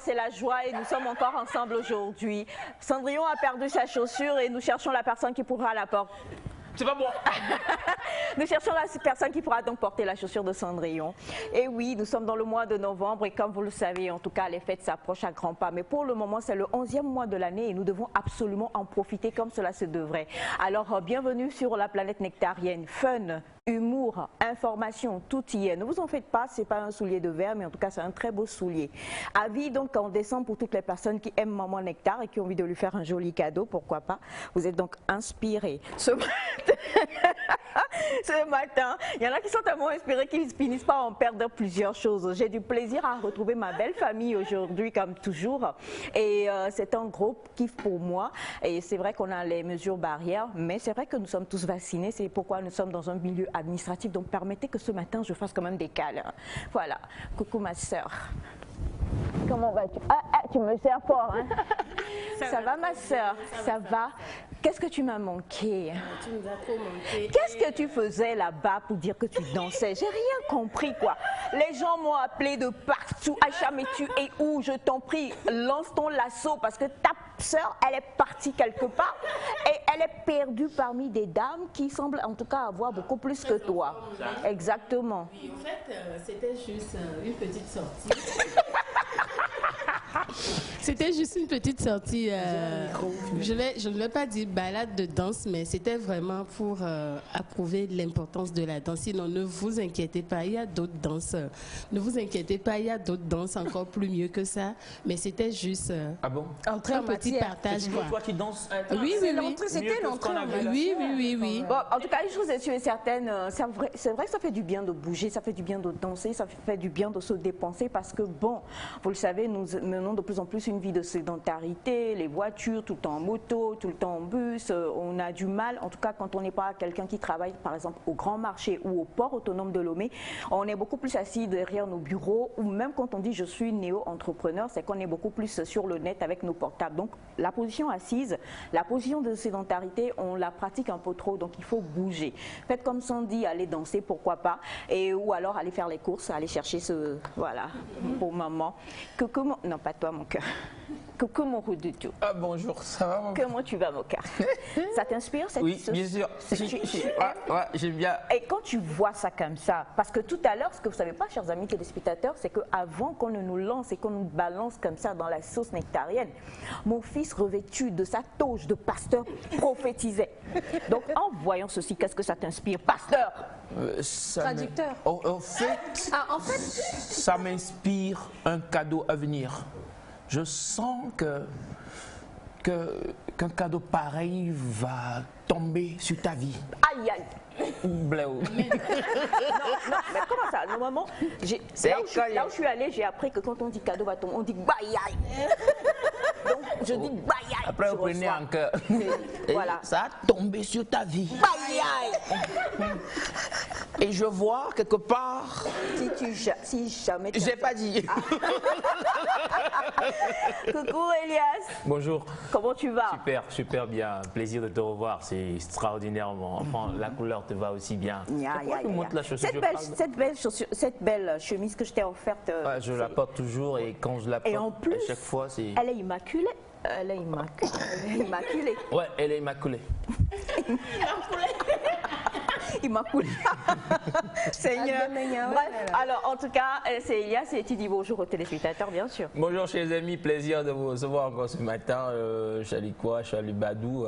c'est la joie et nous sommes encore ensemble aujourd'hui. Cendrillon a perdu sa chaussure et nous cherchons la personne qui pourra la porter. C'est pas moi. Nous cherchons la personne qui pourra donc porter la chaussure de Cendrillon. Et oui, nous sommes dans le mois de novembre et comme vous le savez, en tout cas, les fêtes s'approchent à grands pas. Mais pour le moment, c'est le 11e mois de l'année et nous devons absolument en profiter comme cela se devrait. Alors, bienvenue sur la planète nectarienne. Fun, humour, information, tout y est. Ne vous en faites pas, c'est pas un soulier de verre, mais en tout cas, c'est un très beau soulier. Avis donc en décembre pour toutes les personnes qui aiment Maman Nectar et qui ont envie de lui faire un joli cadeau, pourquoi pas. Vous êtes donc inspirés. Ce matin, il y en a qui sont tellement inspirés qu'ils finissent par en perdre plusieurs choses. J'ai du plaisir à retrouver ma belle famille aujourd'hui, comme toujours. Et c'est un gros kiff pour moi. Et c'est vrai qu'on a les mesures barrières, mais c'est vrai que nous sommes tous vaccinés. C'est pourquoi nous sommes dans un milieu administratif. Donc permettez que ce matin, je fasse quand même des câlins. Voilà. Coucou ma sœur. Comment vas-tu? Tu me sers fort, hein? Ça va ma sœur? Ça va? Qu'est-ce que tu m'as manqué? Tu nous as trop manqué. Qu'est-ce que tu faisais là-bas pour dire que tu dansais? J'ai rien compris, quoi. Les gens m'ont appelé de partout. Aïcha, mais tu es où? Je t'en prie, lance ton lasso parce que ta sœur, elle est partie quelque part et elle est perdue parmi des dames qui semblent en tout cas avoir beaucoup plus que toi. Exactement. Oui, en fait, c'était juste une petite sortie. C'était juste une petite sortie, je ne vais pas dire balade de danse, mais c'était vraiment pour approuver l'importance de la danse. Sinon, ne vous inquiétez pas, il y a d'autres danses. Ne vous inquiétez pas, il y a d'autres danses encore plus mieux que ça. Mais c'était juste Ah bon? un petit partage. C'est toi qui danses? Oui, oui, oui. C'était l'entrée. Oui. Bon, en tout cas, une chose est sûre et certaine, c'est vrai que ça fait du bien de bouger, ça fait du bien de danser, ça fait du bien de se dépenser parce que, bon, vous le savez, nous menons de plus en plus une vie de sédentarité, les voitures, tout le temps en moto, tout le temps en bus, on a du mal, en tout cas quand on n'est pas quelqu'un qui travaille par exemple au grand marché ou au port autonome de Lomé, on est beaucoup plus assis derrière nos bureaux ou même quand on dit je suis néo-entrepreneur, c'est qu'on est beaucoup plus sur le net avec nos portables. Donc la position assise, la position de sédentarité, on la pratique un peu trop, donc il faut bouger. Faites comme Sandy, allez danser, pourquoi pas, ou alors aller faire les courses, aller chercher ce, voilà, pour maman. Non, pas toi mon cœur. Coucou mon roux du tout. Ah bonjour, ça va? Comment tu vas mon cœur? Ça t'inspire cette Oui, bien sûr. Ouais, j'aime bien. Et quand tu vois ça comme ça, parce que tout à l'heure, ce que vous ne savez pas, chers amis téléspectateurs, c'est qu'avant qu'on ne nous lance et qu'on nous balance comme ça dans la sauce nectarienne, mon fils revêtu de sa toge de pasteur prophétisait. Donc en voyant ceci, qu'est-ce que ça t'inspire, pasteur? Traducteur. En fait, ça m'inspire un cadeau à venir. Je sens qu'un cadeau pareil va tomber sur ta vie. Aïe, aïe. Bléo. Non, mais comment ça? Normalement, là où je suis allée, j'ai appris que quand on dit cadeau va tomber, on dit baïaï. Donc je dis baïaï. Après, vous prenez en cœur. Voilà. Ça a tombé sur ta vie. Baïaï. Et je vois quelque part. Si jamais. J'ai pas dit. Coucou Elias. Bonjour. Comment tu vas? Super bien. Plaisir de te revoir. C'est extraordinairement. Enfin, la couleur te va aussi bien. Pourquoi tu montes la chaussure? Cette belle chemise que je t'ai offerte. Ouais, je la porte toujours et quand je la porte, Et en plus, à chaque fois, c'est. Elle est immaculée. Elle est immaculée. Ouais, elle est immaculée. Immaculée. Seigneur. Bref, alors en tout cas, c'est Elias et tu dis bonjour aux téléspectateurs, bien sûr. Bonjour chers amis, plaisir de vous recevoir encore ce matin. Salut quoi, salut Badou.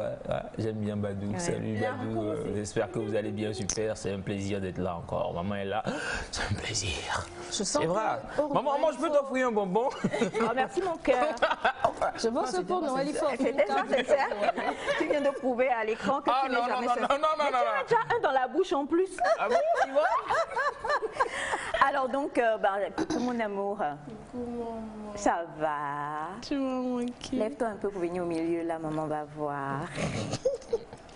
J'aime bien Badou. Ouais. Salut Badou. J'espère que vous allez bien, super. C'est un plaisir d'être là encore. Maman est là. C'est un plaisir. Je sens. C'est vrai. Maman, je peux t'offrir un bonbon? Oh, merci mon cœur. Je pense que pour Noël, il faut. C'était ça, sincère. Tu viens de prouver à l'écran que tu n'es jamais sincère. Non. Tu as déjà un dans la bouche en plus. Ah bon? Tu vois? Alors donc, coucou mon amour. Coucou maman. Ça va? Tu m'as manqué. Lève-toi un peu pour venir au milieu, là, maman va voir.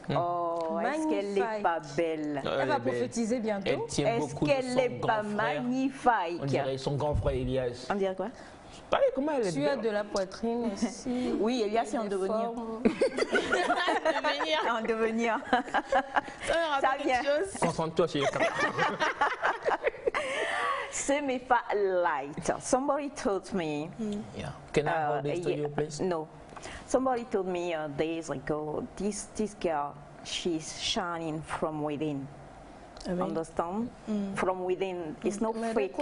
Oh, est-ce qu'elle n'est pas belle? Elle va prophétiser bientôt. Elle tient beaucoup de son grand frère. Est-ce qu'elle n'est pas magnifique? On dirait son grand frère Elias. On dirait quoi? Comment elle est Tu as de la poitrine aussi. Oui, Elias, c'est en devenir. En devenir. Ça vient. Concentre-toi sur les caméras. Semifa light. Somebody told me. Yeah. Can I hold this to you, please? No. Somebody told me days ago, this girl, she's shining from within. Understand? From within. It's not fake.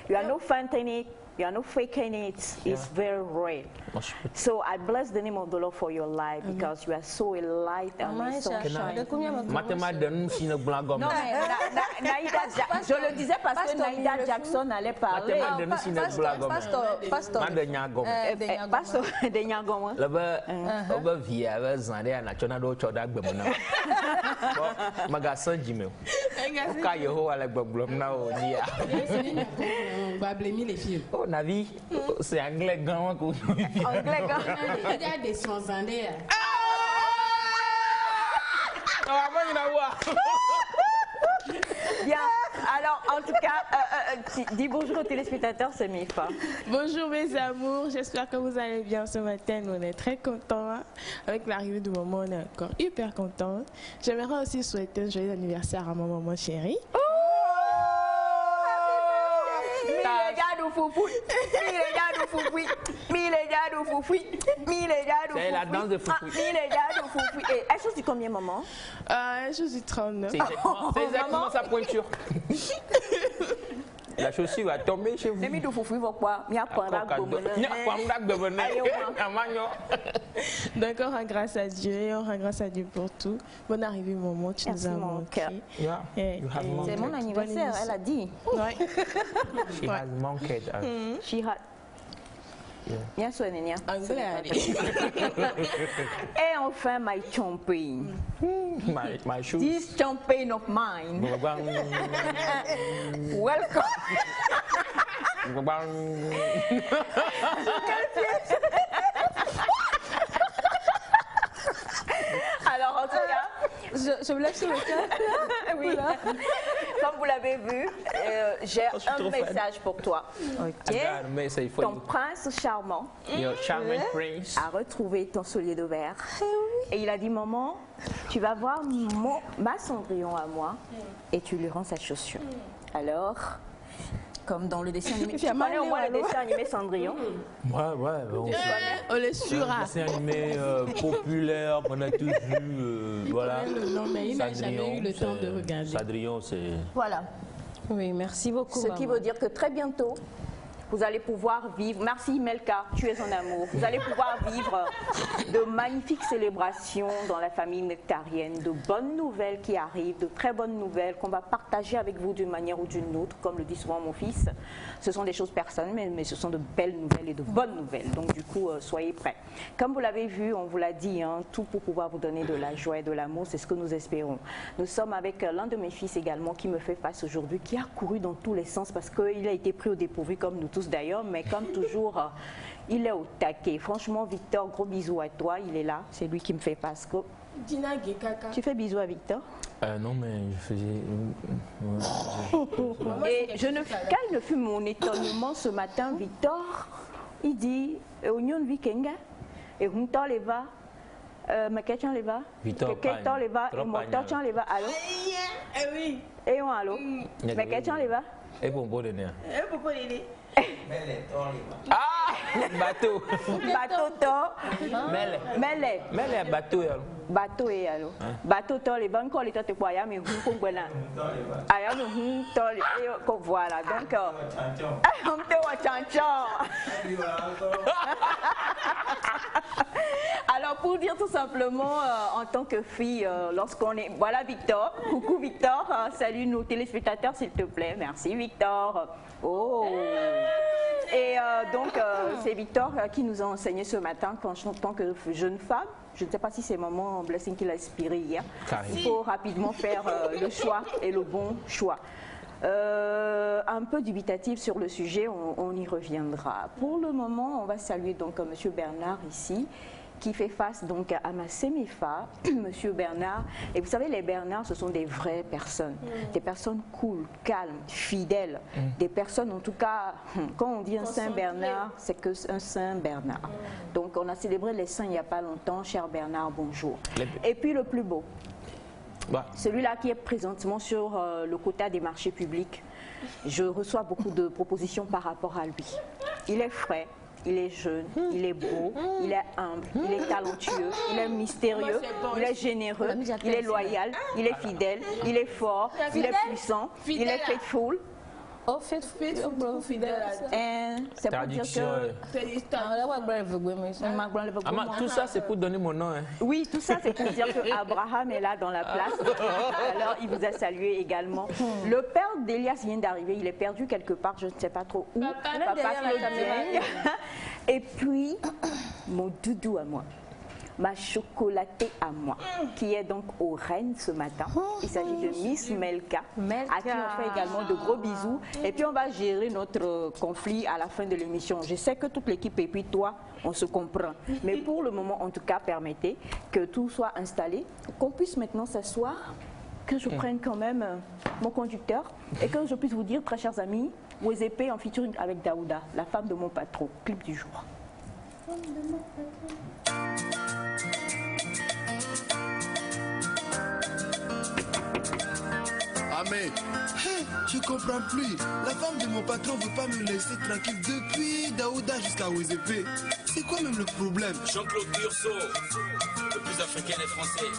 You are not fainting it. You are not faking it. It's very real. So I bless the name of the Lord for your life because you are so light and so shine. Non, mais je le disais parce que Naïda Jackson allait parler. Pastor de Nyangoma. Navi, c'est anglais grand. Anglais grand. Il y a des sons anglais. Bien, alors en tout cas, dis bonjour aux téléspectateurs, c'est Mifa. Bonjour mes amours, j'espère que vous allez bien ce matin. Nous on est très contents. Avec l'arrivée du moment, on est encore hyper contents. J'aimerais aussi souhaiter un joyeux anniversaire à ma maman chérie. C'est la danse de Foufoui. Elle chose du combien, maman? Elle chose du 39. C'est exactement sa pointure. La chaussure va tomber chez vous. Donc on rend grâce à Dieu et on rend grâce à Dieu pour tout. Bonne arrivée maman, tu nous as manqué. C'est mon anniversaire, elle a dit. She has monkey. She had. Bien sûr, Nénia. Et enfin, my champagne. My shoes. This champagne of mine. Welcome. Alors, en tout cas, je me lève sur le cœur. Oui. Comme vous l'avez vu, j'ai un message pour toi. Ok. Ton prince charmant a retrouvé ton soulier de verre. Et il a dit, maman, tu vas voir ma Cendrillon à moi et tu lui rends sa chaussure. Alors, comme dans le dessin animé. Tu connais au moins le dessin animé Cendrillon? Ouais. On est sûr. Dessin animé populaire qu'on a tous vu. Voilà. Non, mais il n'a jamais eu le temps de regarder. Cendrillon, c'est. Voilà. Oui, merci beaucoup. Ce qui veut dire que très bientôt, vous allez pouvoir vivre, merci Melka, tu es un amour, vous allez pouvoir vivre de magnifiques célébrations dans la famille nectarienne, de bonnes nouvelles qui arrivent, de très bonnes nouvelles qu'on va partager avec vous d'une manière ou d'une autre, comme le dit souvent mon fils. Ce sont des choses personnelles, mais ce sont de belles nouvelles et de bonnes nouvelles, donc du coup, soyez prêts. Comme vous l'avez vu, on vous l'a dit, hein, tout pour pouvoir vous donner de la joie et de l'amour, c'est ce que nous espérons. Nous sommes avec l'un de mes fils également qui me fait face aujourd'hui, qui a couru dans tous les sens parce qu'il a été pris au dépourvu comme nous tous d'ailleurs, mais comme toujours, il est au taquet. Franchement, Victor, gros bisous à toi, il est là, c'est lui qui me fait face. Tu fais bisous à Victor? Non, mais je faisais. Et quand il ne fut mon étonnement ce matin, Victor, il dit Oignon Vikenga, et Hunta Leva, Makachan Leva, Keketan Leva, et Motachan Leva, allô? Oui. Et on allô? Makachan Leva? Et pour bon donner. Ah, bateau. Bateau to. Mele. Bateau. Bateau et allô. Bateau to les banques les têtes quoi ya mais vous comprenez. Aya nous to les voilà donc on te wa chanchon. Alors pour dire tout simplement en tant que fille lorsqu'on est voilà Victor, coucou Victor, salut nos téléspectateurs s'il te plaît. Merci Victor. Oh. Et donc, c'est Victor qui nous a enseigné ce matin qu'en tant que jeune femme, je ne sais pas si c'est maman Blessing qui l'a inspiré hier, il faut rapidement faire le choix et le bon choix. Un peu dubitatif sur le sujet, on y reviendra. Pour le moment, on va saluer donc M. Bernard ici, qui fait face donc à ma Semifa, Monsieur Bernard. Et vous savez, les Bernards, ce sont des vraies personnes, des personnes cool, calmes, fidèles, des personnes, en tout cas, quand on dit un Saint Bernard, c'est que un Saint Bernard. Donc, on a célébré les saints il n'y a pas longtemps, cher Bernard, bonjour. Et puis le plus beau, celui-là qui est présentement sur le quota des marchés publics. je reçois beaucoup de propositions par rapport à lui. Il est frais, il est jeune, il est beau, il est humble, il est talentueux, il est mystérieux, il est généreux, il est loyal, il est fidèle, il est fort, il est puissant, il est faithful. Oh, fidèle. C'est pour dire que... Tout ça, c'est pour donner mon nom. Hein. Oui, tout ça, c'est pour dire que Abraham est là dans la place. Alors, il vous a salué également. Le père d'Elias vient d'arriver. Il est perdu quelque part, je ne sais pas trop où. Papa Claudien. Et puis, mon doudou à moi. Ma chocolatée à moi, qui est donc au Rennes ce matin. Il s'agit de Miss Melka, à qui on fait également de gros bisous. Et puis on va gérer notre conflit à la fin de l'émission. Je sais que toute l'équipe et puis toi, on se comprend. Mais pour le moment, en tout cas, permettez que tout soit installé, qu'on puisse maintenant s'asseoir, que je prenne quand même mon conducteur et que je puisse vous dire, très chers amis, Wezepé en featuring avec Daouda, la femme de mon patron, clip du jour. Ah mais, je comprends plus. La femme de mon patron veut pas me laisser tranquille depuis Daouda jusqu'à Wezepé. C'est quoi même le problème? Jean-Claude Urso, le plus africain des Français.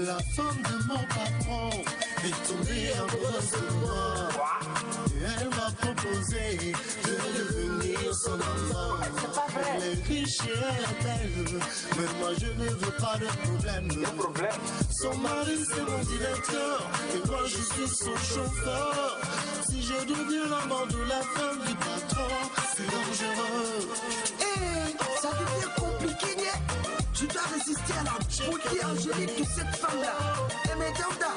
La femme de mon patron est tombée amoureuse de moi. Et elle m'a proposé de devenir son amant. Elle est riche et elle est belle, mais moi je ne veux pas de problème. Son mari c'est mon directeur et moi je suis son chauffeur. Si je deviens l'amant de la femme du patron, c'est dangereux. Hey, ça devient compliqué, nie? Je dois résister à la beauté angélique de cette femme-là. Et mais Daouda,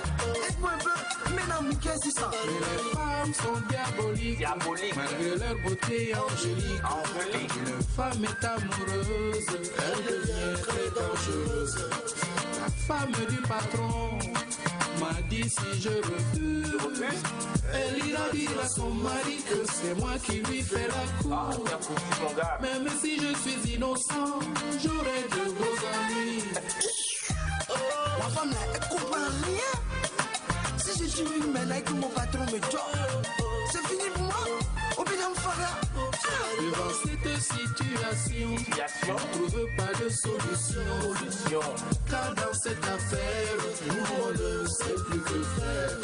aide-moi un peu. Maintenant, Mickey, c'est ça. Les femmes sont diaboliques, malgré leur beauté angélique. Une femme est amoureuse, elle devient très dangereuse. La femme du patron m'a dit si je refuse, elle ira dire à son mari que c'est moi qui lui fais la cour. Même si je suis innocent, j'aurai de beaux amis. La femme là, elle comprend rien. Si je suis une ménaille que mon patron me choque, c'est fini pour moi. Au bout d'un fara. Devant cette situation, on ne trouve pas de solution. Car dans cette affaire, nous on ne sait plus que faire.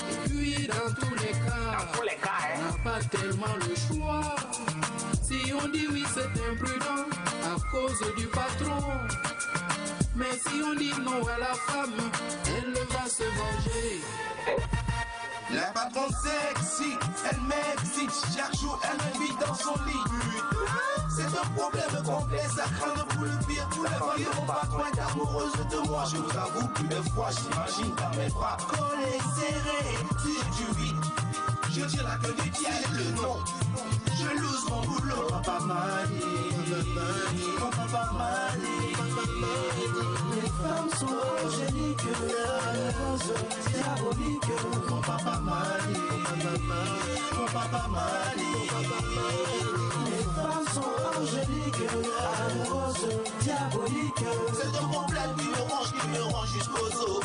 Et puis dans tous les cas, on n'a pas tellement le choix. Si on dit oui c'est imprudent à cause du patron, mais si on dit non à la femme, elle va se venger. La patronne sexy, elle m'excite. Chaque jour elle me vit dans son lit. C'est un problème complexe à craindre pour le pire. Tous les femmes de mon patron est amoureuse de moi. Je vous avoue plus de fois, j'imagine dans mes bras collés, serrés. Si tu vis, je dis la queue du tiers le nom. Je lose mon boulot. Papa Mali, mon papa Mali. Les femmes sont angéliques, amoureuses, diaboliques. Mon papa Mali, mon papa Mali. Les femmes sont angéliques, amoureuses, diaboliques. C'est un problème qui me range jusqu'aux os.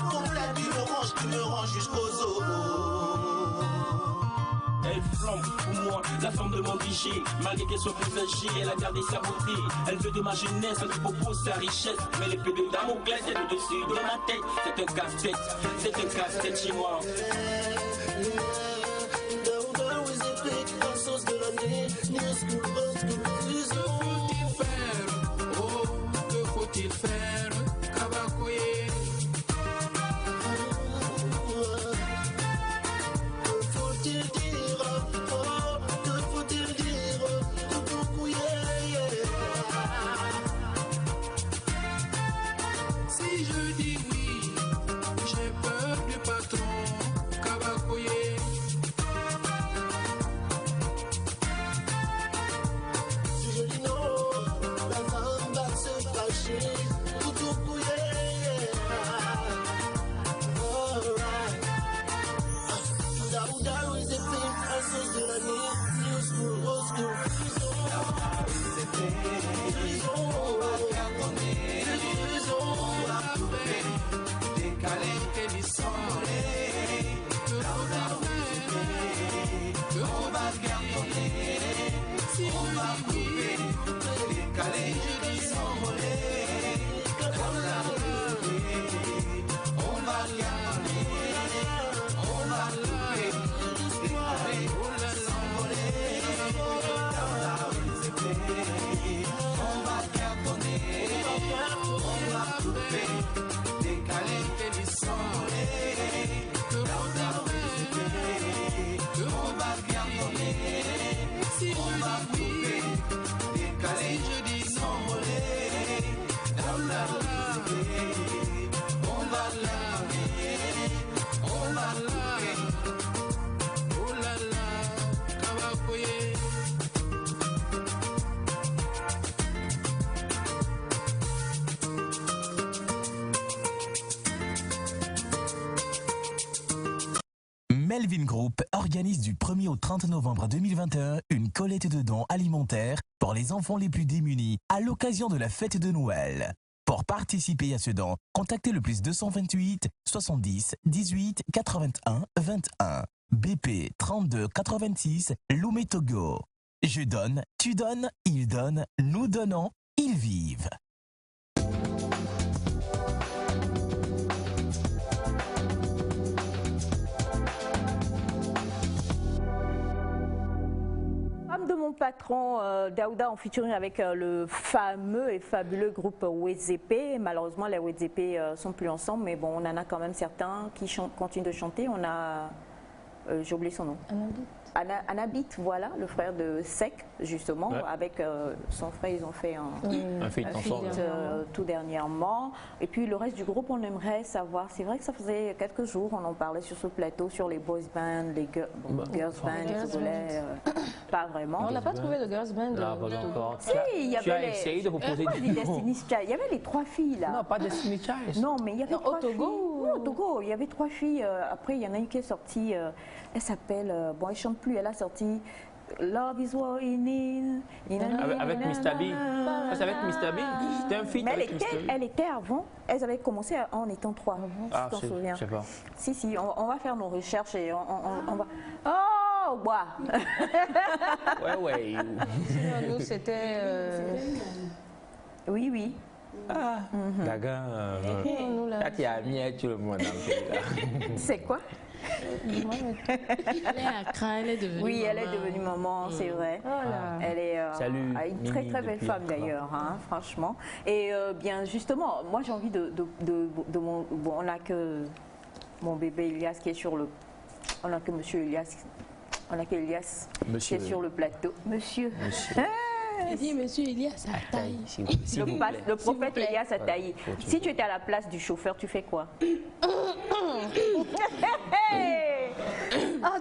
Problème qui me range jusqu'aux os. Elle flambe pour moi, la femme de mon DJ. Malgré qu'elle soit plus âgée, elle a gardé sa beauté. Elle veut de ma jeunesse, elle me propose sa richesse. Mais l'épée de Damoclès est au-dessus de ma tête. C'est un casse-tête chez moi. Que faut-il faire, Kabakoye? Si je dis oui, j'ai peur du patron. Melvin Group organise du 1er au 30 novembre 2021 une collecte de dons alimentaires pour les enfants les plus démunis à l'occasion de la fête de Noël. Pour participer à ce don, contactez le +228 70 18 81 21. BP 32 86 Lomé Togo. Je donne, tu donnes, ils donnent, nous donnons, ils vivent. De mon patron Daouda en featuring avec le fameux et fabuleux groupe Wezépé. Malheureusement, les Wezépé sont plus ensemble, mais bon, on en a quand même certains qui continuent de chanter. On a, j'ai oublié son nom. Anabit, voilà, le frère de Sek, justement, avec son frère, ils ont fait un feat tout dernièrement. Et puis le reste du groupe, on aimerait savoir, c'est vrai que ça faisait quelques jours, on en parlait sur ce plateau, sur les boys bands, les girls bands, pas vraiment. On n'a pas trouvé de girls band. Non, pas encore. Si, il y avait essayé de proposer du Destiny's Child. Il y avait les 3 filles là. Non, pas Destiny's Child. Non, mais il y avait 3 filles. Togo. Oui, au Togo, il y avait 3 filles. Après, il y en a une qui est sortie. Elle s'appelle. Bon, elle chante plus. Elle a sorti Love is what we need. Avec Mr. B. C'est avec Mr. B. C'était un feat. Mais elle était avant. Elles avaient commencé en étant 3. Ah, si tu t'en souviens. Je sais pas. Si, on va faire nos recherches et on va. Oh, bah. Ouais. Nous, c'était. Oui. Ah, Gaga. Là, tu as mis tout le monde dans le pays, là. C'est quoi? Elle est à Accra, elle est devenue maman. Oui, elle est devenue maman, c'est vrai. Elle est une très très belle femme d'ailleurs, hein, franchement. Et bien justement, moi j'ai envie de mon... Bon, on n'a que mon bébé Elias qui est sur le... On n'a que monsieur Elias. On n'a qu'Elias qui est sur le plateau. Monsieur. Il dit monsieur Elias à taille. Le prophète Elias a taillé. Si tu étais à la place du chauffeur, tu fais quoi?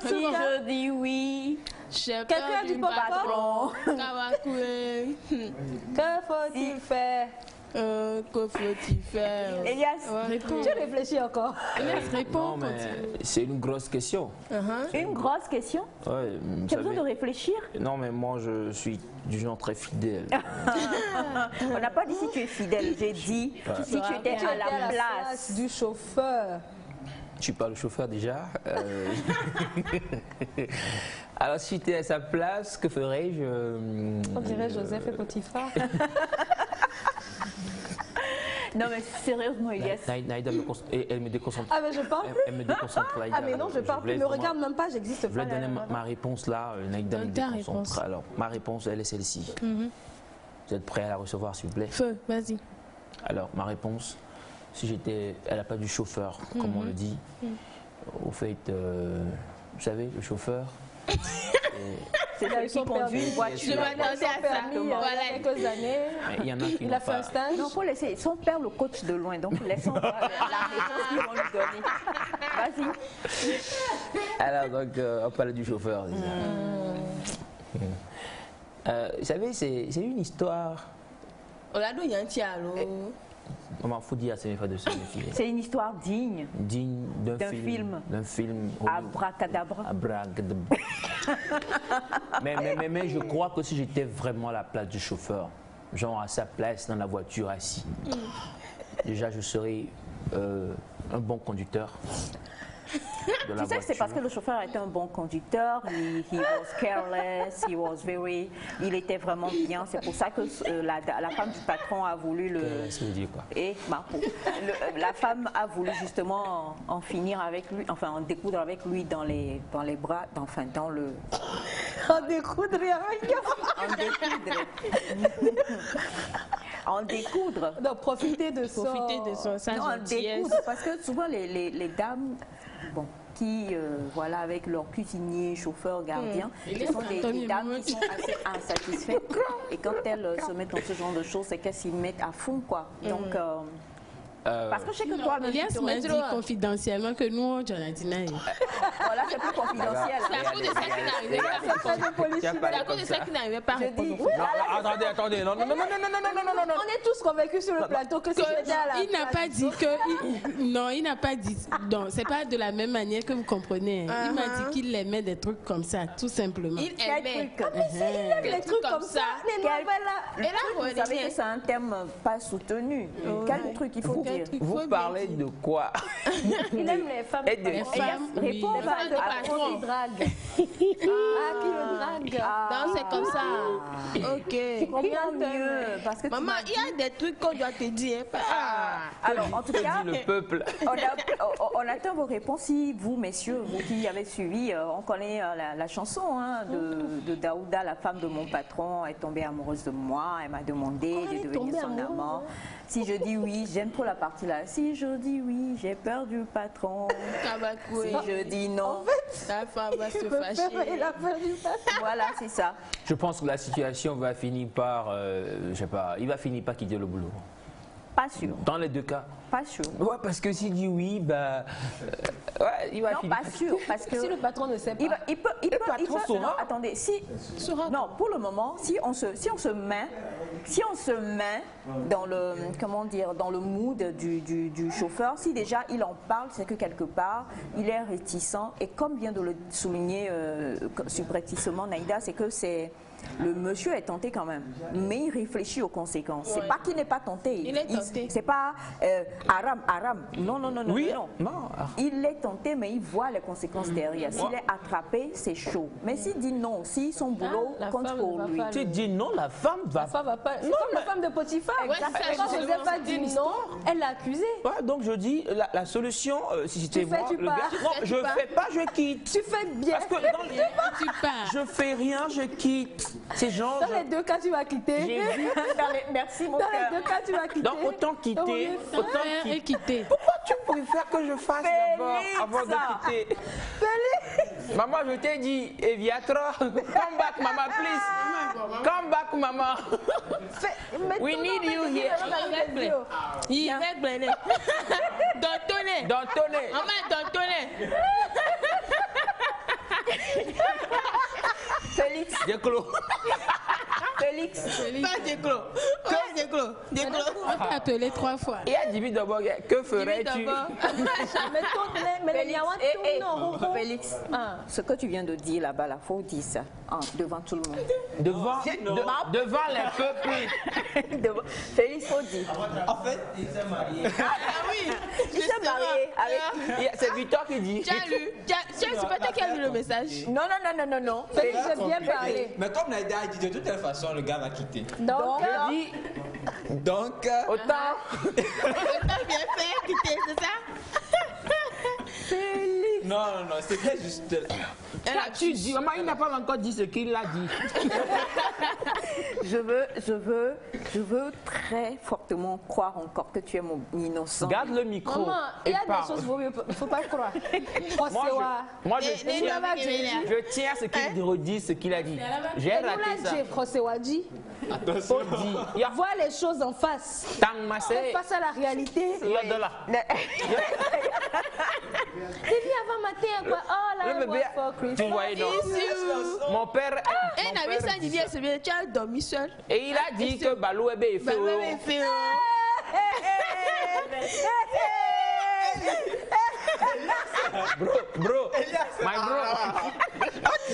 Si je dis oui, quelqu'un du patron. Que faut-il faire? Que faut-il faire? Elias, tu réfléchis encore. Elias répond. Non, mais c'est une grosse question. Une grosse question? Ouais, tu as besoin de réfléchir? Non, mais moi, je suis du genre très fidèle. On n'a pas dit si tu es fidèle, j'ai dit si tu étais à la place du chauffeur. Je suis pas le chauffeur déjà. Alors, si tu es à sa place, que ferais-je? On dirait Joseph et Potiphar. Non mais sérieusement, Elias. Naïda elle me déconcentre. Ah mais je parle plus. Elle me déconcentre, Naïda. Ah mais non, je parle plus. Ne regarde même pas, j'existe pas. Je vais donner ma réponse là. Naïda me déconcentre. Alors, ma réponse, elle est celle-ci. Vous êtes prêts à la recevoir, s'il vous plaît? Feu, vas-y. Alors, ma réponse, si j'étais à la place du chauffeur, comme on le dit, au fait, vous savez, le chauffeur... C'est là qui conduit une voiture. Je m'attendais à ça. Il y a quelques années, il y en a qui il a fait un stage. Non, il faut laisser son père le coach de loin, donc laissons la réponse qu'ils vont lui donner. Vas-y. Alors, donc, on parlait du chauffeur. Vous savez, c'est une histoire. On m'en fout dire, c'est une fois de ça. C'est une histoire digne. Digne d'un film. D'un film. Abracadabra. mais je crois que si j'étais vraiment à la place du chauffeur, genre à sa place dans la voiture assis, déjà je serais un bon conducteur. Tu sais que c'est parce que le chauffeur était un bon conducteur, he was careless, il était vraiment bien. C'est pour ça que la femme du patron a voulu le... Et la femme a voulu justement en finir avec lui, enfin en découdre avec lui dans les bras, enfin dans le... En découdre avec lui. En découdre. Non, profiter de son... Non, en découdre, parce que souvent les dames... Bon, qui, voilà, avec leur cuisinier, chauffeur, gardien, ce sont des dames qui sont assez insatisfaites. Et quand elles se mettent dans ce genre de choses, c'est qu'elles s'y mettent à fond, quoi. Donc, Parce que je sais que toi, Elias m'a dit confidentiellement que nous, Jonathan. Voilà, c'est plus confidentiel. C'est à cause de ça qu'il n'arrivait pas. C'est à cause de ça qu'il n'arrivait pas à répondre. Attendez, non. On est tous convaincus sur le plateau que c'était à la Il n'a pas dit que... Non, il n'a pas dit... Non, c'est pas de la même manière que vous comprenez. Il m'a dit qu'il aimait des trucs comme ça, tout simplement. Il aimait. Il aime les trucs comme ça. Les nouvelles là. Et là, Vous savez que c'est un thème pas soutenu. Quel truc il faut dire? Vous parlez de quoi? Il aime les femmes. Les femmes, oui. Réponds Les femmes de à patron. Qui drague. Ah, qui le drague. Non, c'est comme ça. Ok. Je comprends mieux. Parce que tu Maman, m'as il y a des trucs qu'on doit te dire. Alors, en tout cas, Le peuple. on attend vos réponses. Si vous, messieurs, vous qui avez suivi, on connaît la chanson de Daouda, la femme de mon patron, est tombée amoureuse de moi. Elle m'a demandé de devenir son amant. Si je dis oui, j'aime trop la partie là. Si je dis oui, j'ai peur du patron. Si je dis non, Ta femme va se fâcher. Il a perdu ça. voilà, c'est ça. Je pense que la situation va finir par, je sais pas, il va finir par quitter le boulot. Pas sûr, Dans les deux cas. pas sûr. Ouais, parce que s'il dit oui, bah, ouais, il va Non, finir. pas sûr, parce que Si le patron ne sait pas. il peut, patron non, saura. attendez, non, pour le moment, si on se met dans le, comment dire, dans le mood du chauffeur, si déjà il en parle, c'est que quelque part, il est réticent, et comme vient de le souligner subrepticement Naïda, c'est que le monsieur est tenté quand même, mais il réfléchit aux conséquences. C'est pas qu'il n'est pas tenté. Il est tenté. C'est pas haram. Non. Oui, non. non. Il est tenté, mais il voit les conséquences derrière. S'il est attrapé, c'est chaud. Mais s'il dit non, si son boulot la compte femme pour ne va lui. pas Tu dis non, la femme va. La femme va pas. C'est comme la femme de Potiphar. Ouais, c'est ça, Quand justement, Joseph a c'était dit une non, histoire. elle l'a accusé. Ouais, donc je dis, la solution, si c'était Tu fais, moi, tu le pars. gars, non, Tu je pars. fais pas, je quitte. Tu fais bien. Parce que dans Tu pars. je fais rien, je quitte. Ces gens. Dans les deux cas, tu vas quitter. J'ai vu. Merci mon Dans cœur. les deux cas, tu vas quitter. Donc autant quitter, autant Faire et quitter. quitter. Pourquoi tu préfères que je fasse d'abord Félix. avant de quitter? Maman, je t'ai dit, Eviatra, come back, mama, please. Come back, mama. We need you here. Il règle. Dantonné. Maman, dantonné. Félix, Déclos. Félix. Pas d'éclos. Ouais, d'éclos. On t'a appelé 3 fois. Et a dit d'abord, que ferais-tu? Félix, ce que tu viens de dire là-bas, il faut dire ça devant tout le monde. Devant les peuples. Félix, faut dire. En fait, il s'est marié. Ah oui. Il s'est marié avec qui? C'est Victor qui dit. Tu as lu. C'est pas toi qui as lu le message. Non. Félix, j'ai bien parlé. Mais comme Naïda a dit, de toute façon, le gars va quitter. Donc, Je dis, Donc, autant. Autant bien faire quitter, c'est ça? non, c'était juste. Tu dis, maman, il n'a pas encore dit ce qu'il a dit. Je veux très fortement croire encore que tu es mon innocent. Garde le micro. maman, il et y a des parle. choses, il ne faut pas croire. Moi, je tiens à ce qu'il redise ce qu'il a dit. J'ai raté ça. Attention. Vois les choses en face. Tang Massé. Face à la réalité. Il y a de là. Devi avant matin quoi. Oh là Le bébé, tu voyais non. Mon père. Et Nabi ça dit bien, c'est bien, tu as dormi seul. Et il a dit que Balou est fait. Balou est fait. Bro, my bro. Ok.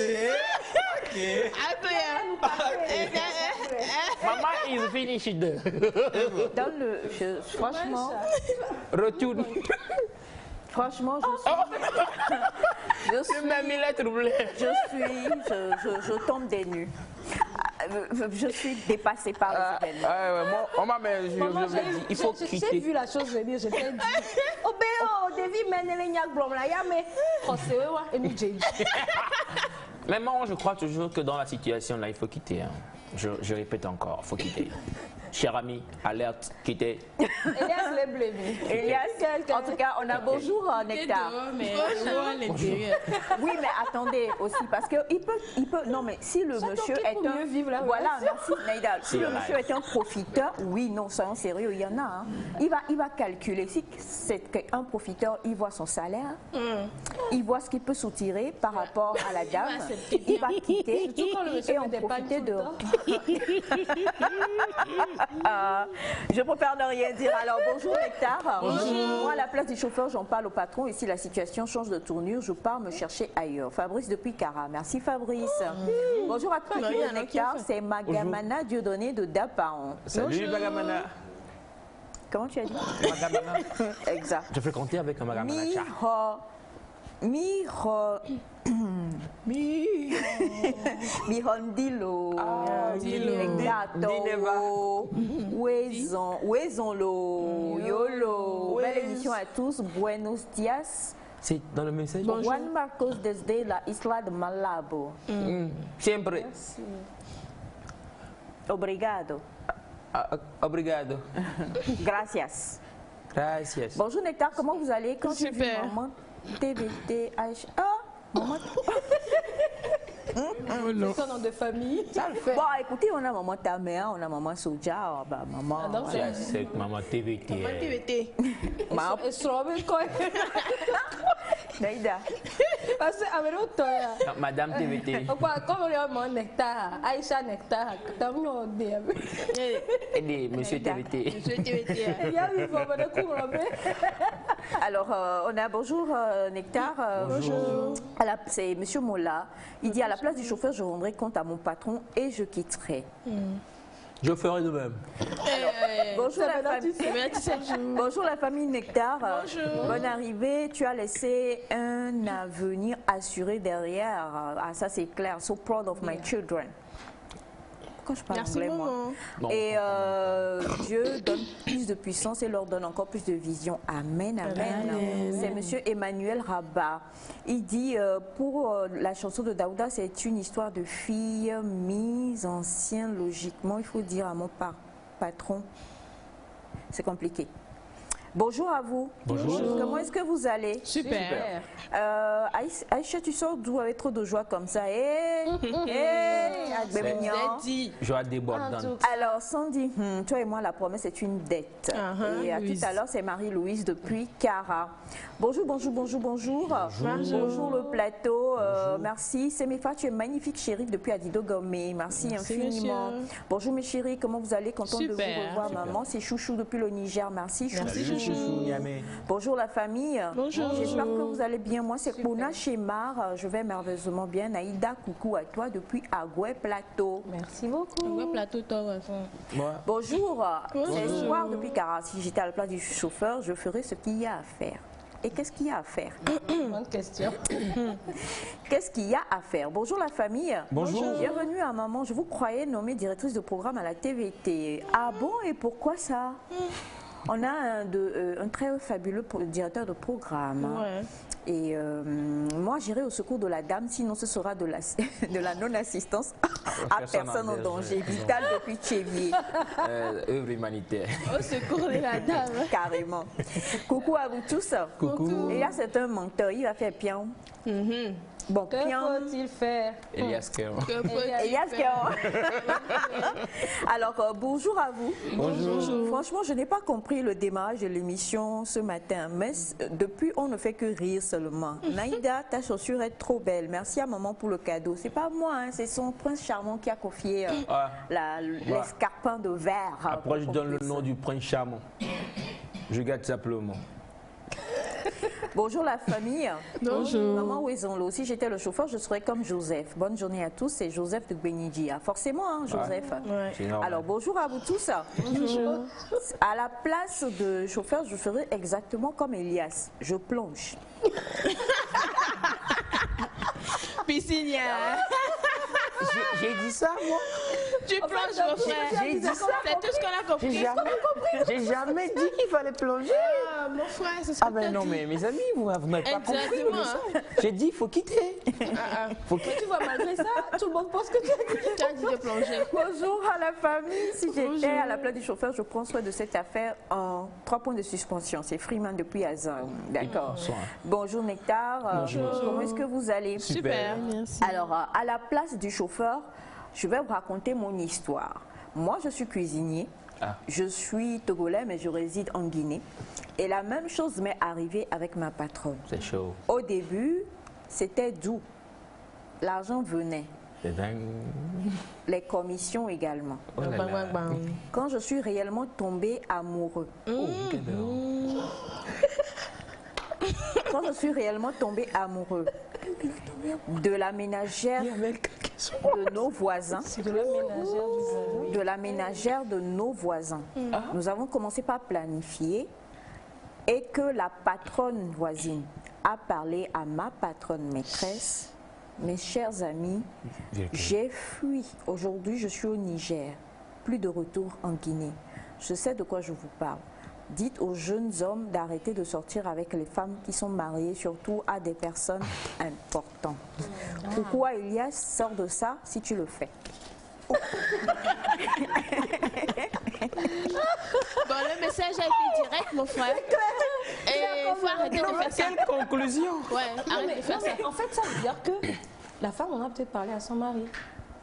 Maman is finished. Dans franchement, Retourne. franchement, je tombe des nues. Je suis dépassée par les événements. Maman, il faut j'ai quitter. vu la chose venir, je t'ai dit. Oh ben Devi menele nyak blom la ya mais français wa et mi jeji. Mais moi, je crois toujours que dans la situation là, il faut quitter. Hein. Je répète encore, il faut quitter. cher ami, alerte, quittez. Elias les blémis. Elias, en tout cas, on a bonjour Nectar. Bonjour à l'intérieur. Oui, mais attendez aussi, parce que il peut, non mais si le monsieur est un, vivre là, voilà, merci Naïda, si le vrai. monsieur est un profiteur, oui, non, soyons sérieux, il y en a, hein. Il va calculer, si c'est un profiteur, il voit son salaire, il voit ce qu'il peut soutirer par rapport à la dame, il va quitter et en profiter de... Je préfère ne rien dire. Alors bonjour Nectar. Bonjour. Moi à la place du chauffeur, j'en parle au patron et si la situation change de tournure, je pars me chercher ailleurs. Fabrice depuis Cara. Merci Fabrice. Bonjour à tous. Nectar, c'est Magamana Dieudonné de Dapaon. Salut Magamana. Comment tu as dit? Magamana. Exact. Je fais compter avec un Magamana. Mihondilo, Wezonlo, Yolo. Belle émission à tous. Buenos dias. C'est dans le message. Juan Marcos desde la isla de Malabo. Siempre. Obrigado. Obrigado. Gracias. Gracias. Bonjour Nectar, comment vous allez? Quand j'ai vu Super. maman TVT, maman. Son nom de famille. Ça le fait. Bon, écoutez, on a maman Tamea, on a maman Soja, maman. Ah, non, voilà. C'est maman TVT. TVT. Et Strobel quoi? Naïda. Parce que toi, Madame TVT. comme on est mon Nectar, Aïcha Nectar, t'as mis au début. Aidez, monsieur TVT. Monsieur TVT. Il y a eu un coup. Alors, on a bonjour Nectar. Bonjour. C'est monsieur Mola. Il dit à la place du chauffeur, je rendrai compte à mon patron et je quitterai. Je ferai de même. Bonjour la famille. Bonjour la famille Nectar. Bonjour. Bonne arrivée. Tu as laissé un avenir assuré derrière. Ah, ça c'est clair. So proud of my children. Pourquoi je parle anglais, moi? Bon, et Dieu donne plus de puissance et leur donne encore plus de vision. Amen, amen. C'est monsieur Emmanuel Rabat. Il dit, pour la chanson de Daouda, c'est une histoire de fille mise en scène logiquement. Il faut dire à mon patron, c'est compliqué. Bonjour à vous. Bonjour. Comment est-ce que vous allez? Super. Aïcha, tu sors d'où avec trop de joie comme ça? Joie débordante. Alors, Sandy, toi et moi, la promesse est une dette. Et tout à l'heure, c'est Marie-Louise depuis Cara. Bonjour, bonjour, bonjour, bonjour. Bonjour le plateau. Merci. Séméfa, tu es magnifique, chérie, depuis Adido Gomé. Merci infiniment. Monsieur. Bonjour mes chéris, comment vous allez? Contente de vous Super. revoir, maman. C'est Chouchou depuis le Niger. Merci, Chouchou. Chouchou. Bonjour la famille. Bonjour. J'espère que vous allez bien. Moi, c'est Kona Chemar. Je vais merveilleusement bien. Naïda, coucou à toi depuis Agoué Plateau. Merci beaucoup. Plateau, toi. Bonjour. C'est Espoir depuis Cara. Si j'étais à la place du chauffeur, je ferais ce qu'il y a à faire. Et qu'est-ce qu'il y a à faire? Bonne question. Qu'est-ce qu'il y a à faire? Bonjour la famille. Bonjour. Bienvenue à maman. Je vous croyais nommée directrice de programme à la TVT. Ah bon, et pourquoi ça? On a un très fabuleux directeur de programme. Ouais. Et moi, j'irai au secours de la dame, sinon ce sera de la non-assistance à personne en danger. Vital depuis Tchévier. Œuvre humanitaire. Au secours de la dame. Carrément. Coucou à vous tous. Coucou. Et là, c'est un menteur. Il va faire pion. Bon, Que pion. faut-il faire? Elias Kéon. Elias Kéon. Alors, bonjour à vous. Bonjour. Franchement, je n'ai pas compris le démarrage de l'émission ce matin, mais depuis, on ne fait que rire seulement. Naïda, ta chaussure est trop belle. Merci à maman pour le cadeau. C'est pas moi, hein, c'est son prince charmant qui a confié l'escarpin de verre. Après, je donne le nom du prince charmant. Je garde simplement. Bonjour la famille. Bonjour. Maman Wezonlo. Si j'étais le chauffeur, je serais comme Joseph. Bonne journée à tous. C'est Joseph de Benidjia. Forcément, hein, Joseph. Ouais. Alors, bonjour à vous tous. Bonjour. À la place de chauffeur, je ferai exactement comme Elias. Je plonge. Piscine. J'ai dit ça, moi. Tu plonges, mon frère. J'ai dit ça. C'est tout ce qu'on a compris. J'ai jamais dit qu'il fallait plonger. mon frère, c'est ce Ah que ben t'as non, dit. mais mes amis, vous m'avez pas compris. Exactement. J'ai dit, il faut quitter. Mais tu vois, malgré ça, tout le monde pense que tu as dit. Tu as dit de plonger. Bonjour à la famille. Si j'étais à la place du chauffeur, je prends soin de cette affaire en 3 points de suspension. C'est Freeman depuis Azam. D'accord. Bonjour Nectar. Bonjour. Comment est-ce que vous allez? Super, merci. Alors, à la place du chauffeur, je vais vous raconter mon histoire. Moi, je suis cuisinier. Je suis togolais, mais je réside en Guinée. Et la même chose m'est arrivée avec ma patronne. C'est chaud. Au début, c'était doux. L'argent venait. C'est dingue. Les commissions également. Oh là là. Quand je suis réellement tombée amoureux. Quand je suis réellement tombée amoureux de la ménagère de nos voisins, de la ménagère de nos voisins, nous avons commencé par planifier et que la patronne voisine a parlé à ma patronne maîtresse. Mes chers amis, j'ai fui. Aujourd'hui, je suis au Niger. Plus de retour en Guinée. Je sais de quoi je vous parle. Dites aux jeunes hommes d'arrêter de sortir avec les femmes qui sont mariées, surtout à des personnes importantes. Pourquoi Elias sort de ça si tu le fais? Bon, le message a été direct, mon frère. Et il faut arrêter de faire ça. Quelle conclusion? Ouais, arrête de faire ça. En fait, ça veut dire que la femme en a peut-être parlé à son mari.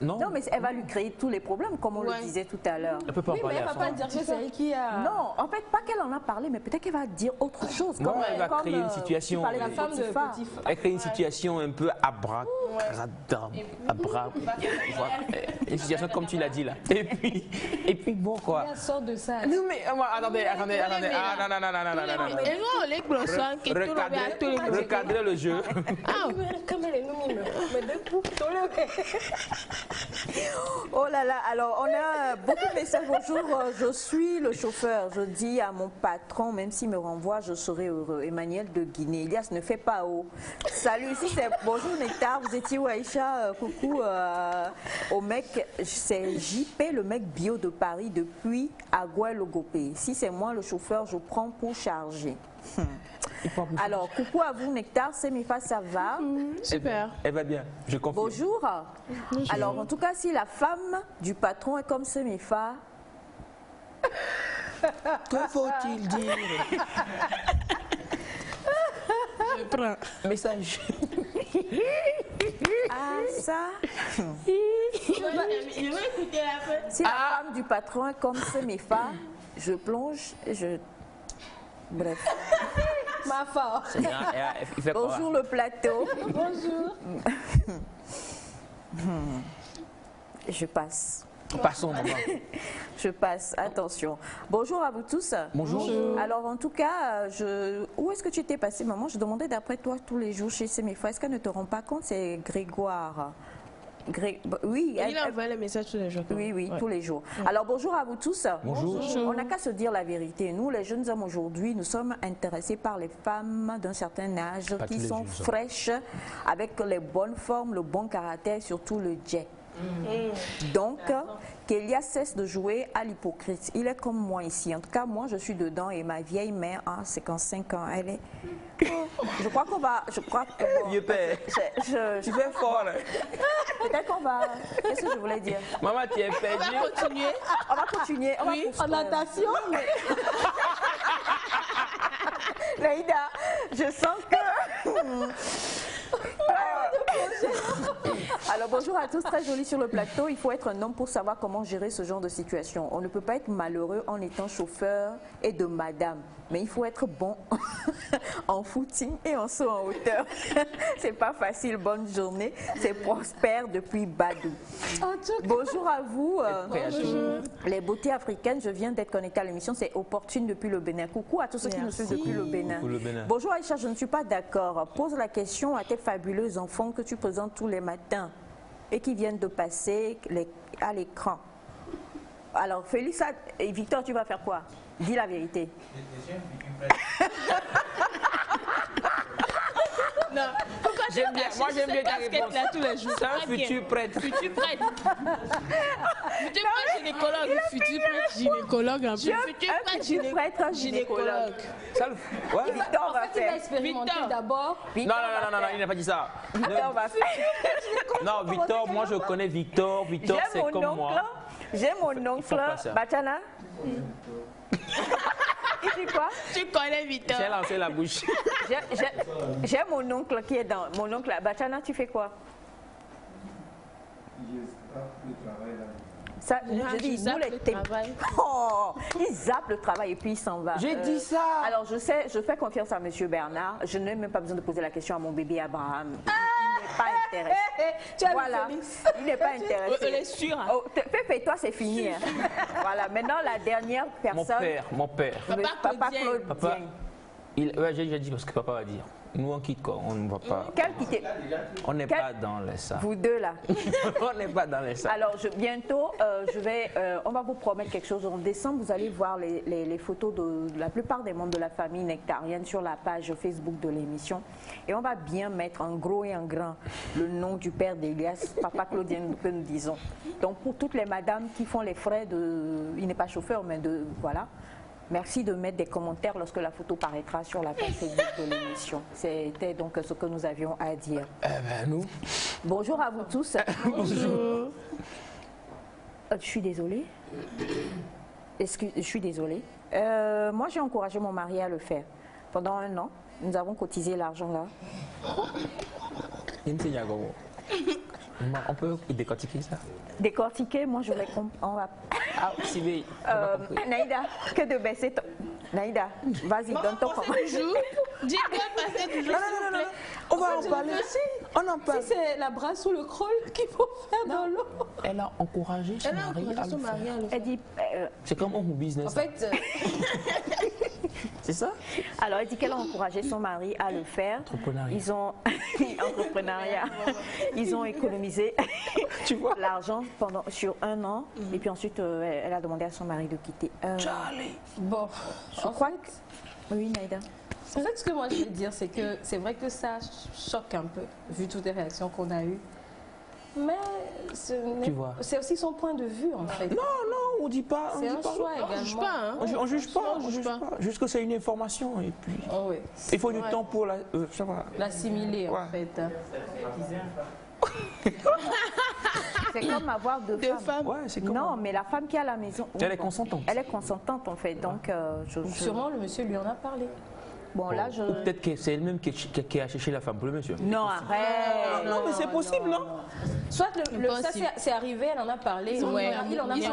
Non. Non, mais elle va lui créer tous les problèmes, comme on le disait tout à l'heure. Elle peut pas en Oui, mais parler elle à va pas dire que c'est elle qui a... Non, en fait, pas qu'elle en a parlé, mais peut-être qu'elle va dire autre chose. Non, elle va créer une situation. Tu parlais de La femme de Potiphar. Potiphar. Elle crée une situation un peu une situation comme tu l'as dit là. Et puis bon quoi. Elle sort de ça. Non mais attendez. Ah non. Et nous, on les glossoins qui tournent à tous les jours. Recadrer le jeu. Ah, Oh là là, alors on a beaucoup de messages. Bonjour, je suis le chauffeur. Je dis à mon patron, même s'il me renvoie, je serai heureux. Emmanuel de Guinée. Elias ne fait pas haut. Salut, ici c'est bonjour Nectar. Vous étiez où Aïcha? Coucou au mec, c'est JP, le mec bio de Paris depuis Agoué-Logopé. Si c'est moi le chauffeur, je prends pour charger. Alors, coucou à vous Nectar, c'est Mifa, ça va? Super. Elle va bien, je confirme. Bonjour. Alors, en tout cas, si la femme du patron est comme Semifa, que faut-il dire? Je prends. Message. Ah, ça. Il va écouter la fin. Si la femme du patron est comme Semifa, je plonge et je... Bref. Ma force. Bonjour le plateau. Bonjour. Je passe. Passons, maman. Je passe, attention. Bonjour à vous tous. Bonjour. Alors en tout cas, où est-ce que tu étais passé, maman? Je demandais d'après toi tous les jours chez Semifa. Est-ce qu'elle ne te rend pas compte? C'est Grégoire. Oui, Il envoie le message tous les jours. Oui, oui, tous les jours. Alors bonjour à vous tous. Bonjour. On n'a qu'à se dire la vérité. Nous, les jeunes hommes aujourd'hui, nous sommes intéressés par les femmes d'un certain âge qui sont fraîches, avec les bonnes formes, le bon caractère, surtout le jet. Donc, qu'Elias cesse de jouer à l'hypocrite. Il est comme moi ici. En tout cas, moi, je suis dedans et ma vieille mère, 55 ans, elle est... Je crois qu'on va... Vieux père, tu fais fort. Peut-être qu'on va... Qu'est-ce que je voulais dire? Maman, tu es perdu. On va continuer. On va continuer. Oui, en natation. Laïda, je sens que... Alors bonjour à tous, très joli sur le plateau. Il faut être un homme pour savoir comment gérer ce genre de situation. On ne peut pas être malheureux en étant chauffeur et de madame. Mais il faut être bon en footing et en saut en hauteur. C'est pas facile. Bonne journée. C'est Prosper depuis Badou. Bonjour à vous. Bonjour. Les beautés africaines, je viens d'être connectée à l'émission. C'est Opportune depuis le Bénin. Coucou à tous ceux qui nous suivent depuis le Bénin. Bonjour Aïcha, je ne suis pas d'accord. Pose la question à tes fabuleux enfants que tu présentes tous les matins et qui viennent de passer à l'écran. Alors Félix et Victor, tu vas faire quoi? Dis la vérité. Non, pourquoi Moi, j'aime bien ta réponse. Là, tous les jours. C'est un futur prêtre. Futur prêtre. Futur prêtre gynécologue. Futur prêtre gynécologue. Un futur prêtre gynécologue. Ça, ouais. Victor va Il va faire. expérimenter d'abord. Non, il n'a pas dit ça. Victor va faire. Non, Victor, moi je connais Victor. Victor, c'est comme moi. J'ai mon oncle, Bachana. Il dit quoi? Tu connais Victor. J'ai lancé la bouche. J'ai mon oncle qui est dans... Mon oncle, Bachana, tu fais quoi? Ça, je dis, nous les ils zappent le travail et puis ils s'en vont. J'ai dit ça. Alors je sais, je fais confiance à Monsieur Bernard. Je n'ai même pas besoin de poser la question à mon bébé Abraham. Il n'est pas intéressé. Voilà, il n'est pas intéressé. Elle est sûre. Hein. Oh, fais-toi, c'est fini. Hein. Voilà, maintenant la dernière personne. Mon père. Papa Claude. Papa, j'ai déjà dit parce que papa va dire. Nous on quitte quoi, on ne va pas. On n'est pas dans les salles. Vous deux là. On n'est pas dans les salles. Alors bientôt, on va vous promettre quelque chose. En décembre, vous allez voir les photos de la plupart des membres de la famille nectarienne sur la page Facebook de l'émission. Et on va bien mettre en gros et en grand le nom du père d'Elias, Papa Claudien que nous disons. Donc pour toutes les madames qui font les frais il n'est pas chauffeur, mais voilà. Merci de mettre des commentaires lorsque la photo paraîtra sur la page Facebook de l'émission. C'était donc ce que nous avions à dire. Nous. Bonjour à vous tous. Bonjour. Je suis désolée. Je suis désolée. Moi, j'ai encouragé mon mari à le faire. Pendant 1 an, nous avons cotisé l'argent là. On peut décortiquer ça? Décortiquer, moi je vais comprendre. Ah, si oui. Naïda, que de baisser ton... Naïda, vas-y, donne ton compte. Dis que passer toujours. Non. On va en parler. On en parle. Si c'est la brasse ou le crawl qu'il faut faire dans l'eau. Elle a encouragé son mari à le faire. Elle dit... C'est comme un business. En fait... C'est ça? Alors, elle dit qu'elle a encouragé son mari à le faire. Entrepreneuriat. Entrepreneuriat. Ils ont économisé l'argent sur 1 an. Et puis ensuite, elle a demandé à son mari de quitter. Charlie. Bon, je crois que... Oui, Naïda. En fait, ce que moi je veux dire, c'est que c'est vrai que ça choque un peu, vu toutes les réactions qu'on a eues. Mais c'est aussi son point de vue, en fait. Non, on ne dit pas. C'est un choix également. On ne juge pas. Hein. On juge pas. Juste que c'est une information. Et puis, il faut du temps pour l'assimiler, en fait. C'est comme avoir deux femmes. Ouais, c'est comme non, mais la femme qui est à la maison... Elle est consentante. Elle est consentante, en fait. Donc, sûrement, le monsieur lui en a parlé. Bon, là, peut-être que c'est elle-même qui a cherché la femme pour le monsieur. Non, arrête. Non, mais c'est possible, non? Soit ça c'est arrivé, elle en a parlé. Ils ont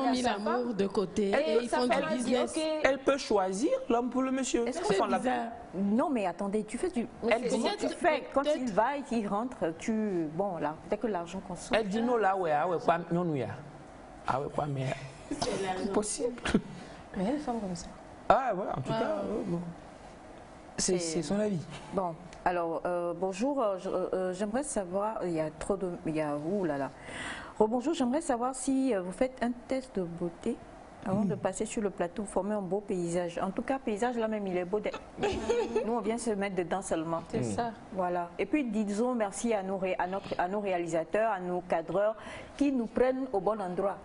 mis l'amour de côté et ils font du business. Elle peut choisir l'homme pour le monsieur. Est-ce que c'est bizarre? Non, mais attendez, tu fais du... Elle dit, tu fais, quand il va et qu'il rentre, bon, là, dès que l'argent consomme... Elle dit non, là, quoi, non, oui. Ah ouais, quoi, mais... C'est possible. Mais il y a des femmes comme ça. Ah ouais, en tout cas, bon. C'est son avis. Bon, alors, bonjour, j'aimerais savoir, Rebonjour, j'aimerais savoir si vous faites un test de beauté avant de passer sur le plateau, former un beau paysage. En tout cas, paysage là même, il est beau. Nous, on vient se mettre dedans seulement. C'est ça. Voilà. Et puis, disons merci à nos réalisateurs, à nos cadreurs qui nous prennent au bon endroit.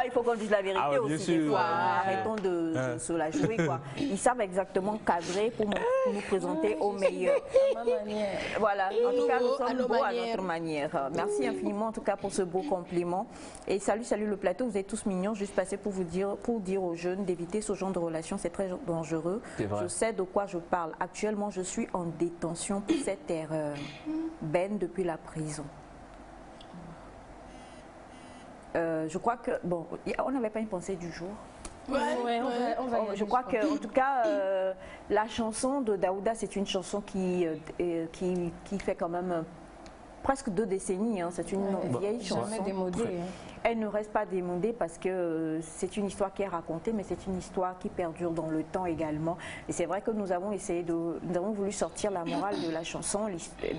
Il faut qu'on dise la vérité aussi. Des fois. Arrêtons de se la jouer, quoi. Ils savent exactement cadrer pour nous présenter au meilleur. À ma manière. Voilà. En tout cas, nous sommes beaux à notre manière. Merci infiniment, en tout cas, pour ce beau compliment. Et salut le plateau. Vous êtes tous mignons, juste passé pour dire aux jeunes d'éviter ce genre de relations, c'est très dangereux. Je sais de quoi je parle. Actuellement, je suis en détention pour cette erreur. Ben depuis la prison. Je crois que, bon, on n'avait pas une pensée du jour. On va je crois que, en tout cas, la chanson de Daouda, c'est une chanson qui fait quand même presque 2 décennies. Hein. C'est une vieille chanson. elle ne reste pas démodée parce que c'est une histoire qui est racontée, mais c'est une histoire qui perdure dans le temps également. Et c'est vrai que nous avons voulu sortir la morale de la chanson,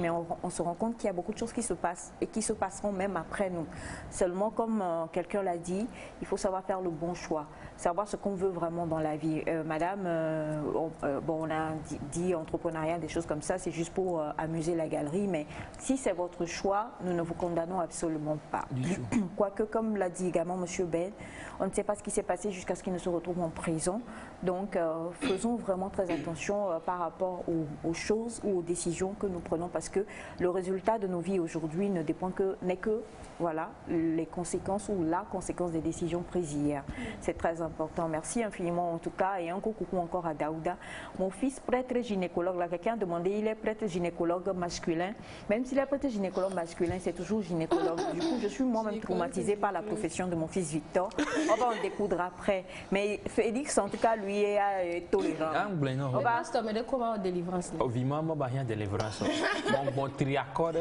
mais on se rend compte qu'il y a beaucoup de choses qui se passent et qui se passeront même après nous. Seulement, comme quelqu'un l'a dit, il faut savoir faire le bon choix, savoir ce qu'on veut vraiment dans la vie. Madame, on a dit entrepreneuriat, des choses comme ça, c'est juste pour amuser la galerie, mais si c'est votre choix, nous ne vous condamnons absolument pas. Quoique, comme l'a dit également M. Ben, on ne sait pas ce qui s'est passé jusqu'à ce qu'il ne se retrouve en prison. Donc, faisons vraiment très attention par rapport aux choses ou aux décisions que nous prenons, parce que le résultat de nos vies aujourd'hui n'est que voilà, les conséquences ou la conséquence des décisions prises hier. C'est très important. Merci infiniment en tout cas, et un coucou encore à Daouda. Mon fils prêtre gynécologue, là quelqu'un a demandé, il est prêtre gynécologue masculin. Même s'il est prêtre gynécologue masculin, c'est toujours gynécologue. Du coup, je suis moi-même traumatisée par la profession de mon fils Victor. On va en découdre après. Mais Félix, en tout cas, lui est tolérant. On va se comment en délivrance. Vivement, moi, rien de délivrance. Mon triaccord,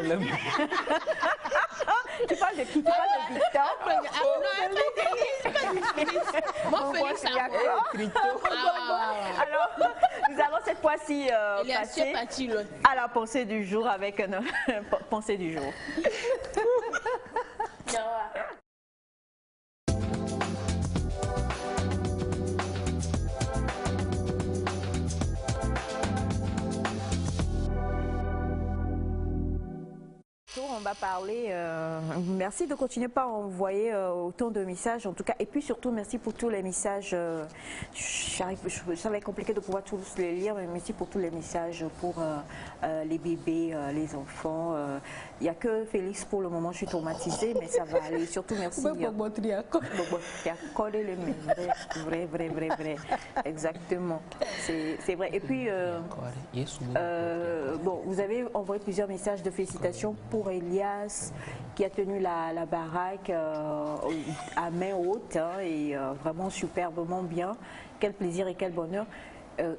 tu parles de qui? Tu parles de Victor? Alors, nous allons cette fois-ci passer à la pensée du jour avec une pensée du jour. On va parler, merci de continuer par envoyer autant de messages en tout cas, et puis surtout merci pour tous les messages, ça va être compliqué de pouvoir tous les lire, mais merci pour tous les messages pour les bébés, les enfants. Il n'y a que Félix pour le moment, je suis traumatisée, mais ça va aller. Surtout merci. Vrai. Exactement. C'est vrai. Et puis, bon, vous avez envoyé plusieurs messages de félicitations pour Elias qui a tenu la baraque à main haute et vraiment superbement bien. Quel plaisir et quel bonheur.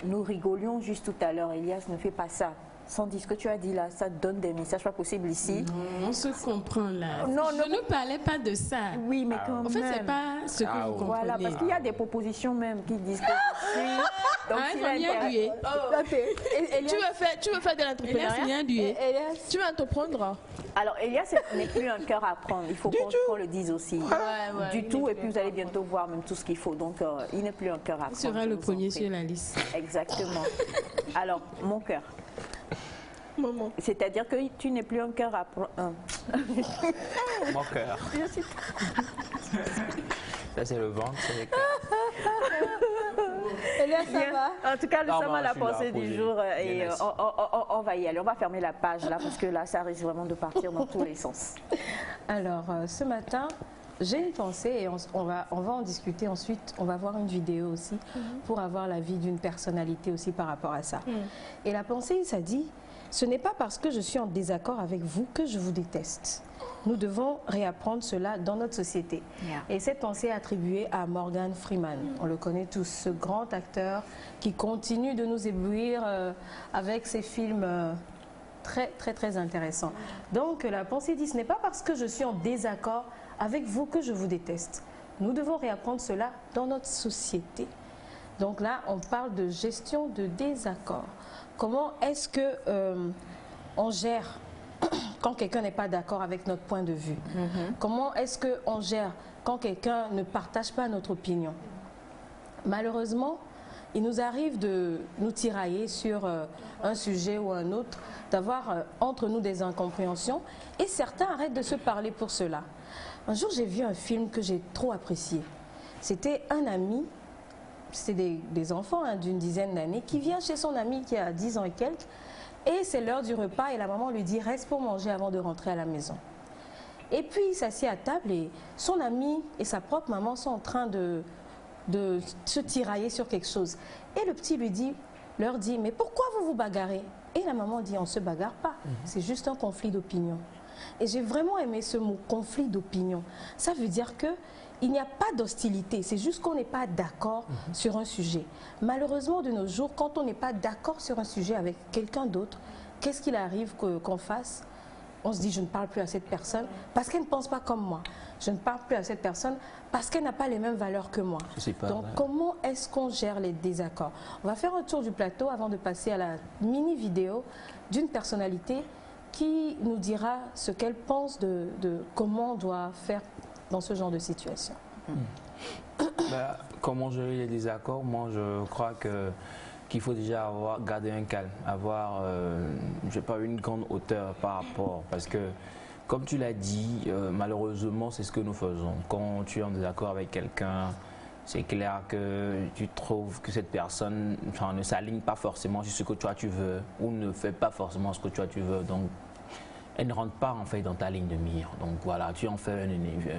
Nous rigolions juste tout à l'heure. Elias ne fait pas ça. Sandy, ce que tu as dit là, ça donne des messages pas possibles ici. Non, on se comprend là. Non, je ne parlais pas de ça. Oui, mais quand même. En fait, c'est pas ce que vous comprenez. Voilà, parce qu'il y a des propositions même qui disent que je suis... Donc, tu veux faire de l'entrepreneuriat? Tu veux entreprendre? Alors, Elias n'est plus un cœur à prendre. Il faut qu'on le dise aussi. Du tout. Et puis, vous allez bientôt voir même tout ce qu'il faut. Donc, il n'est plus un cœur à prendre. Il sera le premier sur la liste. Exactement. Alors, mon cœur. C'est-à-dire que tu n'es plus un cœur à prendre. Mon cœur. Ça, c'est le ventre, c'est le cœur. Elias, ça va? En tout cas, nous sommes à la pensée du jour et on va y aller. On va fermer la page là parce que là, ça risque vraiment de partir dans tous les sens. Alors, ce matin, j'ai une pensée et on va en discuter ensuite. On va voir une vidéo aussi pour avoir l'avis d'une personnalité aussi par rapport à ça. Et la pensée, ça dit... Ce n'est pas parce que je suis en désaccord avec vous que je vous déteste. Nous devons réapprendre cela dans notre société. Et cette pensée est attribuée à Morgan Freeman. On le connaît tous, ce grand acteur qui continue de nous éblouir avec ses films très intéressants. Donc la pensée dit, ce n'est pas parce que je suis en désaccord avec vous que je vous déteste. Nous devons réapprendre cela dans notre société. Donc là, on parle de gestion de désaccord. Comment est-ce que on gère quand quelqu'un n'est pas d'accord avec notre point de vue? Comment est-ce qu'on gère quand quelqu'un ne partage pas notre opinion? Malheureusement, il nous arrive de nous tirailler sur un sujet ou un autre, d'avoir entre nous des incompréhensions, et certains arrêtent de se parler pour cela. Un jour, j'ai vu un film que j'ai trop apprécié. C'était un ami, c'était des enfants d'une dizaine d'années, qui vient chez son ami qui a 10 ans et quelques, et c'est l'heure du repas et la maman lui dit « reste pour manger avant de rentrer à la maison ». Et puis il s'assied à table et son ami et sa propre maman sont en train de se tirailler sur quelque chose. Et le petit leur dit « mais pourquoi vous vous bagarrez ?» Et la maman dit « on ne se bagarre pas, c'est juste un conflit d'opinion ». Et j'ai vraiment aimé ce mot « conflit d'opinion ». Ça veut dire que il n'y a pas d'hostilité, c'est juste qu'on n'est pas d'accord sur un sujet. Malheureusement, de nos jours, quand on n'est pas d'accord sur un sujet avec quelqu'un d'autre, qu'est-ce qu'il arrive qu'on fasse? on se dit je ne parle plus à cette personne parce qu'elle ne pense pas comme moi. Je ne parle plus à cette personne parce qu'elle n'a pas les mêmes valeurs que moi. Donc comment est-ce qu'on gère les désaccords? On va faire un tour du plateau avant de passer à la mini-vidéo d'une personnalité qui nous dira ce qu'elle pense de comment on doit faire dans ce genre de situation. Comment gérer les désaccords? Moi, je crois qu'il faut déjà garder un calme, avoir je sais pas, une grande hauteur par rapport, parce que comme tu l'as dit, malheureusement c'est ce que nous faisons. Quand tu es en désaccord avec quelqu'un, c'est clair que tu trouves que cette personne ne s'aligne pas forcément sur ce que toi tu veux ou ne fait pas forcément ce que toi tu veux. Donc elle ne rentre pas en fait dans ta ligne de mire. Donc voilà, tu en fais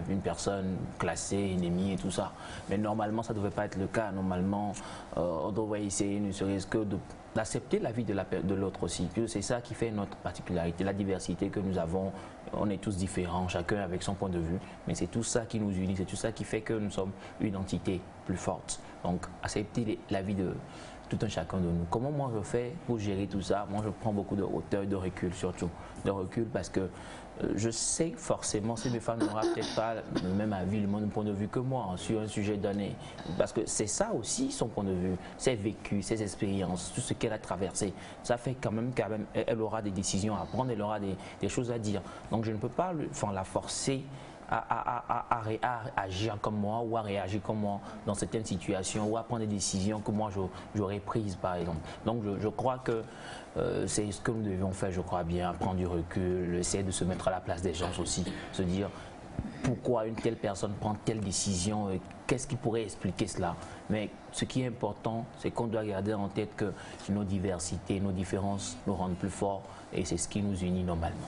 une personne classée, ennemie et tout ça. Mais normalement, ça ne devrait pas être le cas. Normalement, on devrait essayer, ne serait-ce que d'accepter la vie de l'autre aussi. C'est ça qui fait notre particularité, la diversité que nous avons. On est tous différents, chacun avec son point de vue. Mais c'est tout ça qui nous unit, c'est tout ça qui fait que nous sommes une entité plus forte. Donc accepter la vie de tout un chacun de nous. Comment moi je fais pour gérer tout ça? Moi je prends beaucoup de hauteur et de recul surtout. De recul parce que je sais forcément si mes femmes n'auront peut-être pas le même avis, le même point de vue que moi sur un sujet donné. Parce que c'est ça aussi son point de vue, ses vécus, ses expériences, tout ce qu'elle a traversé. Ça fait quand même qu'elle aura des décisions à prendre, elle aura des choses à dire. Donc je ne peux pas la forcer à agir comme moi ou à réagir comme moi dans certaines situations ou à prendre des décisions que moi j'aurais prises par exemple. Donc je crois que c'est ce que nous devions faire, je crois bien, prendre du recul, essayer de se mettre à la place des gens aussi, se dire pourquoi une telle personne prend telle décision, qu'est-ce qui pourrait expliquer cela. Mais ce qui est important, c'est qu'on doit garder en tête que nos diversités, nos différences nous rendent plus forts et c'est ce qui nous unit normalement,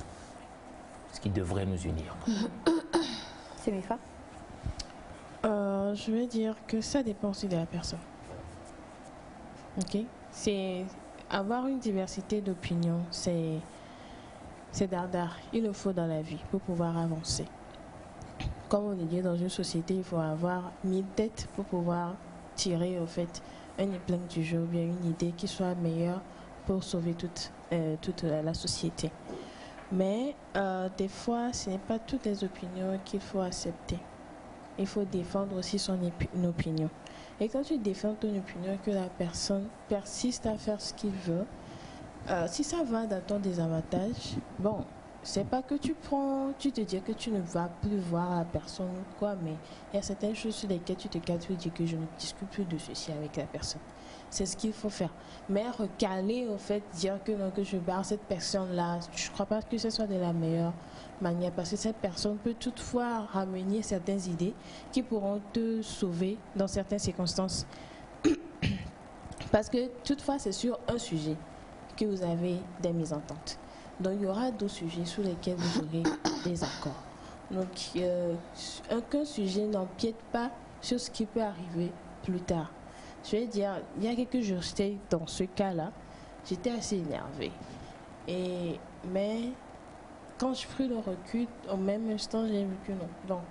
ce qui devrait nous unir. C'est Mifa? Je veux dire que ça dépend aussi de la personne. Ok? C'est avoir une diversité d'opinions, c'est dardard. Il le faut dans la vie pour pouvoir avancer. Comme on le dit, dans une société, il faut avoir 1000 têtes pour pouvoir tirer au fait un épingle du jeu ou bien une idée qui soit meilleure pour sauver toute la société. Mais des fois, ce n'est pas toutes les opinions qu'il faut accepter. Il faut défendre aussi son opinion. Et quand tu défends ton opinion, que la personne persiste à faire ce qu'il veut, si ça va dans ton désavantage, bon, c'est pas que tu te dis que tu ne vas plus voir la personne ou quoi, mais il y a certaines choses sur lesquelles tu te calmes, tu dis que je ne discute plus de ceci avec la personne. C'est ce qu'il faut faire. Mais recaler, au fait, dire que non, que je barre cette personne-là, je ne crois pas que ce soit de la meilleure manière, parce que cette personne peut toutefois ramener certaines idées qui pourront te sauver dans certaines circonstances. Parce que toutefois, c'est sur un sujet que vous avez des mésententes. Donc, il y aura d'autres sujets sur lesquels vous aurez des accords. Donc, aucun sujet n'empiète pas sur ce qui peut arriver plus tard. Je vais dire, il y a quelques jours, j'étais dans ce cas-là, j'étais assez énervée. Mais quand je pris le recul, au même instant, j'ai vu que non. Donc,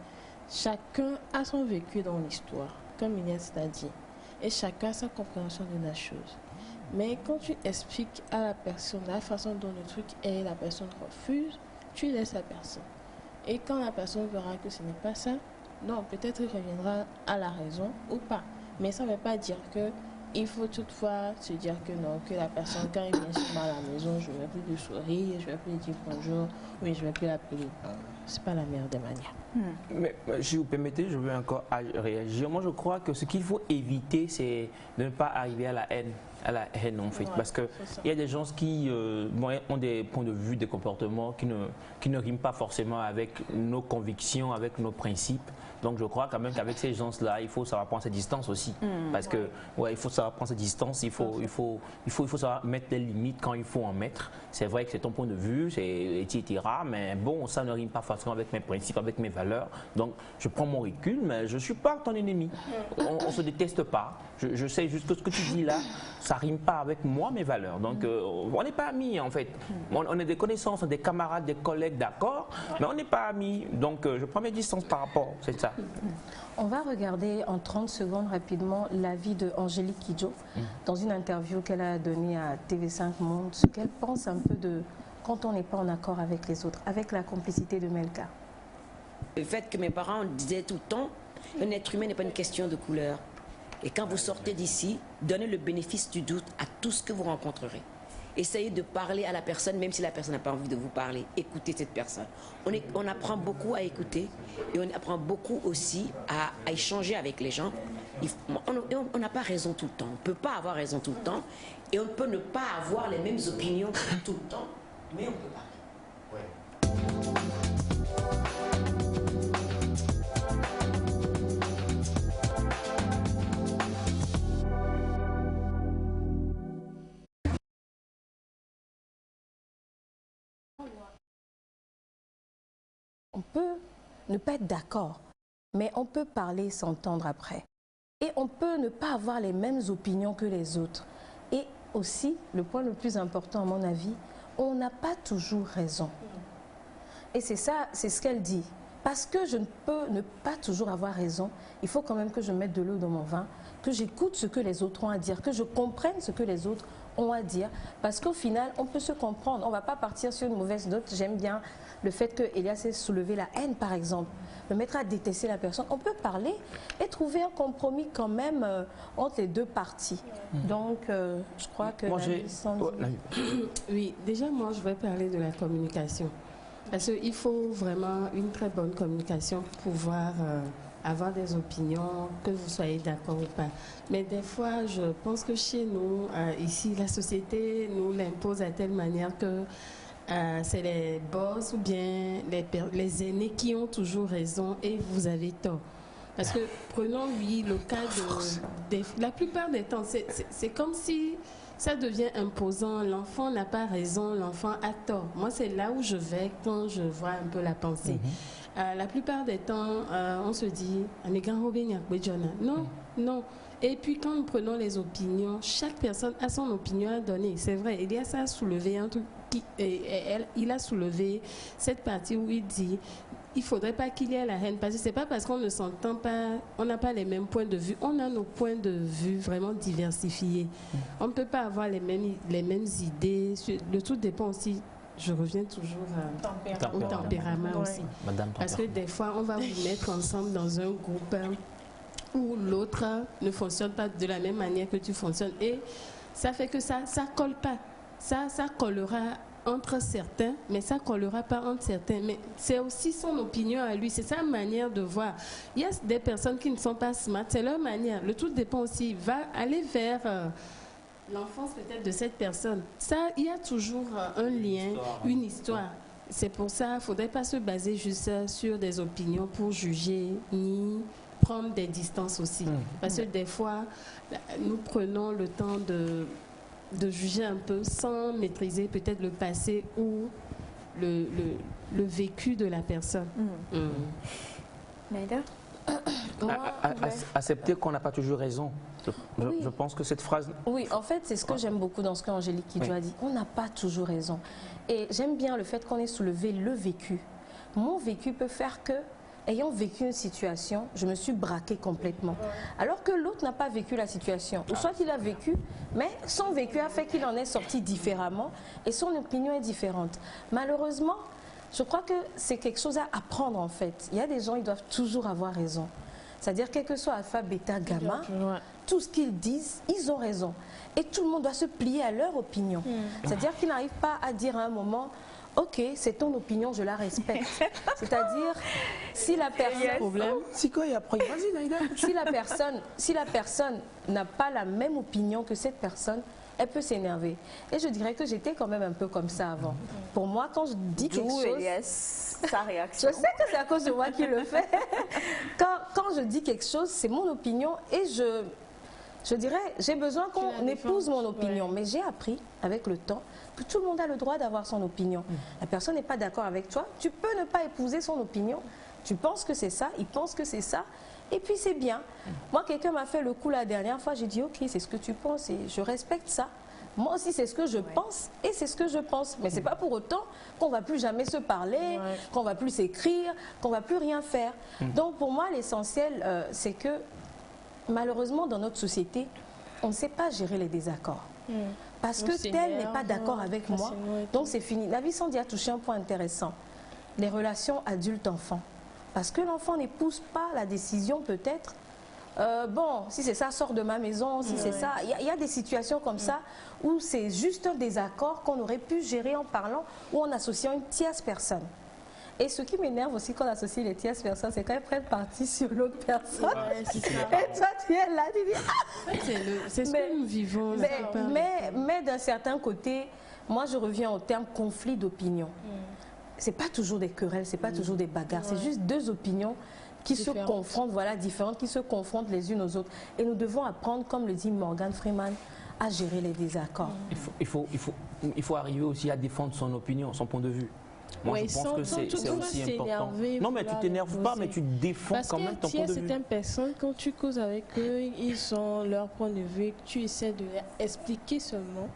chacun a son vécu dans l'histoire, comme Inès l'a dit. Et chacun a sa compréhension de la chose. Mais quand tu expliques à la personne la façon dont le truc est, la personne refuse, tu laisses la personne. Et quand la personne verra que ce n'est pas ça, non, peut-être il reviendra à la raison ou pas. Mais ça ne veut pas dire qu'il faut toutefois se dire que non, que la personne, quand il vient chez moi à la maison, je ne vais plus lui sourire, je ne vais plus lui dire bonjour, oui, je ne vais plus l'appeler. Ce n'est pas la meilleure des manières. Mais si vous permettez, je veux encore réagir. Moi, je crois que ce qu'il faut éviter, c'est de ne pas arriver à la haine. En fait, parce qu'il y a des gens qui ont des points de vue, des comportements qui ne riment pas forcément avec nos convictions, avec nos principes. Donc je crois quand même qu'avec ces gens-là, il faut savoir prendre ses distances aussi. Parce que il faut savoir prendre ses distances, il faut savoir mettre des limites quand il faut en mettre. C'est vrai que c'est ton point de vue, etc. Mais bon, ça ne rime pas forcément avec mes principes, avec mes valeurs. Donc je prends mon recul, mais je ne suis pas ton ennemi. On ne se déteste pas. Je sais juste que ce que tu dis là, ça ne rime pas avec moi, mes valeurs. Donc on n'est pas amis en fait. On est des connaissances, des camarades, des collègues, d'accord, mais on n'est pas amis. Donc je prends mes distances par rapport, c'est ça. On va regarder en 30 secondes rapidement l'avis de Angélique Kidjo dans une interview qu'elle a donnée à TV5 Monde, ce qu'elle pense un peu de quand on n'est pas en accord avec les autres, avec la complicité de Melka. Le fait que mes parents disaient tout le temps, un être humain n'est pas une question de couleur. Et quand vous sortez d'ici, donnez le bénéfice du doute à tout ce que vous rencontrerez. Essayez de parler à la personne, même si la personne n'a pas envie de vous parler. Écoutez cette personne. On apprend beaucoup à écouter et on apprend beaucoup aussi à échanger avec les gens. On n'a pas raison tout le temps. On ne peut pas avoir raison tout le temps. Et on peut ne pas avoir les mêmes opinions tout le temps. Mais on peut parler. On peut ne pas être d'accord, mais on peut parler et s'entendre après. Et on peut ne pas avoir les mêmes opinions que les autres. Et aussi, le point le plus important à mon avis, on n'a pas toujours raison. Et c'est ça, c'est ce qu'elle dit. Parce que je ne peux ne pas toujours avoir raison, il faut quand même que je mette de l'eau dans mon vin, que j'écoute ce que les autres ont à dire, que je comprenne ce que les autres ont à dire. Parce qu'au final, on peut se comprendre. On ne va pas partir sur une mauvaise note. J'aime bien le fait que Elias ait soulevé la haine, par exemple, le mettre à détester la personne. On peut parler et trouver un compromis quand même entre les deux parties. Donc, je crois que... Oui, déjà, moi, je vais parler de la communication. Parce qu'il faut vraiment une très bonne communication pour pouvoir avoir des opinions, que vous soyez d'accord ou pas. Mais des fois, je pense que chez nous, ici, la société nous l'impose à telle manière que c'est les boss ou bien les aînés qui ont toujours raison et vous avez tort. Parce que, prenons, oui, le cas la plupart des temps, c'est comme si ça devient imposant. L'enfant n'a pas raison, l'enfant a tort. Moi, c'est là où je vais quand je vois un peu la pensée. La plupart des temps, on se dit, non, non. Et puis, quand nous prenons les opinions, chaque personne a son opinion à donner. C'est vrai, Elias a soulevé un truc, il a soulevé cette partie où il dit il ne faudrait pas qu'il y ait la haine, parce que ce n'est pas parce qu'on ne s'entend pas, on n'a pas les mêmes points de vue, on a nos points de vue vraiment diversifiés. On ne peut pas avoir les mêmes idées, le tout dépend aussi. Je reviens toujours au tempérament aussi. Parce que des fois, on va vous mettre ensemble dans un groupe où l'autre ne fonctionne pas de la même manière que tu fonctionnes. Et ça fait que ça ne colle pas. Ça collera entre certains, mais ça ne collera pas entre certains. Mais c'est aussi son opinion à lui, c'est sa manière de voir. Il y a des personnes qui ne sont pas smart, c'est leur manière. Le tout dépend aussi. Va aller vers... l'enfance peut-être de cette personne. Ça, il y a toujours un lien, une histoire. C'est pour ça qu'il ne faudrait pas se baser juste sur des opinions pour juger, ni prendre des distances aussi. Parce que des fois, nous prenons le temps de juger un peu sans maîtriser peut-être le passé ou le vécu de la personne. Maïda? Accepter qu'on n'a pas toujours raison. Je pense que cette phrase... Oui, en fait, c'est ce que j'aime beaucoup dans ce qu'Angélique Kidjo a dit. On n'a pas toujours raison. Et j'aime bien le fait qu'on ait soulevé le vécu. Mon vécu peut faire que, ayant vécu une situation, je me suis braquée complètement. Alors que l'autre n'a pas vécu la situation. Ou soit il a vécu, mais son vécu a fait qu'il en est sorti différemment et son opinion est différente. Malheureusement, je crois que c'est quelque chose à apprendre en fait. Il y a des gens, ils doivent toujours avoir raison. C'est-à-dire, quel que soit alpha, bêta, gamma, tout ce qu'ils disent, ils ont raison. Et tout le monde doit se plier à leur opinion. C'est-à-dire qu'ils n'arrivent pas à dire à un moment, ok, c'est ton opinion, je la respecte. C'est-à-dire, si la personne n'a pas la même opinion que cette personne, elle peut s'énerver. Et je dirais que j'étais quand même un peu comme ça avant. Pour moi, quand je dis quelque chose... sa réaction. Je sais que c'est à cause de moi qui le fait. Quand je dis quelque chose, c'est mon opinion et je dirais, j'ai besoin qu'on épouse mon opinion. Mais j'ai appris avec le temps que tout le monde a le droit d'avoir son opinion. La personne n'est pas d'accord avec toi, tu peux ne pas épouser son opinion. Tu penses que c'est ça, il pense que c'est ça. Et puis c'est bien. Moi, quelqu'un m'a fait le coup la dernière fois, j'ai dit ok, c'est ce que tu penses et je respecte ça. Moi aussi, c'est ce que je pense et c'est ce que je pense. Mais ce n'est pas pour autant qu'on ne va plus jamais se parler, qu'on ne va plus s'écrire, qu'on ne va plus rien faire. Donc pour moi, l'essentiel, c'est que malheureusement, dans notre société, on ne sait pas gérer les désaccords. Parce que tel n'est pas d'accord avec moi, donc c'est fini. Navi Sandy a touché un point intéressant, les relations adultes-enfants. Parce que l'enfant n'épouse pas la décision peut-être, bon, si c'est ça, sort de ma maison, si c'est ça. Il y a des situations comme ça où c'est juste un désaccord qu'on aurait pu gérer en parlant ou en associant une tierce personne. Et ce qui m'énerve aussi quand on associe les tierces personnes, c'est quand elles prennent parti sur l'autre personne. Et toi, tu es là, tu dis... C'est ce que nous vivons. Mais d'un certain côté, moi je reviens au terme conflit d'opinion. C'est pas toujours des querelles, c'est pas toujours des bagarres, c'est juste deux opinions qui se confrontent, voilà, différentes, qui se confrontent les unes aux autres. Et nous devons apprendre, comme le dit Morgan Freeman, à gérer les désaccords. Il faut arriver aussi à défendre son opinion, son point de vue. Moi, je pense que c'est aussi important. Non, mais tu t'énerves pas, mais tu défends quand même ton point de vue. Parce que certaines personnes, quand tu causes avec eux, ils ont leur point de vue, tu essaies de leur expliquer seulement.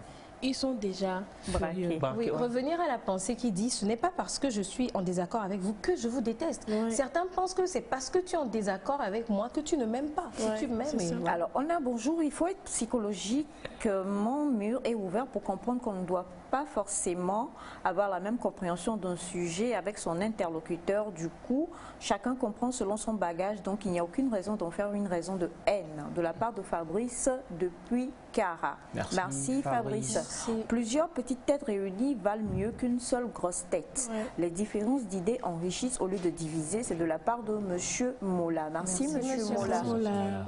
Ils sont déjà braqués. Oui, revenir à la pensée qui dit ce n'est pas parce que je suis en désaccord avec vous que je vous déteste. Certains pensent que c'est parce que tu es en désaccord avec moi que tu ne m'aimes pas. Si tu m'aimes. Alors, on a bonjour, il faut être psychologiquement mûr et ouvert pour comprendre qu'on ne doit pas forcément avoir la même compréhension d'un sujet avec son interlocuteur. Du coup, chacun comprend selon son bagage, donc il n'y a aucune raison d'en faire une raison de haine. De la part de Fabrice depuis Cara. Merci Fabrice. Plusieurs petites têtes réunies valent mieux qu'une seule grosse tête. Les différences d'idées enrichissent au lieu de diviser. C'est de la part de Monsieur Mola. Merci Monsieur Mola.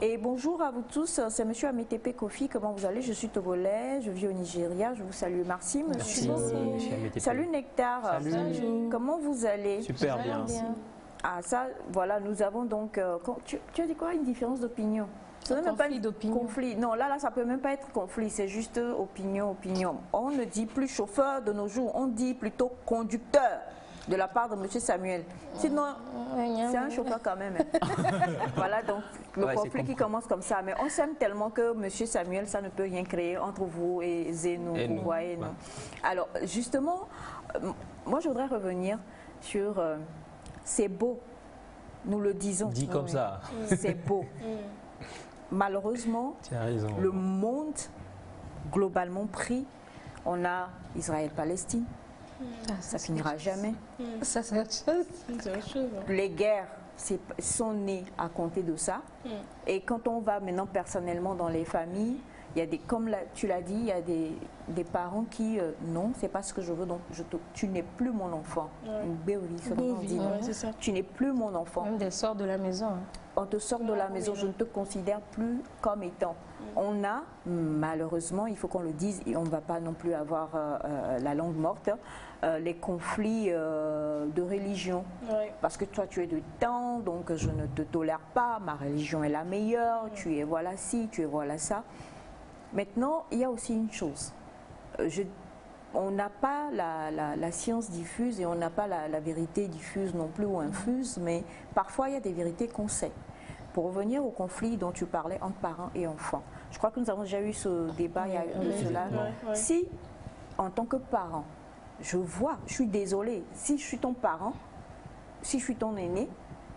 Et bonjour à vous tous. C'est Monsieur Ametepe Kofi. Comment vous allez? Je suis togolais. Je vis au Nigeria. Je vous salue. Merci Monsieur. Salut Nectar. Salut. Comment vous allez? Super bien. Ah ça, voilà, nous avons donc... tu as dit quoi? Une différence d'opinion? Un conflit d'opinion. Conflit. Non, là, ça peut même pas être conflit, c'est juste opinion. On ne dit plus chauffeur de nos jours, on dit plutôt conducteur de la part de M. Samuel. Sinon, c'est un chauffeur quand même. Voilà, donc le conflit qui commence comme ça. Mais on s'aime tellement que M. Samuel, ça ne peut rien créer entre vous et Zeno. Vous voyez, non? Alors, justement, moi, je voudrais revenir sur... c'est beau, nous le disons. Dit comme ça. C'est beau. Malheureusement, le monde globalement pris, on a Israël-Palestine, ça finira jamais. Ça c'est autre chose. Les guerres sont nées à compter de ça. Et quand on va maintenant personnellement dans les familles, il y a des, comme tu l'as dit, il y a des parents qui, non, c'est pas ce que je veux, donc tu n'es plus mon enfant. Une béolie, tu n'es plus mon enfant. Même des sorts de la maison. On te sort de la maison, je ne te considère plus comme étant. On a, malheureusement, il faut qu'on le dise, et on ne va pas non plus avoir la langue morte, les conflits de religion. Parce que toi, tu es de temps, donc je ne te tolère pas, ma religion est la meilleure, tu es voilà ci, tu es voilà ça. Maintenant, il y a aussi une chose. On n'a pas la science diffuse et on n'a pas la vérité diffuse non plus ou infuse, mais parfois il y a des vérités qu'on sait. Pour revenir au conflit dont tu parlais entre parents et enfants, je crois que nous avons déjà eu ce débat il y a de cela. Si, en tant que parent, je suis désolée, si je suis ton parent, si je suis ton aîné,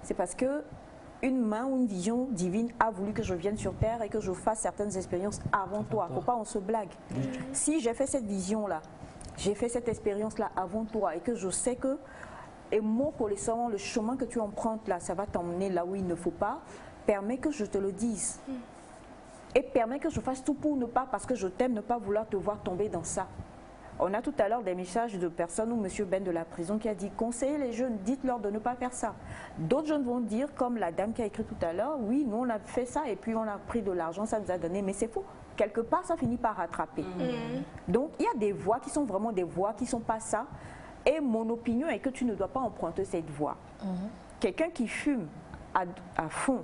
c'est parce que une main ou une vision divine a voulu que je vienne sur terre et que je fasse certaines expériences avant toi. Il ne faut pas on se blague. Si j'ai fait cette vision-là, j'ai fait cette expérience-là avant toi et que je sais que, et mon connaissant, le chemin que tu empruntes là, ça va t'emmener là où il ne faut pas, permet que je te le dise. Et permet que je fasse tout pour ne pas, parce que je t'aime, ne pas vouloir te voir tomber dans ça. On a tout à l'heure des messages de personnes ou M. Ben de la prison qui a dit « Conseillez les jeunes, dites-leur de ne pas faire ça ». D'autres jeunes vont dire, comme la dame qui a écrit tout à l'heure, « Oui, nous on a fait ça et puis on a pris de l'argent, ça nous a donné ». Mais c'est faux. Quelque part, ça finit par rattraper. Donc, il y a des voies qui sont vraiment des voies qui ne sont pas ça. Et mon opinion est que tu ne dois pas emprunter cette voie. Quelqu'un qui fume à fond,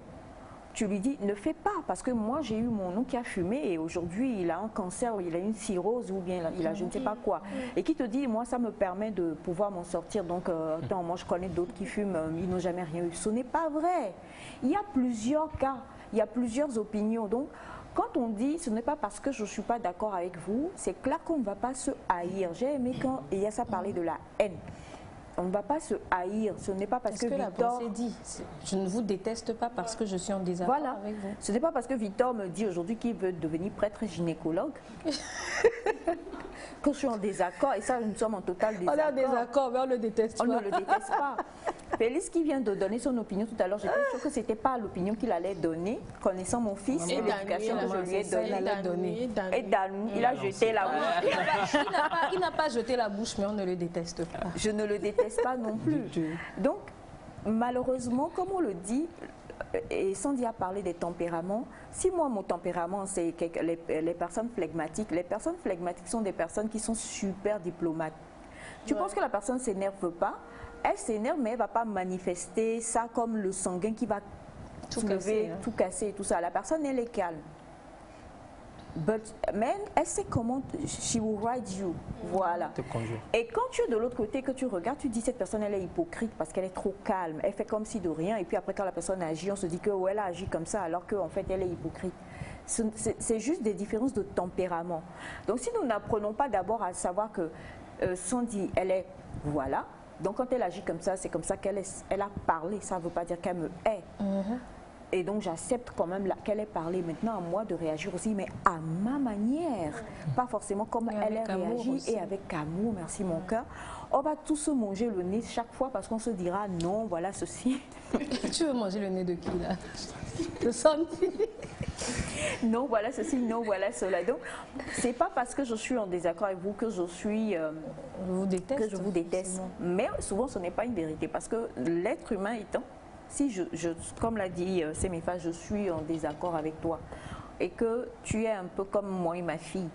tu lui dis, ne fais pas, parce que moi j'ai eu mon oncle qui a fumé et aujourd'hui il a un cancer, ou il a une cirrhose ou bien il a je ne sais pas quoi. Et qui te dit, moi ça me permet de pouvoir m'en sortir, donc attends, moi je connais d'autres qui fument, ils n'ont jamais rien eu. Ce n'est pas vrai. Il y a plusieurs cas, il y a plusieurs opinions. Donc quand on dit, ce n'est pas parce que je ne suis pas d'accord avec vous, c'est clair qu'on ne va pas se haïr. J'ai aimé quand Elias a parlé de la haine. on ne va pas se haïr. Ce n'est pas parce que la Victor... pensée dit, je ne vous déteste pas parce que je suis en désaccord avec vous. Ce n'est pas parce que Victor me dit aujourd'hui qu'il veut devenir prêtre gynécologue que je suis en désaccord, et ça, nous sommes en total désaccord. On est en désaccord, mais on ne le déteste pas. On ne le déteste pas. Félix qui vient de donner son opinion tout à l'heure, j'étais sûre que ce n'était pas l'opinion qu'il allait donner, connaissant mon fils et l'éducation que je lui ai donnée. Et Danou, il a jeté la bouche. Il n'a pas jeté la bouche, mais on ne le déteste pas. Je ne le déteste pas non plus. Donc, malheureusement, comme on le dit, et Sandy a parlé des tempéraments, si moi mon tempérament c'est les personnes flegmatiques sont des personnes qui sont super diplomates. Tu penses que la personne s'énerve pas, elle s'énerve mais elle ne va pas manifester ça comme le sanguin qui va tout lever, tout casser et tout ça. La personne elle est calme. Mais elle sait comment, she will ride you, voilà. Et quand tu es de l'autre côté, que tu regardes, tu dis cette personne elle est hypocrite parce qu'elle est trop calme, elle fait comme si de rien, et puis après quand la personne agit, on se dit que ouais, elle a agi comme ça alors qu'en fait elle est hypocrite. C'est juste des différences de tempérament. Donc si nous n'apprenons pas d'abord à savoir que Sandy, elle est, voilà, donc quand elle agit comme ça, c'est comme ça qu'elle a parlé, ça ne veut pas dire qu'elle me hait. Et donc, j'accepte quand même qu'elle ait parlé. Maintenant, à moi de réagir aussi, mais à ma manière. Pas forcément comme elle a réagi et avec amour, merci mon cœur. On va tous se manger le nez chaque fois parce qu'on se dira non, voilà ceci. Tu veux manger le nez de qui là? De Sandy? Non, voilà ceci, non, voilà cela. Donc, c'est pas parce que je suis en désaccord avec vous que je suis... que je vous déteste. Mais souvent, ce n'est pas une vérité parce que l'être humain étant... Si comme l'a dit Semifa, je suis en désaccord avec toi et que tu es un peu comme moi et ma fille,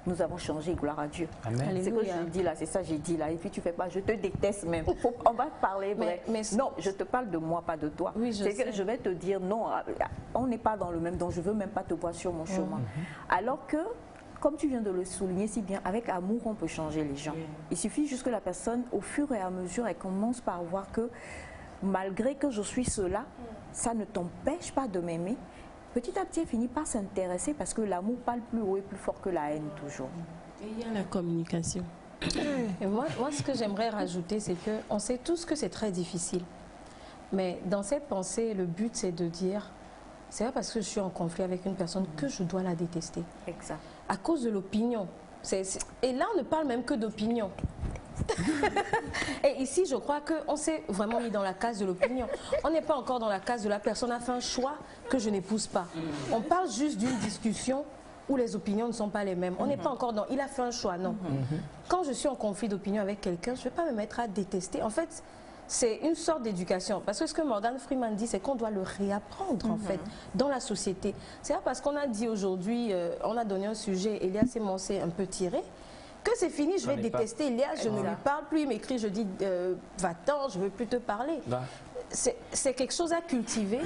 nous avons changé, gloire à Dieu. C'est ce que je dis là, c'est ça que j'ai dit là. Et puis tu fais pas, je te déteste même. On va parler vrai. Non, je te parle de moi, pas de toi. Oui, c'est que je vais te dire non, on n'est pas dans le même, donc je veux même pas te voir sur mon chemin. Alors que, comme tu viens de le souligner si bien, avec amour, on peut changer les gens. Il suffit juste que la personne, au fur et à mesure, elle commence par voir que malgré que je suis cela, ça ne t'empêche pas de m'aimer. Petit à petit, elle finit par s'intéresser parce que l'amour parle plus haut et plus fort que la haine, toujours. Et il y a la communication. Et moi, ce que j'aimerais rajouter, c'est qu'on sait tous que c'est très difficile. Mais dans cette pensée, le but, c'est de dire, c'est pas parce que je suis en conflit avec une personne que je dois la détester. Exact. À cause de l'opinion. Et là, on ne parle même que d'opinion. Et ici, je crois qu'on s'est vraiment mis dans la case de l'opinion. On n'est pas encore dans la case de la personne a fait un choix que je n'épouse pas. On parle juste d'une discussion où les opinions ne sont pas les mêmes. On n'est pas encore dans il a fait un choix, non. Quand je suis en conflit d'opinion avec quelqu'un, je ne vais pas me mettre à détester. En fait, c'est une sorte d'éducation. Parce que ce que Morgan Freeman dit, c'est qu'on doit le réapprendre, en fait, dans la société. C'est pas parce qu'on a dit aujourd'hui, on a donné un sujet, Elias et moi, c'est un peu tiré, que c'est fini, je vais détester Elias, je ne lui parle plus, il m'écrit, je dis va-t'en, je ne veux plus te parler. C'est quelque chose à cultiver,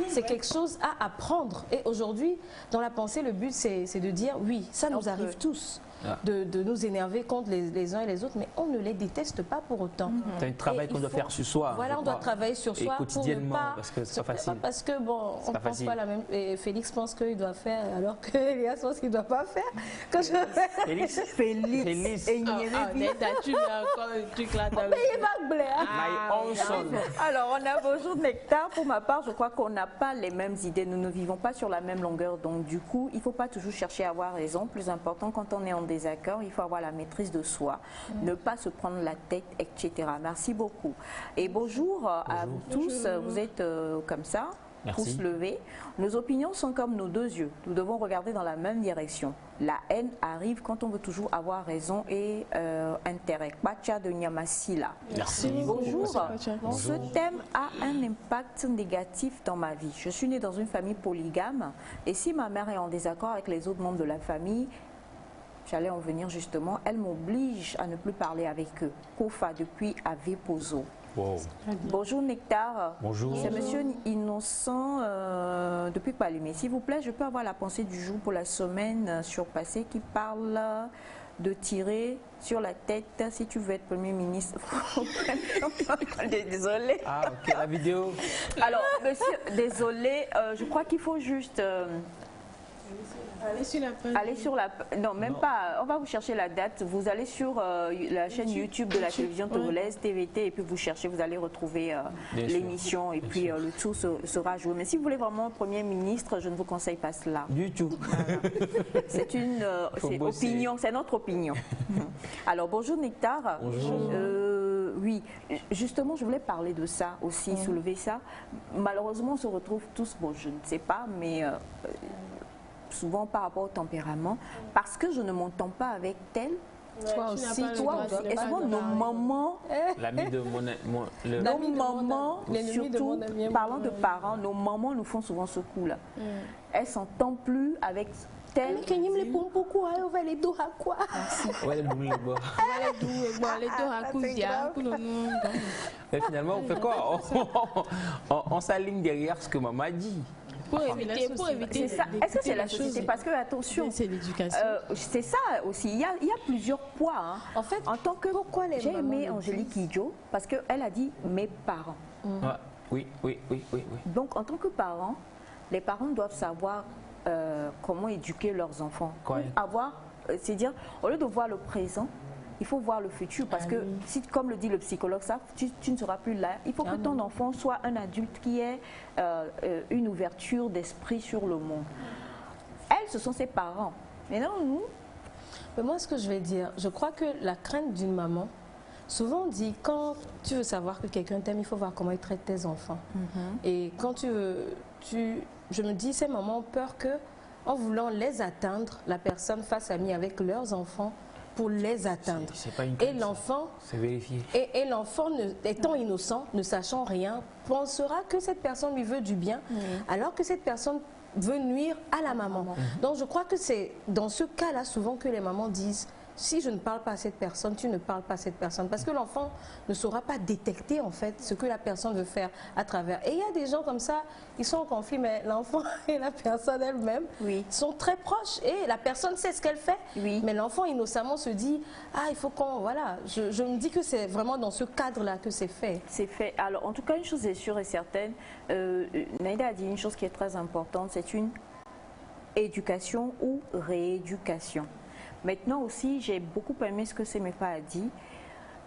c'est quelque chose à apprendre. Et aujourd'hui, dans la pensée, le but, c'est de dire oui, ça nous arrive tous. De nous énerver contre les uns et les autres, mais on ne les déteste pas pour autant. C'est un travail qu'on doit faire sur soi. Voilà, on doit travailler sur soi quotidiennement, pour ne pas, parce que c'est pas facile. Parce que bon, on ne pense pas la même. Et Félix pense qu'il doit faire, alors que Elias pense qu'il ne doit pas faire. Que je Félix. Et il tu as encore un truc là. Alors, on a bonjour Nectar. Pour ma part, je crois qu'on n'a pas les mêmes idées. Nous ne vivons pas sur la même longueur. Donc, du coup, il ne faut pas toujours chercher à avoir raison. Plus important, quand on est en désaccord, il faut avoir la maîtrise de soi, ne pas se prendre la tête, etc. Merci beaucoup. Et bonjour à vous tous. Vous êtes comme ça, pouce levé. Nos opinions sont comme nos deux yeux. Nous devons regarder dans la même direction. La haine arrive quand on veut toujours avoir raison et intérêt. Bacha de Nyamasila. Merci. Bonjour. Ce thème a un impact négatif dans ma vie. Je suis née dans une famille polygame et si ma mère est en désaccord avec les autres membres de la famille, j'allais en venir justement, elle m'oblige à ne plus parler avec eux. Kofa depuis Ave Pozo. Wow. Bonjour Nectar. Bonjour. C'est Monsieur Innocent depuis Palimé. S'il vous plaît, je peux avoir la pensée du jour pour la semaine surpassée qui parle de tirer sur la tête si tu veux être Premier ministre. Désolé. Ah ok, la vidéo. Alors, monsieur, désolé, je crois qu'il faut juste... Allez sur la page. Non, même pas. On va vous chercher la date. Vous allez sur la chaîne YouTube de la télévision togolaise, TVT, et puis vous cherchez, vous allez retrouver l'émission, et puis le tout sera joué. Mais si vous voulez vraiment Premier ministre, je ne vous conseille pas cela. Du tout. C'est une opinion, c'est notre opinion. Alors, bonjour Nectar. Bonjour. Oui, justement, je voulais parler de ça aussi, soulever ça. Malheureusement, on se retrouve tous, bon, je ne sais pas, mais souvent par rapport au tempérament, parce que je ne m'entends pas avec tel. Toi aussi, et souvent nos mamans, l'ami de nos mamans, surtout, parlant de parents, nos mamans nous font souvent ce coup-là. Elles s'entendent plus avec tel. Mais finalement, on fait quoi? On s'aligne derrière ce que maman dit. Pour éviter ça. Est-ce que c'est la société? Parce que, attention, c'est l'éducation. C'est ça aussi. Il y a plusieurs poids. Hein. En fait, en tant que j'ai aimé Angélique Kidjo parce qu'elle a dit mes parents. Oui. Donc, en tant que parents, les parents doivent savoir comment éduquer leurs enfants. C'est-à-dire, au lieu de voir le présent, il faut voir le futur parce que, si, comme le dit le psychologue, ça, tu ne seras plus là. Il faut que ton enfant soit un adulte qui ait une ouverture d'esprit sur le monde. Elles, ce sont ses parents. Mais non, nous... Mais moi, ce que je vais dire, je crois que la crainte d'une maman, souvent on dit, quand tu veux savoir que quelqu'un t'aime, il faut voir comment il traite tes enfants. Et quand je me dis, ces mamans ont peur que, en voulant les atteindre, la personne fasse amie avec leurs enfants pour les atteindre. Et l'enfant, c'est vérifié. Et l'enfant, étant innocent, ne sachant rien, pensera que cette personne lui veut du bien, alors que cette personne veut nuire à la maman. Donc je crois que c'est dans ce cas-là souvent que les mamans disent: si je ne parle pas à cette personne, tu ne parles pas à cette personne. Parce que l'enfant ne saura pas détecter en fait ce que la personne veut faire à travers. Et il y a des gens comme ça, ils sont en conflit, mais l'enfant et la personne elle-même sont très proches. Et la personne sait ce qu'elle fait, mais l'enfant innocemment se dit: ah, il faut qu'on... Voilà, je me dis que c'est vraiment dans ce cadre-là que c'est fait. C'est fait. Alors en tout cas, une chose est sûre et certaine, Naïda a dit une chose qui est très importante, c'est une éducation ou rééducation. Maintenant aussi, j'ai beaucoup aimé ce que Semefa a dit.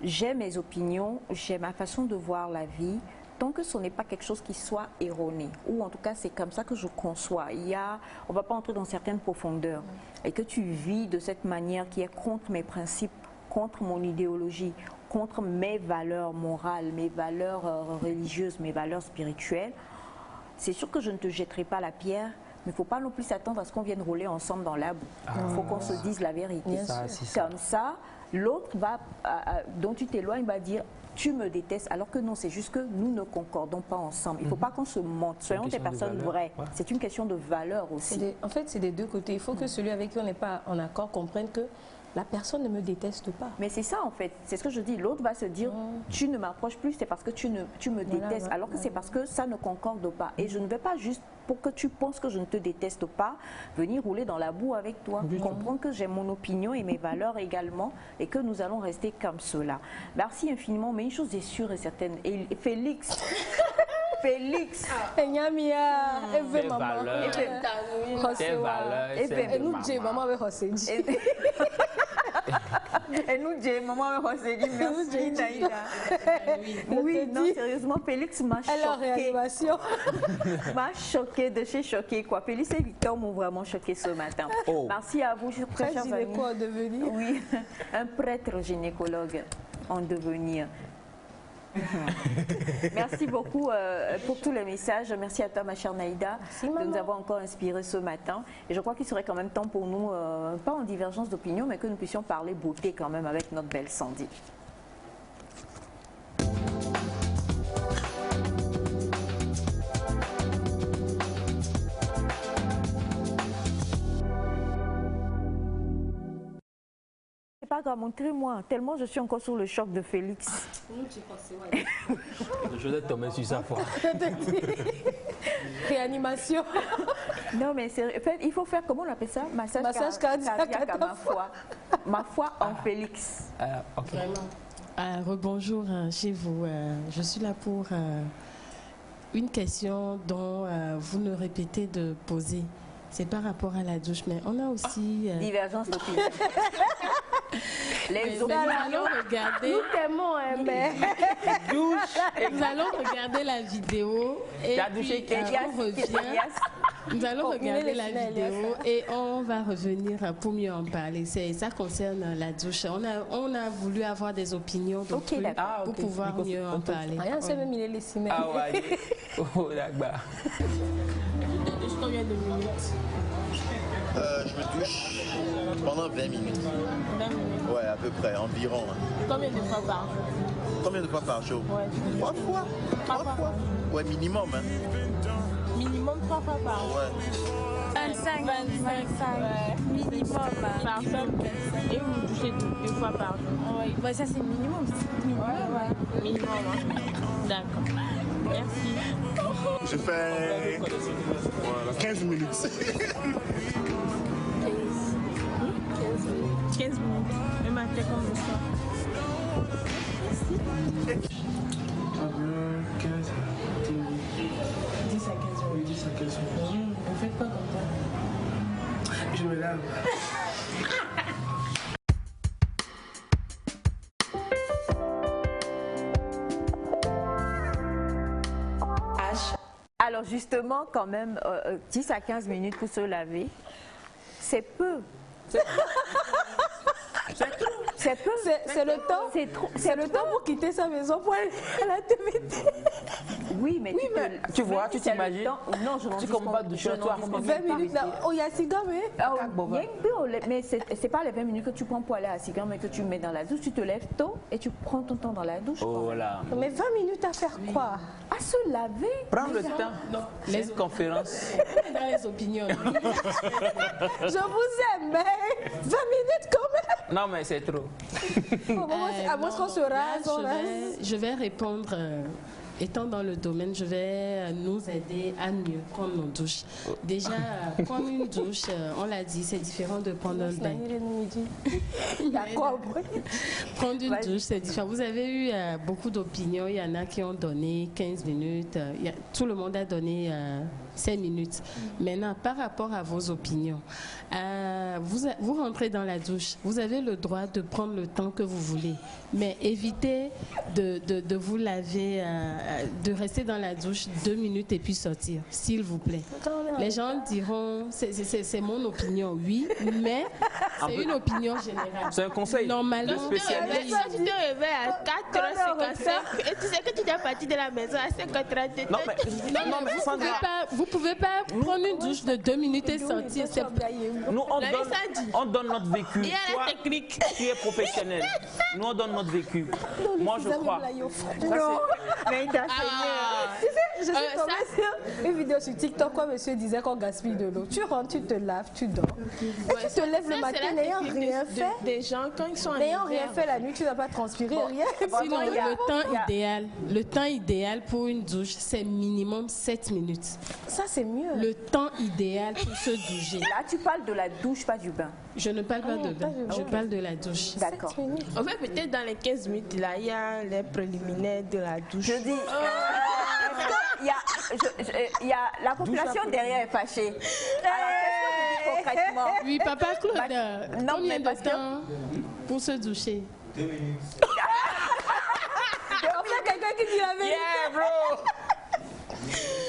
J'ai mes opinions, j'ai ma façon de voir la vie, tant que ce n'est pas quelque chose qui soit erroné. Ou en tout cas, c'est comme ça que je conçois. On ne va pas entrer dans certaines profondeurs. Et que tu vis de cette manière qui est contre mes principes, contre mon idéologie, contre mes valeurs morales, mes valeurs religieuses, mes valeurs spirituelles, c'est sûr que je ne te jetterai pas la pierre. Mais il ne faut pas non plus s'attendre à ce qu'on vienne rouler ensemble dans la boue. Il faut qu'on se dise la vérité. Comme ça, l'autre dont tu t'éloignes va dire: tu me détestes, alors que non, c'est juste que nous ne concordons pas ensemble. Il ne faut pas qu'on se mente. Soyons des personnes vraies. C'est une question de valeur aussi. En fait, c'est des deux côtés. Il faut que celui avec qui on n'est pas en accord comprenne que la personne ne me déteste pas. Mais c'est ça en fait, c'est ce que je dis. L'autre va se dire: tu ne m'approches plus, c'est parce que tu me détestes, alors que c'est parce que ça ne concorde pas. Et je ne vais pas juste, pour que tu penses que je ne te déteste pas, venir rouler dans la boue avec toi. Comprends que j'ai mon opinion et mes valeurs également, et que nous allons rester comme cela. Merci infiniment, mais une chose est sûre et certaine, et Félix... Félix, et nous maman merci Naïda. Oui, non, sérieusement, Félix m'a choqué. M'a choqué de chez choqué quoi. Félix et Victor m'ont vraiment choqué ce matin. Merci à vous, très chers amis. Quoi devenir? Oui, un prêtre gynécologue en devenir. Merci beaucoup pour tous les messages. Merci à toi, ma chère Naïda, de nous avoir encore inspiré ce matin. Et je crois qu'il serait quand même temps pour nous, pas en divergence d'opinion, mais que nous puissions parler beauté quand même avec notre belle Sandy. Pas grave, montrez-moi, tellement je suis encore sur le choc de Félix. Je vais tomber sur sa foi. Réanimation. Non, mais en fait, il faut faire, comment on appelle ça? Massage cardiaque à ma foi. Ma foi en Félix. Vraiment. Rebonjour chez vous. Je suis là pour une question dont vous ne répétez de poser. c'est par rapport à la douche, mais on a aussi... Divergence d'opinion. Les autres, nous allons regarder... Nous t'aimons, mais... Nous allons regarder la vidéo et puis on revient. Nous allons regarder la vidéo et on va revenir pour mieux en parler. Ça concerne la douche. On a voulu avoir des opinions d'autrui pour pouvoir mieux en parler. Rien, c'est même il est les ciments. Ah ouais. Oh là-bas. Combien de minutes? Je me douche pendant 20 minutes. 20 minutes? Ouais, à peu près, environ. Combien de fois par jour? Combien de fois par jour? Ouais. 3 fois. 3 fois. Ouais, minimum. Hein. Minimum 3 fois par jour? Ouais. 25. Ouais. Minimum. Par femme. Et vous vous douchez 2 fois par jour? Oui. Ouais, ça c'est minimum. Ouais. Minimum. Hein. D'accord. Merci. Je fais 15 minutes. 15 minutes. Le matin comme le soir. 15, 10 à 15 minutes. 10 à 15 minutes. Vous faites quoi comme ça? Je me lave. Alors justement, quand même, 10 à 15 minutes pour se laver, c'est peu. C'est peu. C'est le temps. C'est le temps pour quitter sa maison pour aller à la TV. Oui, mais tu vois, tu t'imagines. Non, je n'en dis pas de chez toi. 20 minutes là. Oh, il y a Sigam, mais c'est pas les 20 minutes que tu prends pour aller à Sigam, mais que tu mets dans la douche. Tu te lèves tôt et tu prends ton temps dans la douche. Oh voilà. Mais 20 minutes à faire quoi? À se laver. Prends le temps. Les conférences. Dans les opinions. Je vous aime, mais 20 minutes quand même. Non, mais c'est trop. À moins qu'on se rase, je vais répondre. Étant dans le domaine, je vais nous aider à mieux prendre nos douches. Déjà, prendre une douche, on l'a dit, c'est différent de prendre un bain. Prendre une douche, c'est différent. Vous avez eu beaucoup d'opinions. Il y en a qui ont donné 15 minutes. Tout le monde a donné 5 minutes. Maintenant, par rapport à vos opinions, vous rentrez dans la douche. Vous avez le droit de prendre le temps que vous voulez. Mais évitez de vous laver, de rester dans la douche 2 minutes et puis sortir, s'il vous plaît. Les gens diront, c'est mon opinion, oui, mais c'est une opinion générale. C'est un conseil. Normalement, de spécialiste. Tu te réveilles à 4h55 et tu sais que tu dois partir de la maison à 5h30. Vous pouvez pas prendre une douche de 2 minutes et sortir. Nous, on donne notre vécu. Il y a la technique. Tu es professionnel. Nous, on donne notre vécu. Moi, je crois. Non, mais il t'a je suis tombée sur une vidéo sur TikTok où monsieur disait qu'on gaspille de l'eau. Tu rentres, tu te laves, tu dors. Et tu te lèves le matin n'ayant rien fait. Des gens, quand ils sont n'ayant rien fait la nuit, tu n'as pas transpiré, rien. Sinon, le temps idéal pour une douche, c'est minimum 7 minutes. Ça, c'est mieux. Le temps idéal pour se doucher. Là, tu parles de la douche, pas du bain. Je ne parle pas de bain, je parle de la douche. D'accord. En fait, peut-être dans les 15 minutes, là, il y a les préliminaires de la douche. Je dis, il y a la population derrière est fâchée. Alors, qu'est-ce que vous dites concrètement? Oui, papa Claude, combien de temps pour se doucher? 2 minutes. Il y a quelqu'un qui dit la vérité. Yeah, bro!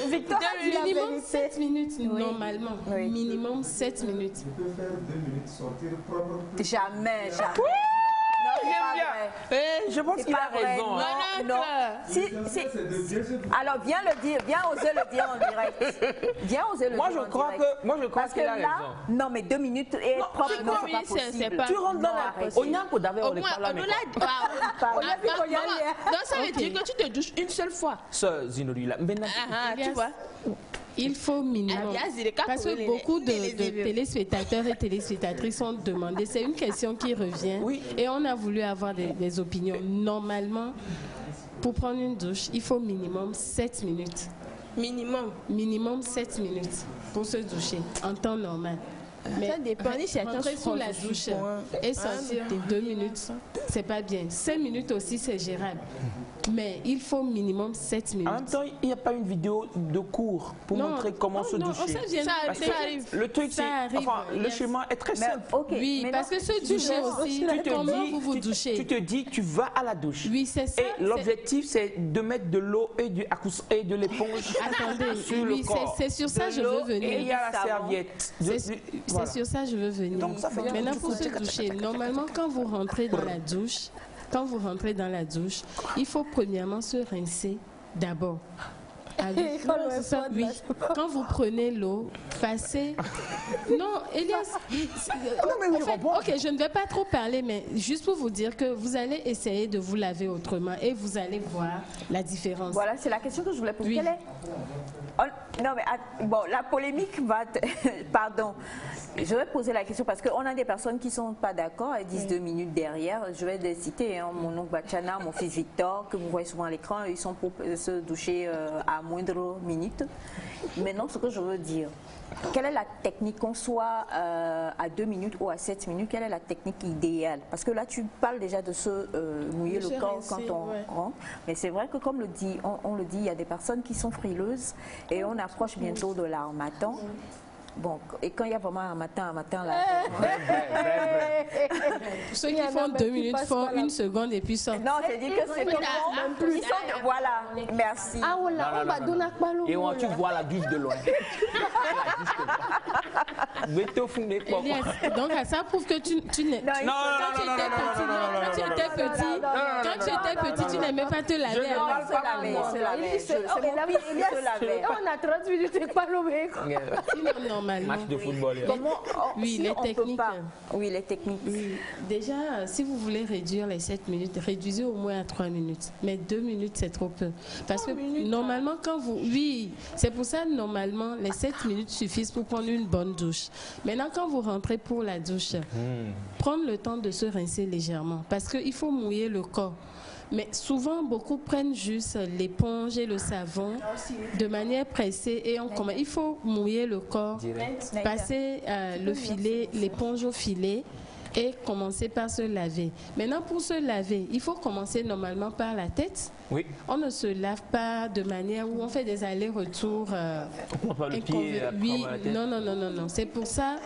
Victor, minimum 7 minutes, normalement. Oui. Minimum 7 minutes. Tu peux faire 2 minutes, sortir propre. Jamais. Je pense qu'il a raison. Non. Alors, viens le dire, viens oser le dire en direct. Viens oser le dire en direct. Moi, je crois qu'il a raison. Non, mais 2 minutes et propre, non, c'est pas possible. Tu rentres dans la... Onyanko d'avait on est pas là, mais donc, ça veut dire que tu te douches une seule fois. Ce Zinodula. Tu vois. Il faut minimum. Parce que beaucoup de téléspectateurs et téléspectatrices ont demandé. C'est une question qui revient. Oui. Et on a voulu avoir des opinions. Normalement, pour prendre une douche, il faut minimum 7 minutes. Minimum 7 minutes pour se doucher en temps normal. Mais ça dépend. Rentrer sous la douche et sortir 2 minutes, c'est pas bien. 5 minutes aussi, c'est gérable. Mais il faut minimum 7 minutes. En même temps, il n'y a pas une vidéo de cours pour montrer comment se doucher. Ça arrive. Le truc, c'est, enfin, le schéma est très simple. Oui, parce que se doucher aussi, comment vous vous douchez? Tu te dis, tu vas à la douche. Oui, c'est ça. Et l'objectif, c'est de mettre de l'eau et de l'éponge sur le corps. C'est sur ça que je veux venir. Et il y a la serviette. C'est sur ça que je veux venir. Donc, ça fait maintenant, pour se doucher, normalement, quand vous rentrez dans la douche, il faut premièrement se rincer d'abord. Oui. Quand vous prenez l'eau, passez. Non, Elias. Ok, je ne vais pas trop parler, mais juste pour vous dire que vous allez essayer de vous laver autrement et vous allez voir la différence. Voilà, c'est la question que je voulais poser. Oui. Non, mais bon, la polémique va. Pardon. Je vais poser la question parce qu'on a des personnes qui ne sont pas d'accord, elles disent 2 minutes derrière. Je vais les citer, hein, mon oncle Bachana, mon fils Victor, que vous voyez souvent à l'écran, ils sont pour se doucher à moindre minute. Maintenant, ce que je veux dire, quelle est la technique, qu'on soit à 2 minutes ou à 7 minutes, quelle est la technique idéale? Parce que là, tu parles déjà de se mouiller le corps quand on rentre. Mais c'est vrai que, comme on le dit, il y a des personnes qui sont frileuses et on approche bientôt de l'harmattan. Bon, et quand il y a vraiment un matin là. Ceux qui font 2 minutes font 1 seconde et puis sortent. Non, c'est dit que c'est plus. Voilà, merci. Ah, on va donner à Palo. Et tu vois la douche de loin. Donc, ça prouve que tu n'es. Non, quand tu étais petit, tu n'aimais pas te laver. On a 30 minutes et pas l'obéir. Match de football. Oui, les techniques. Oui, les techniques. Oui. Déjà, si vous voulez réduire les 7 minutes, réduisez au moins à 3 minutes. Mais 2 minutes, c'est trop peu. Parce que normalement, quand vous... Oui, c'est pour ça, normalement, les 7 minutes suffisent pour prendre une bonne douche. Maintenant, quand vous rentrez pour la douche, prendre le temps de se rincer légèrement. Parce qu'il faut mouiller le corps. Mais souvent, beaucoup prennent juste l'éponge et le savon de manière pressée et on commence. Il faut mouiller le corps, passer le filet, l'éponge au filet et commencer par se laver. Maintenant, pour se laver, il faut commencer normalement par la tête. Oui. On ne se lave pas de manière où on fait des allers-retours. On prend pas le pied. Oui, non. C'est pour ça.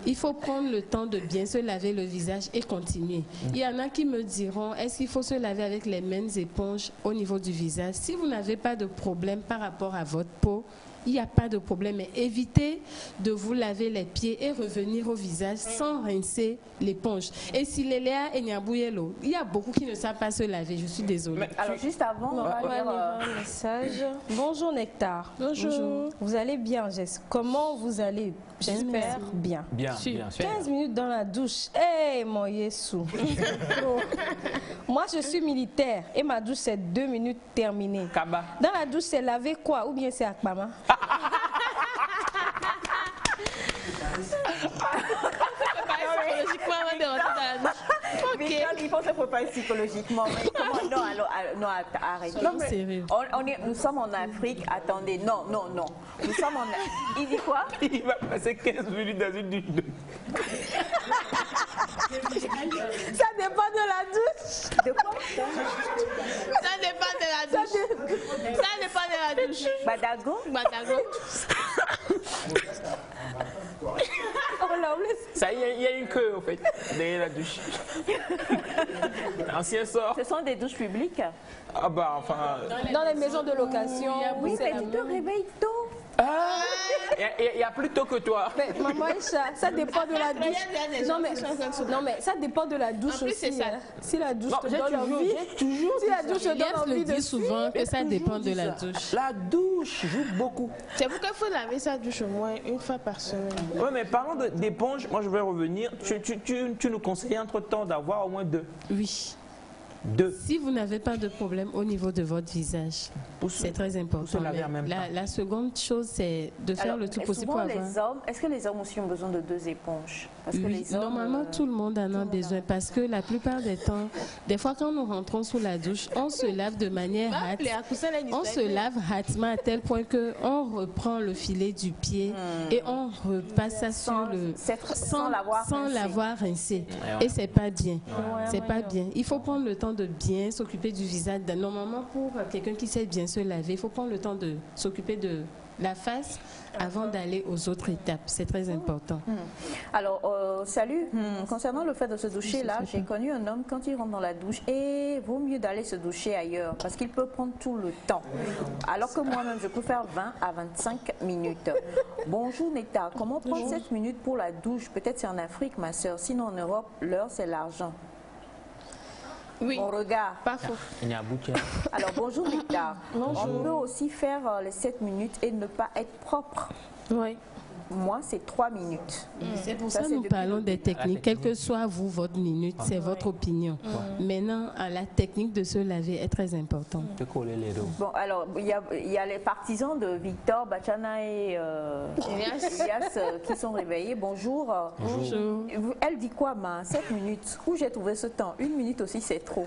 Il faut prendre le temps de bien se laver le visage et continuer. Il y en a qui me diront, est-ce qu'il faut se laver avec les mêmes éponges au niveau du visage? Si vous n'avez pas de problème par rapport à votre peau, il n'y a pas de problème. Mais évitez de vous laver les pieds et revenir au visage sans rincer l'éponge. Et si Léléa et Niabouyelo, il y a beaucoup qui ne savent pas se laver. Je suis désolée. Mais alors, juste avant, on va lire un message. Bonjour Nectar. Bonjour. Vous allez bien, Jess? Comment vous allez? J'espère bien. Bien. 15 minutes dans la douche. Hey, mon Yessou. Moi, je suis militaire et ma douche, c'est 2 minutes terminée. Kaba. Dans la douche, c'est laver quoi? Ou bien c'est Akpama? Il faut se préparer psychologiquement. Mais comment arrêtez. Nous sommes en Afrique. Attendez, non. Nous sommes en Afrique. Il dit quoi? Il va passer 15 minutes dans une douche. Ça dépend de la douche. De quoi? Ça dépend de la douche. Ça dépend de la douche. Badago? Ça, il y a une queue, en fait, derrière la douche. Ancien sort. Ce sont des douches publiques? Ah bah, enfin... Dans les maisons de location. Oui, mais tu te réveilles tôt. Ah, il y a plus tôt que toi. Mais maman Aïcha, ça dépend de la douche. Non mais ça dépend de la douche aussi. Si la douche te donne envie, si la douche te donne envie de souvent que ça dépend de la douche. La douche joue beaucoup. C'est pourquoi il faut laver sa douche au moins 1 fois par semaine. Oui, mais parlons d'éponge, moi je vais revenir. Tu nous conseilles entre-temps d'avoir au moins 2. Oui. 2. Si vous n'avez pas de problème au niveau de votre visage, c'est très important. La seconde chose, c'est de faire le tout possible pour avoir... Est-ce que les hommes aussi ont besoin de 2 éponges? Parce que les hommes, normalement, tout le monde en a besoin parce que la plupart des temps, des fois quand nous rentrons sous la douche, on se lave de manière hâte. On se lave hâtement à tel point qu'on reprend le filet du pied et on repasse ça sur le... sans l'avoir rincé. Et c'est pas bien. C'est pas bien. Il faut prendre le temps temps de bien s'occuper du visage. Normalement, pour quelqu'un qui sait bien se laver, il faut prendre le temps de s'occuper de la face avant d'aller aux autres étapes. C'est très important. Alors, salut. Concernant le fait de se doucher, là, j'ai connu un homme, quand il rentre dans la douche, et vaut mieux d'aller se doucher ailleurs, parce qu'il peut prendre tout le temps. Alors que moi-même, je peux faire 20 à 25 minutes. Bonjour, Neta. Comment prendre 7 minutes pour la douche? Peut-être c'est en Afrique, ma soeur. Sinon, en Europe, l'heure, c'est l'argent. Oui. Mon regard. Pas faux. Alors, bonjour, Neta. On peut aussi faire les 7 minutes et ne pas être propre. Oui. Moi, c'est 3 minutes. C'est pour ça que nous parlons des techniques. Quelle que soit vous, votre minute, c'est votre opinion. Maintenant, la technique de se laver est très importante. Bon, alors, il y a les partisans de Victor, Bachana et Elias qui sont réveillés. Bonjour. Bonjour. Elle dit quoi, ma 7 minutes? Où j'ai trouvé ce temps? 1 minute aussi, c'est trop.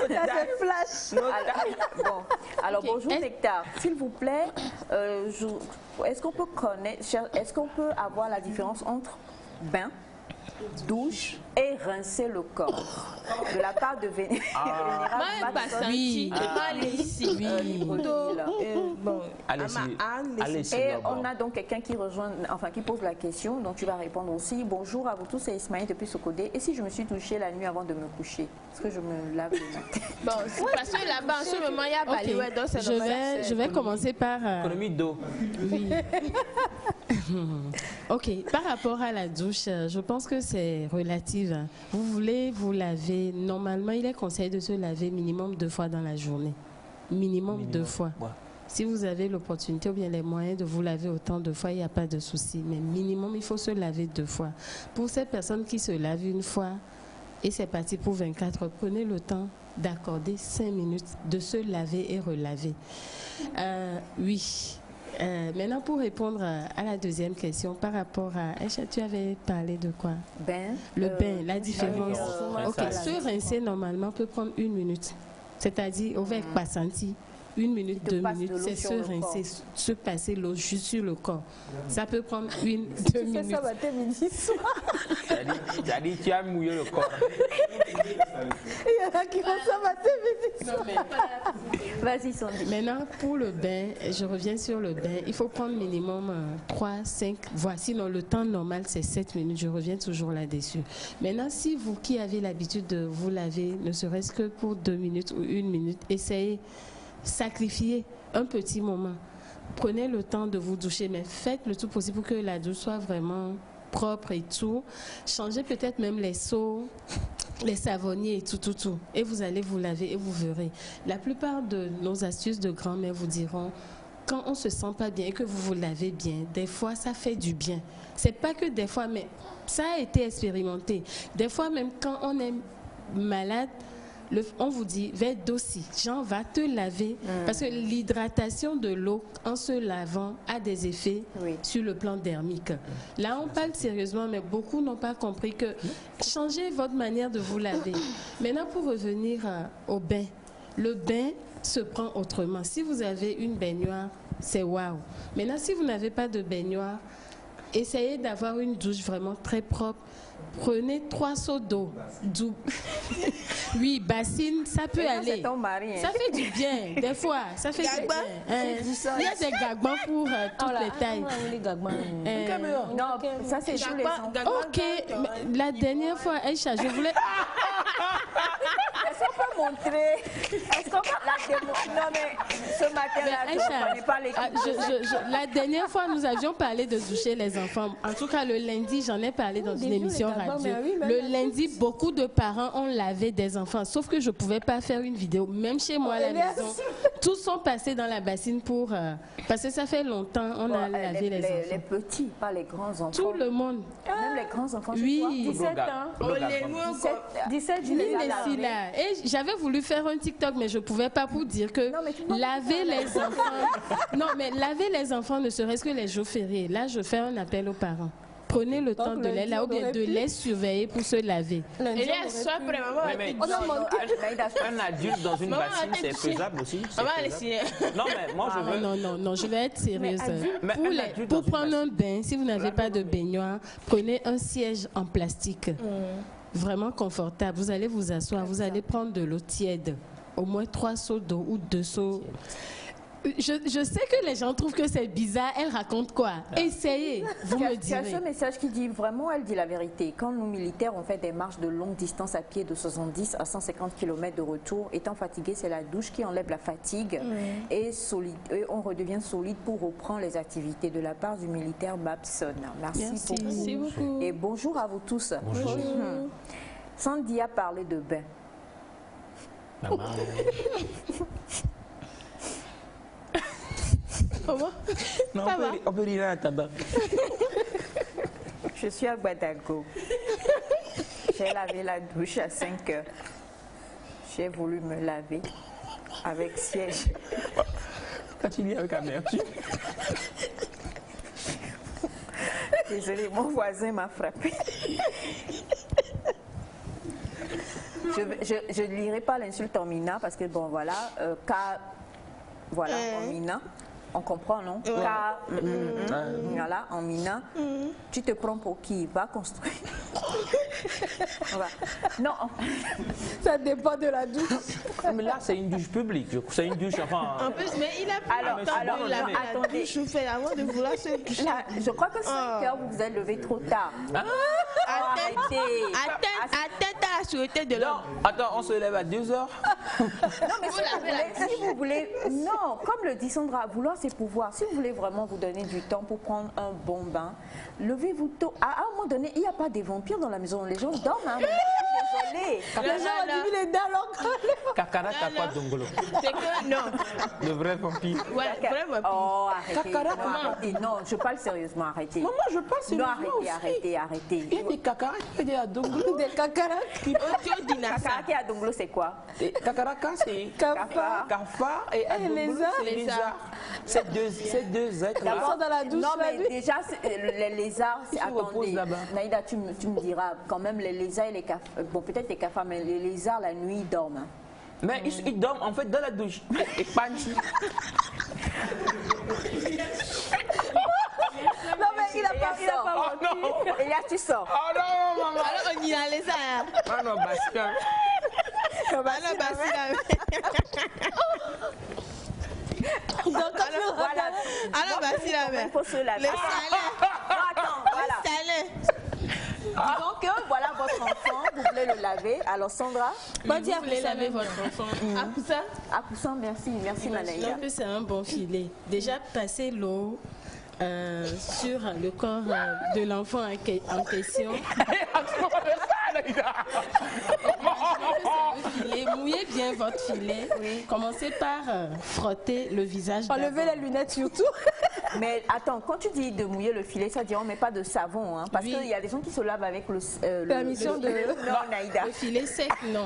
Ça fait flash. Alors bonjour Nectar, s'il vous plaît, est-ce qu'on peut avoir la différence entre bain, douche et rincer le corps de la part de Vénéral? Oui. Et on a donc quelqu'un qui rejoint, enfin qui pose la question, donc tu vas répondre aussi. Bonjour à vous tous, c'est Ismaël depuis Socodé. Et si je me suis touchée la nuit avant de me coucher, est-ce que je me lave le matin? Bon, parce que là-bas en ce moment il y a Baléoué, donc c'est normal. Je vais commencer par... Économie d'eau. Oui. Ok, par rapport à la douche, je pense que c'est relatif. Vous voulez vous laver, normalement il est conseillé de se laver minimum 2 fois dans la journée. Minimum 2 fois. Ouais. Si vous avez l'opportunité ou bien les moyens de vous laver autant de fois, il n'y a pas de souci. Mais minimum, il faut se laver 2 fois. Pour ces personnes qui se lavent 1 fois et c'est parti pour 24 heures, prenez le temps d'accorder 5 minutes de se laver et relaver. Oui. Maintenant, pour répondre à la deuxième question, par rapport à... Aïcha, tu avais parlé de quoi? Le bain, la différence. Ok, se rincer normalement peut prendre 1 minute. C'est-à-dire, avec passanti, 1 minute, 2 minutes, c'est se rincer, se passer l'eau juste sur le corps. Ça peut prendre 1, 2 minutes. Ça va être midi soir. C'est-à-dire, tu as mouillé le corps. Il y en a qui vont ça va être midi soir. Vas-y, Sandy. Maintenant, pour le bain, je reviens sur le bain. Il faut prendre minimum 3, 5, voire sinon le temps normal, c'est 7 minutes. Je reviens toujours là-dessus. Maintenant, si vous qui avez l'habitude de vous laver, ne serait-ce que pour 2 minutes ou 1 minute, essayez, sacrifiez un petit moment. Prenez le temps de vous doucher, mais faites le tout possible pour que la douche soit vraiment propre et tout. Changez peut-être même les seaux, les savonniers et tout. Et vous allez vous laver et vous verrez. La plupart de nos astuces de grand-mère vous diront, quand on ne se sent pas bien et que vous vous lavez bien, des fois, ça fait du bien. C'est pas que des fois, mais ça a été expérimenté. Des fois, même quand on est malade, on vous dit, va être docile, Jean, va te laver. Parce que l'hydratation de l'eau en se lavant a des effets sur le plan dermique. Là, on parle sérieusement, mais beaucoup n'ont pas compris que changez votre manière de vous laver. Maintenant, pour revenir au bain, le bain se prend autrement. Si vous avez une baignoire, c'est waouh. Maintenant, si vous n'avez pas de baignoire, essayez d'avoir une douche vraiment très propre. Prenez 3 seaux d'eau. Oui, bassine, ça peut aller. C'est ton mari, hein. Ça fait du bien, des fois. Ça fait du bien. Il y a des gagbans pour toutes les tailles. Non, ça c'est tous les enfants. Ok, la dernière fois, Aïcha, je voulais... Est-ce qu'on peut montrer? Est-ce qu'on peut la démontrer? Non, mais ce matin-là, je ne connais pas les la dernière fois, nous avions parlé de doucher les enfants. En tout cas, le lundi, j'en ai parlé dans une émission radio. Le lundi, beaucoup de parents ont lavé des enfants. Sauf que je ne pouvais pas faire une vidéo. Même chez moi à la maison, tous sont passés dans la bassine pour... parce que ça fait longtemps, on a lavé les enfants. Les petits, pas les grands enfants. Tout le monde. Même les grands enfants. Oui. 17 ans. 17, je les ai lavés. Et j'avais voulu faire un TikTok, mais je ne pouvais pas pour dire que laver les enfants... Non, mais laver les enfants, ne serait-ce que les jours fériés. Là, je fais un appel aux parents. Prenez le temps de les laver ou bien de les surveiller pour se laver. Un adulte dans une bassine, c'est faisable aussi. Non, mais moi je veux... Non, je vais être sérieuse. Pour prendre un bain, si vous n'avez pas de baignoire, prenez un siège en plastique. vraiment confortable. Vous allez vous asseoir, vous allez prendre de l'eau tiède, au moins 3 seaux d'eau ou 2 seaux. Je sais que les gens trouvent que c'est bizarre. Elle raconte quoi? Essayez, vous me direz. Il y a ce message qui dit vraiment, elle dit la vérité. Quand nous militaires on fait des marches de longue distance à pied de 70 à 150 km de retour, étant fatigué, c'est la douche qui enlève la fatigue et on redevient solide pour reprendre les activités. De la part du militaire Babson. Merci beaucoup. Et bonjour à vous tous. Bonjour. Sandy a parlé de bain. Comment? Non, on peut dire à tabac. Je suis à Guadago. J'ai lavé la douche à 5 heures. J'ai voulu me laver avec siège. Quand tu dis avec amertume. Désolée, mon voisin m'a frappé. Je ne lirai pas l'insulte en mina parce que bon voilà, en mina. On comprend, non? Car, voilà, en mina, tu te prends pour qui? Va construire. Non. Ça dépend de la douche. Mais là, c'est une douche publique. C'est une douche, enfin... En plus, mais il a pris la douche avant de vouloir se doucher. Je crois que 5 heures, vous vous êtes levé trop tard. Attends à la sûreté de l'homme. Attends, on se lève à 2 heures. Non, mais si vous voulez... Non, comme le dit Sandra, vouloir c'est pouvoir. Si vous voulez vraiment vous donner du temps pour prendre un bon bain, levez-vous tôt. À un moment donné, il n'y a pas des vampires dans la maison. Les gens dorment. Hein, désolé. Les gens ont dit les dents encore. Kakara Kakwa Dongolo. C'est que non. Le vrai vampire. Ouais, vrai vampire. Oh, arrêtez. Non, je parle sérieusement. Arrêtez. Maman, je parle sérieusement. Non, arrêtez. Il y a des Kakara qui est à Dongolo. Des Kakara qui Kakara qui est à Dongolo, c'est quoi? Kakaraka, c'est Kafa et à Dongolo, c'est les lézards. C'est deux êtres là. Dans la douche. Non, mais déjà, les lézards, attendez. Naïda, tu me diras, quand même, les lézards et les cafards, bon, peut-être les cafards, mais les lézards, la nuit, ils dorment. Hein. Mais ils dorment, en fait, dans la douche. Et panchi. Non, mais il a pas menti. Et là, tu sors. Oh non, maman. Alors, on y allait ça. Ah non, Basca. Donc, voilà. Alors, il faut se laver. Attends, voilà. Donc, voilà votre enfant, vous voulez le laver. Alors, Sandra, vous voulez laver votre enfant. À Poussin, merci Manaïda. C'est un bon filet. Déjà, passer l'eau sur le corps de l'enfant en question. Mouillez bien votre filet. Oui. Commencez par frotter le visage. Enlevez les lunettes surtout. Mais attends, quand tu dis de mouiller le filet, ça dit on met pas de savon, hein, parce qu'il y a des gens qui se lavent avec le Le filet sec, non.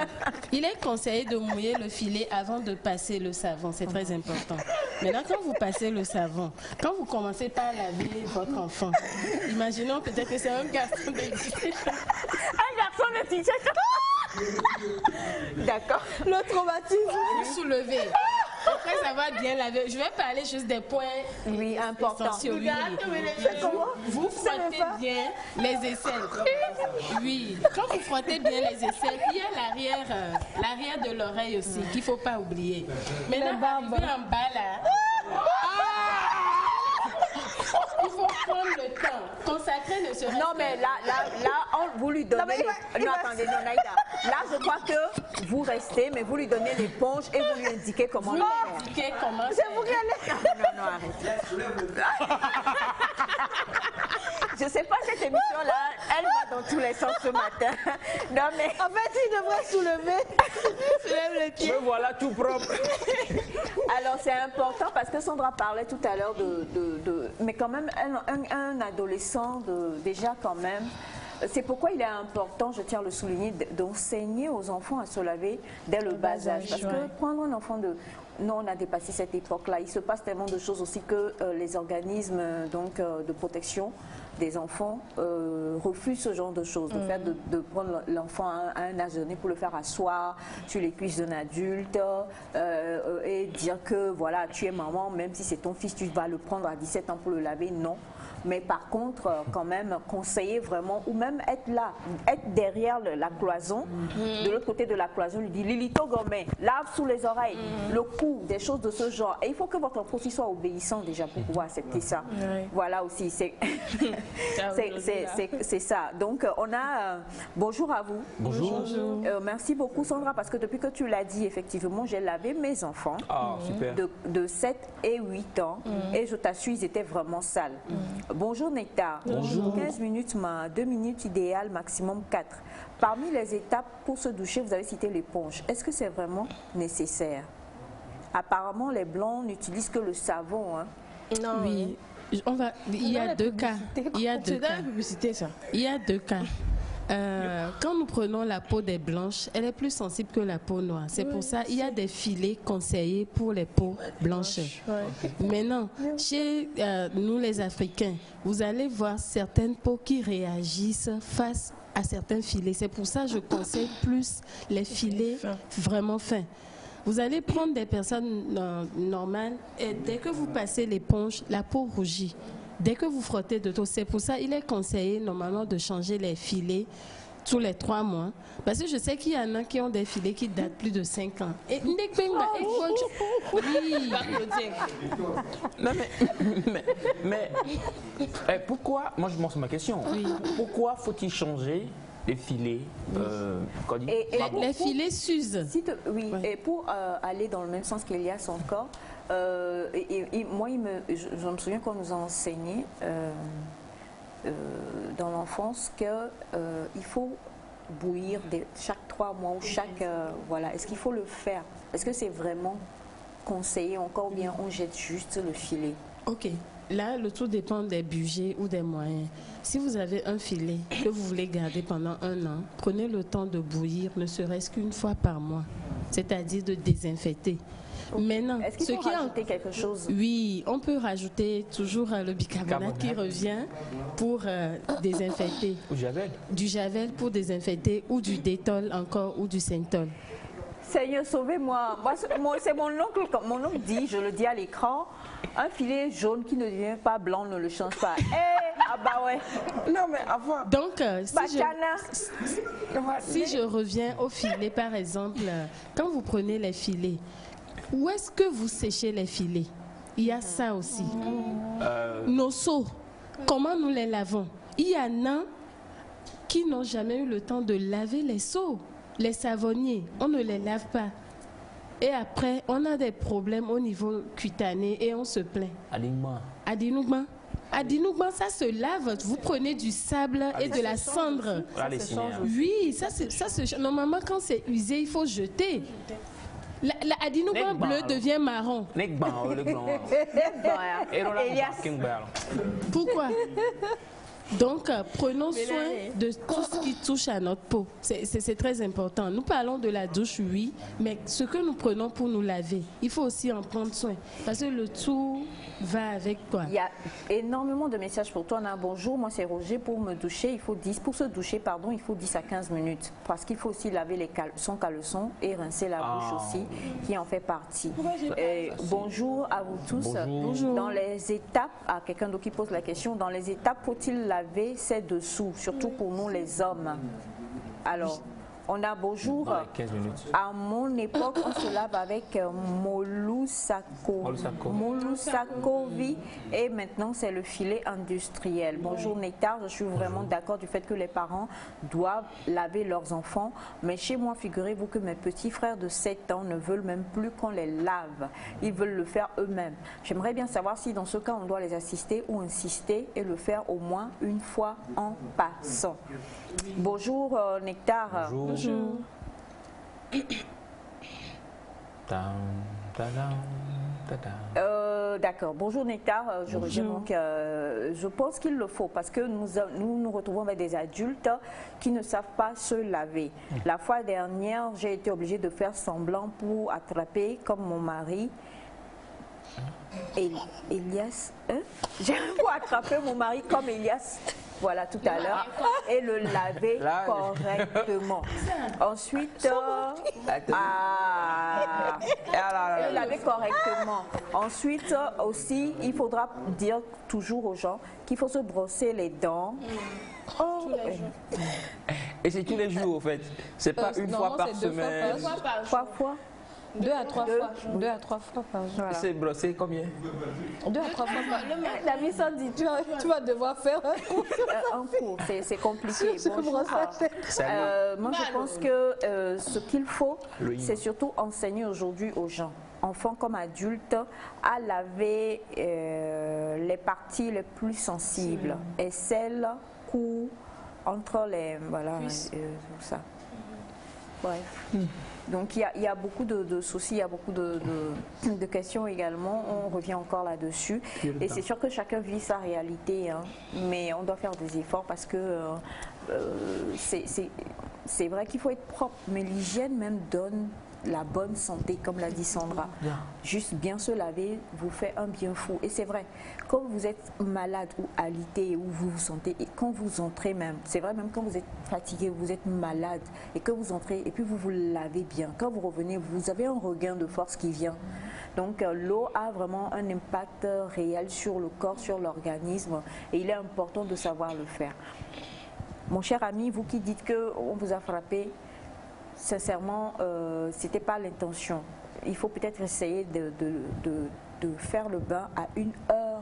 Il est conseillé de mouiller le filet avant de passer le savon, c'est très important. Maintenant, quand vous passez le savon, quand vous commencez par laver votre enfant, imaginons peut-être que c'est un garçon de 17 ans. Un garçon de 17 ans. D'accord. Le traumatisme. Vous soulevez. Après, ça va bien laver. Je vais parler juste des points importants. Oui. Vous frottez bien les aisselles. Oui. Quand vous frottez bien les aisselles, il y a l'arrière de l'oreille aussi qu'il ne faut pas oublier. Maintenant, arrivé en bas là. Il faut prendre le temps. Consacrer ne serait Non, mais là, vous lui donnez... Non, attendez, non, Naïda. Là, je crois que vous restez, mais vous lui donnez l'éponge et vous lui indiquez comment le faire. C'est vous qui allez... Non, arrête. Je sais pas, cette émission-là, elle va dans tous les sens ce matin. Non, mais... En fait, il devrait soulever. Soulève le pied. Me voilà tout propre. Alors, c'est important parce que Sandra parlait tout à l'heure mais quand même, un adolescent, déjà quand même, c'est pourquoi il est important, je tiens à le souligner, d'enseigner aux enfants à se laver dès le bas âge. Parce que prendre un enfant de... Non, on a dépassé cette époque-là. Il se passe tellement de choses aussi que les organismes de protection des enfants refusent ce genre de choses. Le fait de prendre l'enfant à un âge donné pour le faire asseoir sur les cuisses d'un adulte et dire que voilà, tu es maman, même si c'est ton fils, tu vas le prendre à 17 ans pour le laver. Non. Mais par contre, quand même, conseiller vraiment, ou même être là, être derrière la cloison, de l'autre côté de la cloison, lui dire Lilito Gomé, lave sous les oreilles, le cou, des choses de ce genre. Et il faut que votre enfant aussi soit obéissant déjà pour pouvoir accepter ça. Voilà aussi, c'est ça. Donc, on a bonjour à vous. Bonjour. Merci beaucoup, Sandra, parce que depuis que tu l'as dit, effectivement, j'ai lavé mes enfants de 7 et 8 ans et je t'assure, ils étaient vraiment sales. Bonjour, Nectar. Bonjour. 15 minutes, 2 minutes idéal, maximum 4. Parmi les étapes pour se doucher, vous avez cité l'éponge. Est-ce que c'est vraiment nécessaire? Apparemment, les blancs n'utilisent que le savon. Hein. Non. Oui. Il y a deux cas. Il y a deux cas. Il y a deux cas. Quand nous prenons la peau des blanches, elle est plus sensible que la peau noire. C'est pour ça qu'il y a des filets conseillés pour les peaux blanches. Maintenant, chez nous les Africains, vous allez voir certaines peaux qui réagissent face à certains filets. C'est pour ça que je conseille plus les filets vraiment fins. Vous allez prendre des personnes normales et dès que vous passez l'éponge, la peau rougit. Dès que vous frottez de tout, c'est pour ça qu'il est conseillé normalement de changer les filets tous les 3 mois. Parce que je sais qu'il y en a qui ont des filets qui datent plus de 5 ans. Et mais pourquoi, moi je pense ma question, pourquoi faut-il changer les filets les filets s'usent. Et pour aller dans le même sens qu'Elias encore, moi, je me souviens qu'on nous a enseigné dans l'enfance qu'il faut bouillir chaque 3 mois ou chaque... voilà. Est-ce qu'il faut le faire? Est-ce que c'est vraiment conseillé encore ou bien on jette juste le filet? Ok. Là, le tout dépend des budgets ou des moyens. Si vous avez un filet que vous voulez garder pendant 1 an, prenez le temps de bouillir ne serait-ce qu'une fois par mois, c'est-à-dire de désinfecter. Maintenant, est-ce qu'il faut rajouter quelque chose? Oui, on peut rajouter toujours le bicarbonate qui revient pour désinfecter. Du javel? Du javel pour désinfecter ou du détol encore ou du Syntol. Seigneur, sauvez-moi. Moi, c'est mon oncle dit, je le dis à l'écran, un filet jaune qui ne devient pas blanc, ne le change pas. Ah bah ouais. Non mais avant. Donc, si je reviens au filet, par exemple, quand vous prenez les filets, où est-ce que vous séchez les filets? Il y a ça aussi. Nos seaux, comment nous les lavons? Il y en a qui n'ont jamais eu le temps de laver les seaux. Les savonniers, on ne les lave pas. Et après, on a des problèmes au niveau cutané et on se plaint. Adinougma, ça se lave. Vous prenez du sable et de la cendre. Oui, normalement, quand c'est usé, il faut jeter. La adinougma bleu devient marron. Pourquoi? Donc, prenons soin de tout ce qui touche à notre peau. C'est très important. Nous parlons de la douche, oui, mais ce que nous prenons pour nous laver, il faut aussi en prendre soin. Parce que le tout va avec quoi? Il y a énormément de messages pour toi. Bonjour, moi c'est Roger. Pour me doucher, pour se doucher, pardon, il faut 10 à 15 minutes. Parce qu'il faut aussi laver son caleçon et rincer la bouche aussi, qui en fait partie. Bonjour à vous tous. Bonjour. Dans les étapes, quelqu'un d'autre qui pose la question, dans les étapes, faut-il laver ses dessous, surtout pour nous les hommes? Alors, on a bonjour. 15 minutes. À mon époque, on se lave avec Molusakovi et maintenant c'est le filet industriel. Bonjour Nectar, je suis vraiment d'accord du fait que les parents doivent laver leurs enfants, mais chez moi, figurez-vous que mes petits frères de 7 ans ne veulent même plus qu'on les lave. Ils veulent le faire eux-mêmes. J'aimerais bien savoir si dans ce cas, on doit les assister ou insister et le faire au moins une fois en passant. Bonjour Nectar. Bonjour. D'accord. Bonjour Nectar. Je pense qu'il le faut parce que nous retrouvons avec des adultes qui ne savent pas se laver. La fois dernière, j'ai été obligée de faire semblant pour attraper comme mon mari. Elias, pour attraper mon mari comme Elias. voilà, tout à l'heure, et le laver correctement. Ensuite, le laver correctement. Ensuite, aussi, il faudra dire toujours aux gens qu'il faut se brosser les dents. Et c'est tous les jours, au fait. C'est pas une fois par semaine. 3 fois. 2 à 3 fois. 2 à 3 fois par jour. Voilà. C'est brossé combien? 2 à 3 fois par jour. La vie sans dit, tu vas devoir faire un cours. Un cours, c'est compliqué. Moi, je pense que ce qu'il faut, c'est surtout enseigner aujourd'hui aux gens, enfants comme adultes, à laver les parties les plus sensibles et celles cou entre les... Voilà, tout ça. Bref. Donc il y a beaucoup de soucis, il y a beaucoup de questions également, on revient encore là-dessus. Et c'est sûr que chacun vit sa réalité, hein, mais on doit faire des efforts parce que c'est vrai qu'il faut être propre, mais l'hygiène même donne la bonne santé, comme l'a dit Sandra. Juste bien se laver vous fait un bien fou. Et c'est vrai, quand vous êtes malade ou alité, ou vous vous sentez, et quand vous entrez même, c'est vrai, même quand vous êtes fatigué, vous êtes malade, et que vous entrez, et puis vous vous lavez bien, quand vous revenez, vous avez un regain de force qui vient. Donc l'eau a vraiment un impact réel sur le corps, sur l'organisme, et il est important de savoir le faire. Mon cher ami, vous qui dites qu'on vous a frappé, sincèrement, ce n'était pas l'intention. Il faut peut-être essayer de faire le bain à une heure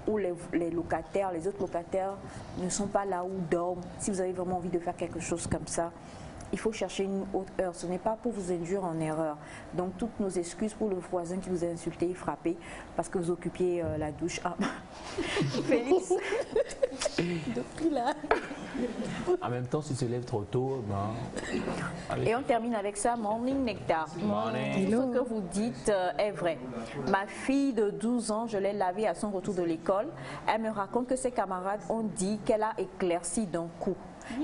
où les locataires, les autres locataires ne sont pas là où dorment. Si vous avez vraiment envie de faire quelque chose comme ça, il faut chercher une autre heure. Ce n'est pas pour vous induire en erreur. Donc toutes nos excuses pour le voisin qui vous a insulté et frappé parce que vous occupiez la douche. Ah. Félix. Depuis là. En même temps, si tu te lèves trop tôt, Et on termine avec ça, Morning Nectar. Morning. Ce que vous dites est vrai. Ma fille de 12 ans, je l'ai lavée à son retour de l'école. Elle me raconte que ses camarades ont dit qu'elle a éclairci d'un coup.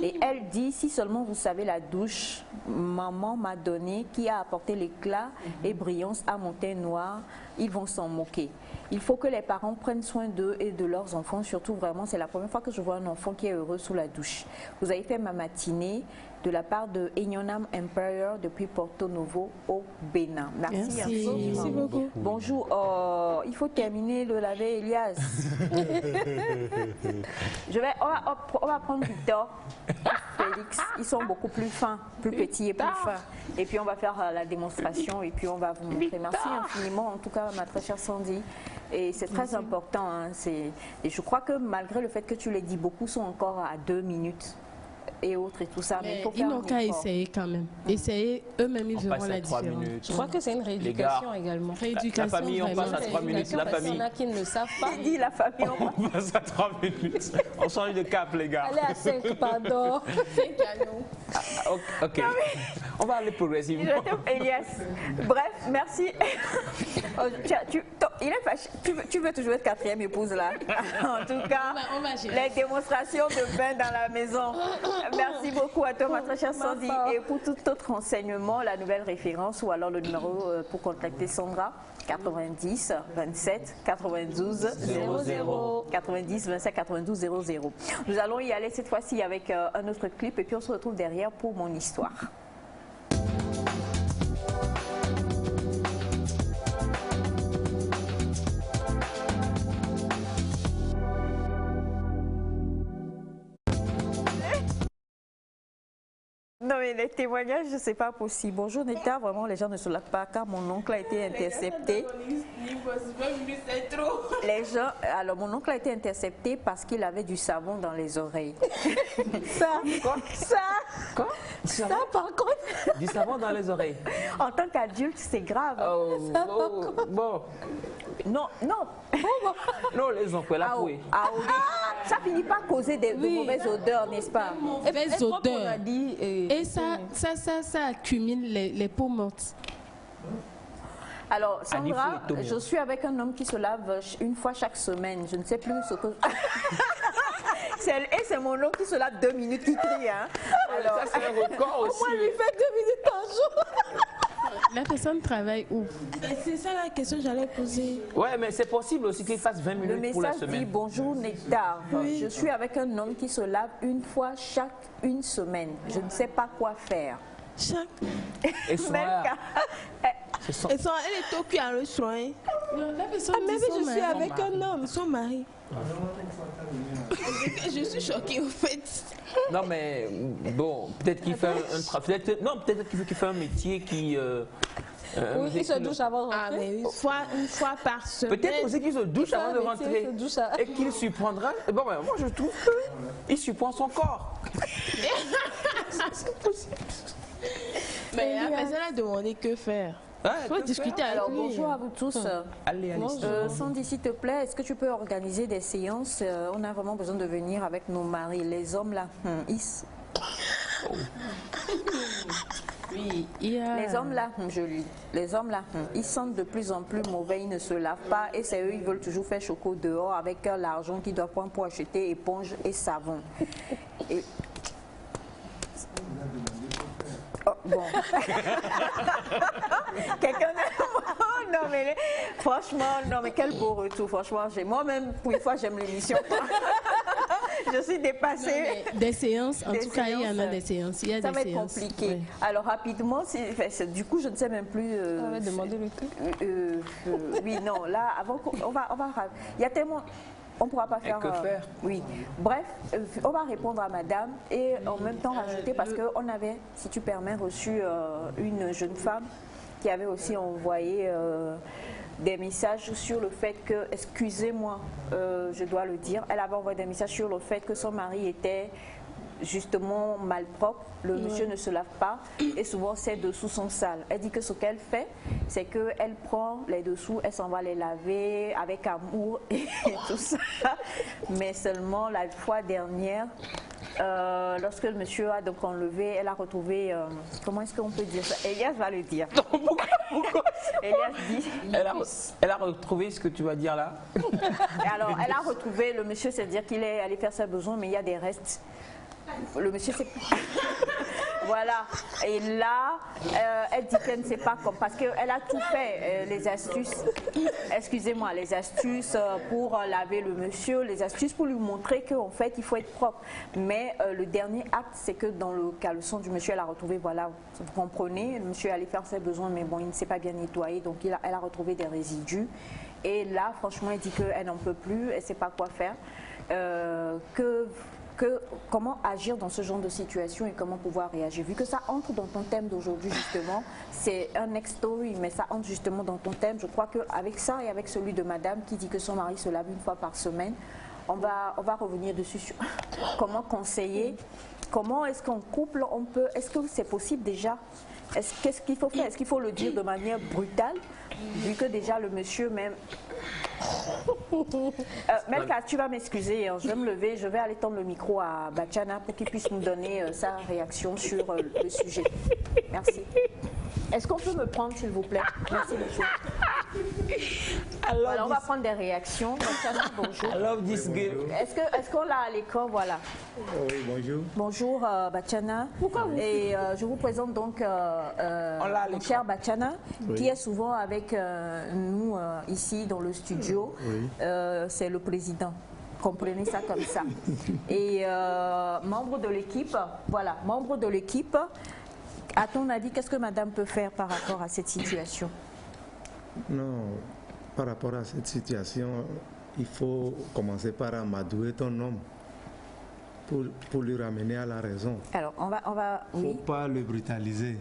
Et elle dit, si seulement vous savez la douche, maman m'a donné, qui a apporté l'éclat et brillance à mon teint noir, ils vont s'en moquer. Il faut que les parents prennent soin d'eux et de leurs enfants, surtout vraiment, c'est la première fois que je vois un enfant qui est heureux sous la douche. Vous avez fait ma matinée de la part de Enyonam Empire depuis Porto Novo au Bénin. Merci beaucoup. Bonjour, il faut terminer de laver Elias. On va prendre Victor, Félix, ils sont beaucoup plus fins, plus petits et plus fins. Et puis on va faire la démonstration et puis on va vous montrer. Merci infiniment, en tout cas ma très chère Sandy. Et c'est très important, hein, et je crois que malgré le fait que tu l'aies dit, beaucoup sont encore à 2 minutes. Et autres et tout ça, mais il faut faire ils n'ont qu'à essayer quand même. Essayer, eux-mêmes, ils verront la différence. Je crois que c'est une rééducation également. La famille, on passe à 3 minutes. La famille. Il y en a qui ne le savent pas. Dit la famille, on passe à 3 minutes. On change de cap, les gars. Allez à 5, pardon. 5 canaux. Ok. On va aller progressivement. Elias. Bref, merci. Il est fâché. Tu veux toujours être 4e épouse là. En tout cas, les démonstrations de bain dans la maison. Merci beaucoup à toi, ma très chère Sandy. Et pour tout autre renseignement, la nouvelle référence ou alors le numéro pour contacter Sandra, 90 27 92 00. 90 27 92 00. Nous allons y aller cette fois-ci avec un autre clip et puis on se retrouve derrière pour mon histoire. Non mais les témoignages, c'est pas possible. Bonjour Neta, vraiment les gens ne se lavent pas car mon oncle a été intercepté. Les gens, alors mon oncle a été intercepté parce qu'il avait du savon dans les oreilles. Ça par contre. Du savon dans les oreilles. En tant qu'adulte, c'est grave. Bon. Non. Non, les oncles, la pouée. Ça finit par causer de mauvaises odeurs, n'est-ce pas? Mauvaises odeurs. Et ça accumule les peaux mortes. Alors, Sandra, je suis avec un homme qui se lave une fois chaque semaine. Je ne sais plus ce que... Et c'est mon oncle qui se lave 2 minutes, qui crie. Hein. Alors, ça, c'est un record aussi. Moi, je lui fais 2 minutes par jour. La personne travaille où? C'est ça la question que j'allais poser. Ouais, mais c'est possible aussi qu'il fasse 20 minutes pour la semaine. Le message dit bonjour Nectar. Oui. Je suis avec un homme qui se lave une fois chaque une semaine. Je ne sais pas quoi faire. Et soir. Elle est au cul à le soin. La personne mais dit son je suis mari. avec un homme, son mari. Je suis choquée au fait. Non mais bon, peut-être qu'il fait un travail. Peut-être qu'il fait un métier qui. Oui, il se douche avant de rentrer. Ah, mais une fois par semaine. Peut-être aussi qu'il se douche avant de rentrer et qu'il surprendra. Bon, ben, moi je trouve qu'il surprend son corps. C'est possible. Mais la personne a demandé que faire. Il faut discuter avec Alors, lui. bonjour à vous tous. Allez, Sandy, s'il te plaît, est-ce que tu peux organiser des séances? On a vraiment besoin de venir avec nos maris. Les hommes là, Oui, il y a... Les hommes là, les hommes là, ils sentent de plus en plus mauvais, ils ne se lavent pas et c'est eux, ils veulent toujours faire choco dehors avec l'argent qu'ils doivent prendre pour acheter éponge et savon. Et... Oh, bon. Quelqu'un non mais franchement, non mais quel beau retour, franchement, moi-même pour une fois j'aime l'émission. Je suis dépassée. Non, des séances, en tout cas il y en a des séances. Il y a ça des va séances. être compliqué. Ouais. Alors rapidement, du coup je ne sais même plus. On va demander le truc. Oui, non, là, avant on va, il y a tellement. On ne pourra pas faire. Que faire? Oui. Bref, on va répondre à madame et en même temps rajouter parce qu'on avait, si tu permets, reçu une jeune femme qui avait aussi envoyé des messages sur le fait que, excusez-moi, je dois le dire, elle avait envoyé des messages sur le fait que son mari était justement malpropre, le monsieur ne se lave pas et souvent ses dessous sont sales. Elle dit que ce qu'elle fait, c'est qu'elle prend les dessous, elle s'en va les laver avec amour et tout ça. Mais seulement la fois dernière, lorsque le monsieur a donc enlevé, elle a retrouvé, comment est-ce qu'on peut dire ça? Elias va le dire. Pourquoi Elias dit. Elle a retrouvé ce que tu vas dire là. Alors, elle a retrouvé, le monsieur, c'est-à-dire qu'il est allé faire ses besoins, mais il y a des restes. Le monsieur, c'est... Voilà. Et là, elle dit qu'elle ne sait pas comment, parce qu'elle a tout fait, les astuces, excusez-moi, les astuces pour laver le monsieur, les astuces pour lui montrer qu'en fait, il faut être propre. Mais le dernier acte, c'est que dans le caleçon du monsieur, elle a retrouvé, voilà, vous comprenez, le monsieur est allé faire ses besoins, mais bon, il ne s'est pas bien nettoyé, donc elle a retrouvé des résidus. Et là, franchement, elle dit qu'elle n'en peut plus, elle ne sait pas quoi faire, comment agir dans ce genre de situation et comment pouvoir réagir. Vu que ça entre dans ton thème d'aujourd'hui justement, c'est un next story, mais ça entre justement dans ton thème. Je crois qu'avec ça et avec celui de madame qui dit que son mari se lave une fois par semaine, on va revenir dessus sur comment conseiller, comment est-ce qu'en couple on peut, est-ce que c'est possible déjà, qu'est-ce qu'il faut faire, est-ce qu'il faut le dire de manière brutale, vu que déjà le monsieur même... Melka, tu vas m'excuser, je vais me lever, je vais aller tendre le micro à Bachana pour qu'il puisse nous donner sa réaction sur le sujet. Merci. Est-ce qu'on peut me prendre s'il vous plaît? Merci monsieur. Alors, on va prendre des réactions. Bachana, bonjour. I love this girl. Est-ce qu'on l'a à l'écran? Voilà. Oui, bonjour. Bonjour Bachana. Pourquoi vous? Et je vous présente donc mon cher Bachana, qui est souvent avec nous ici dans le studio. Oui. C'est le président. Comprenez ça comme ça. Et membre de l'équipe, voilà, membre de l'équipe. À ton avis, qu'est-ce que madame peut faire par rapport à cette situation? Non, par rapport à cette situation, il faut commencer par amadouer ton homme pour lui ramener à la raison. Alors, on va Il ne faut pas le brutaliser.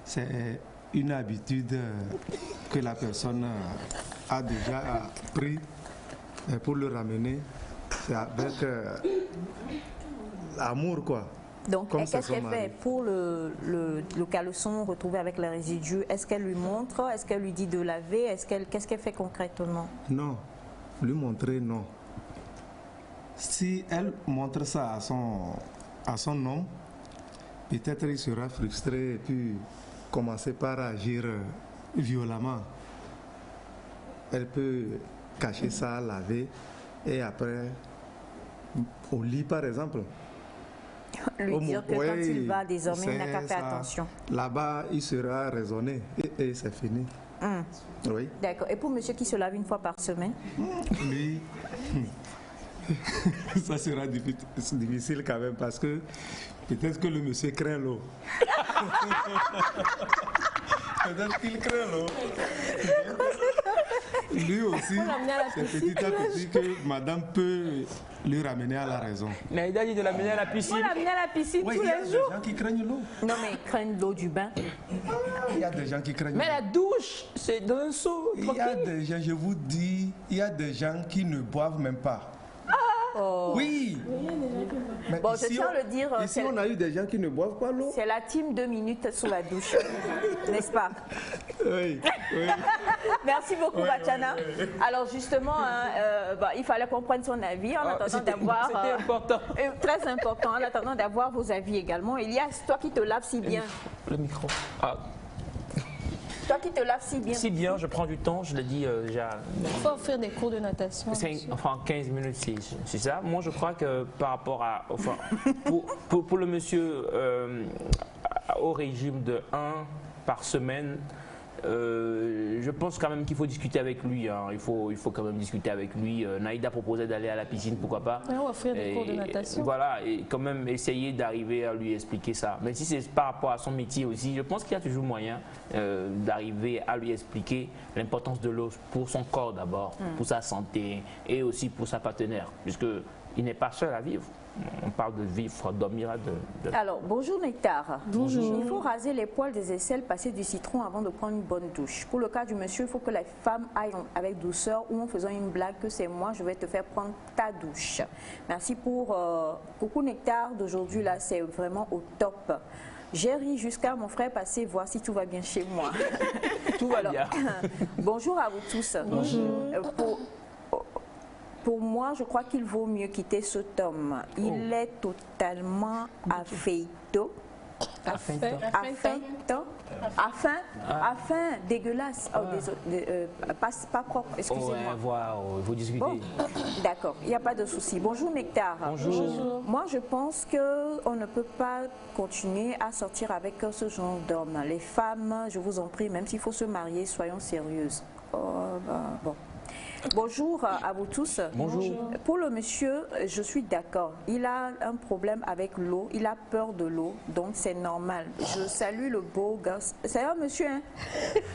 C'est une habitude que la personne a déjà pris pour le ramener. C'est avec l'amour, quoi. Donc, qu'est-ce qu'elle fait pour le caleçon retrouvé avec les résidus? Est-ce qu'elle lui montre? Est-ce qu'elle lui dit de laver? Qu'est-ce qu'elle fait concrètement? Non, lui montrer, non. Si elle montre ça à son homme, peut-être il sera frustré et puis commencer par agir violemment. Elle peut cacher ça, laver et après, au lit par exemple. lui dire que quand il va désormais, il n'a qu'à faire attention. Là-bas, il sera raisonné et c'est fini. Oui. D'accord. Et pour monsieur qui se lave une fois par semaine? Lui, ça sera difficile quand même parce que peut-être que le monsieur craint l'eau. Peut-être qu'il craint l'eau. Lui aussi, c'est petit à petit que madame peut lui ramener à la raison. Mais il a dit de l'amener à la piscine. Vous l'amener à la piscine tous les jours. Il y a des gens qui craignent l'eau. Non mais ils craignent l'eau du bain. Il y a des gens qui craignent l'eau. Mais la douche, c'est dans un seau. Il y a des gens, je vous dis, il y a des gens qui ne boivent même pas. Oh. Oui. Mais bon, ici, je tiens à le dire. Ici, on a eu des gens qui ne boivent pas l'eau. C'est la team 2 minutes sous la douche, n'est-ce pas? Oui. Merci beaucoup, Bachana. Alors justement, il fallait qu'on prenne son avis en attendant d'avoir... C'était important. Très important, en attendant d'avoir vos avis également. Elias, toi qui te laves si bien. Le micro. Toi qui te laves si bien. Si bien, je prends du temps, je l'ai dit déjà. Il faut faire des cours de natation. Enfin, 15 minutes, c'est ça. Moi, je crois que par rapport à... Enfin, pour le monsieur au régime de 1 par semaine, je pense quand même qu'il faut discuter avec lui. Hein. Il faut quand même discuter avec lui. Naïda proposait d'aller à la piscine, pourquoi pas. On va offrir des cours de natation. Voilà, et quand même essayer d'arriver à lui expliquer ça. Mais si c'est par rapport à son métier aussi, je pense qu'il y a toujours moyen d'arriver à lui expliquer l'importance de l'eau pour son corps d'abord, pour sa santé et aussi pour sa partenaire, puisqu'il n'est pas seul à vivre. On parle de vivre, dormir. Alors, bonjour Nectar. Bonjour. Il faut raser les poils des aisselles, passer du citron avant de prendre une bonne douche. Pour le cas du monsieur, il faut que la femme aille avec douceur ou en faisant une blague que c'est moi, je vais te faire prendre ta douche. Merci pour coucou Nectar d'aujourd'hui, là, c'est vraiment au top. J'ai ri jusqu'à mon frère passer voir si tout va bien chez moi. Tout va bien. Bonjour à vous tous. Bonjour. Pour moi, je crois qu'il vaut mieux quitter cet homme. Il est totalement dégueulasse. Pas propre, excusez-moi. Il faut discuter. Bon, d'accord, il n'y a pas de souci. Bonjour Nectar. Bonjour. Moi, je pense qu'on ne peut pas continuer à sortir avec ce genre d'homme. Les femmes, je vous en prie, même s'il faut se marier, soyons sérieuses. Bon. Bonjour à vous tous. Bonjour. Pour le monsieur, je suis d'accord. Il a un problème avec l'eau. Il a peur de l'eau. Donc, c'est normal. Je salue le beau gosse. C'est un monsieur, hein?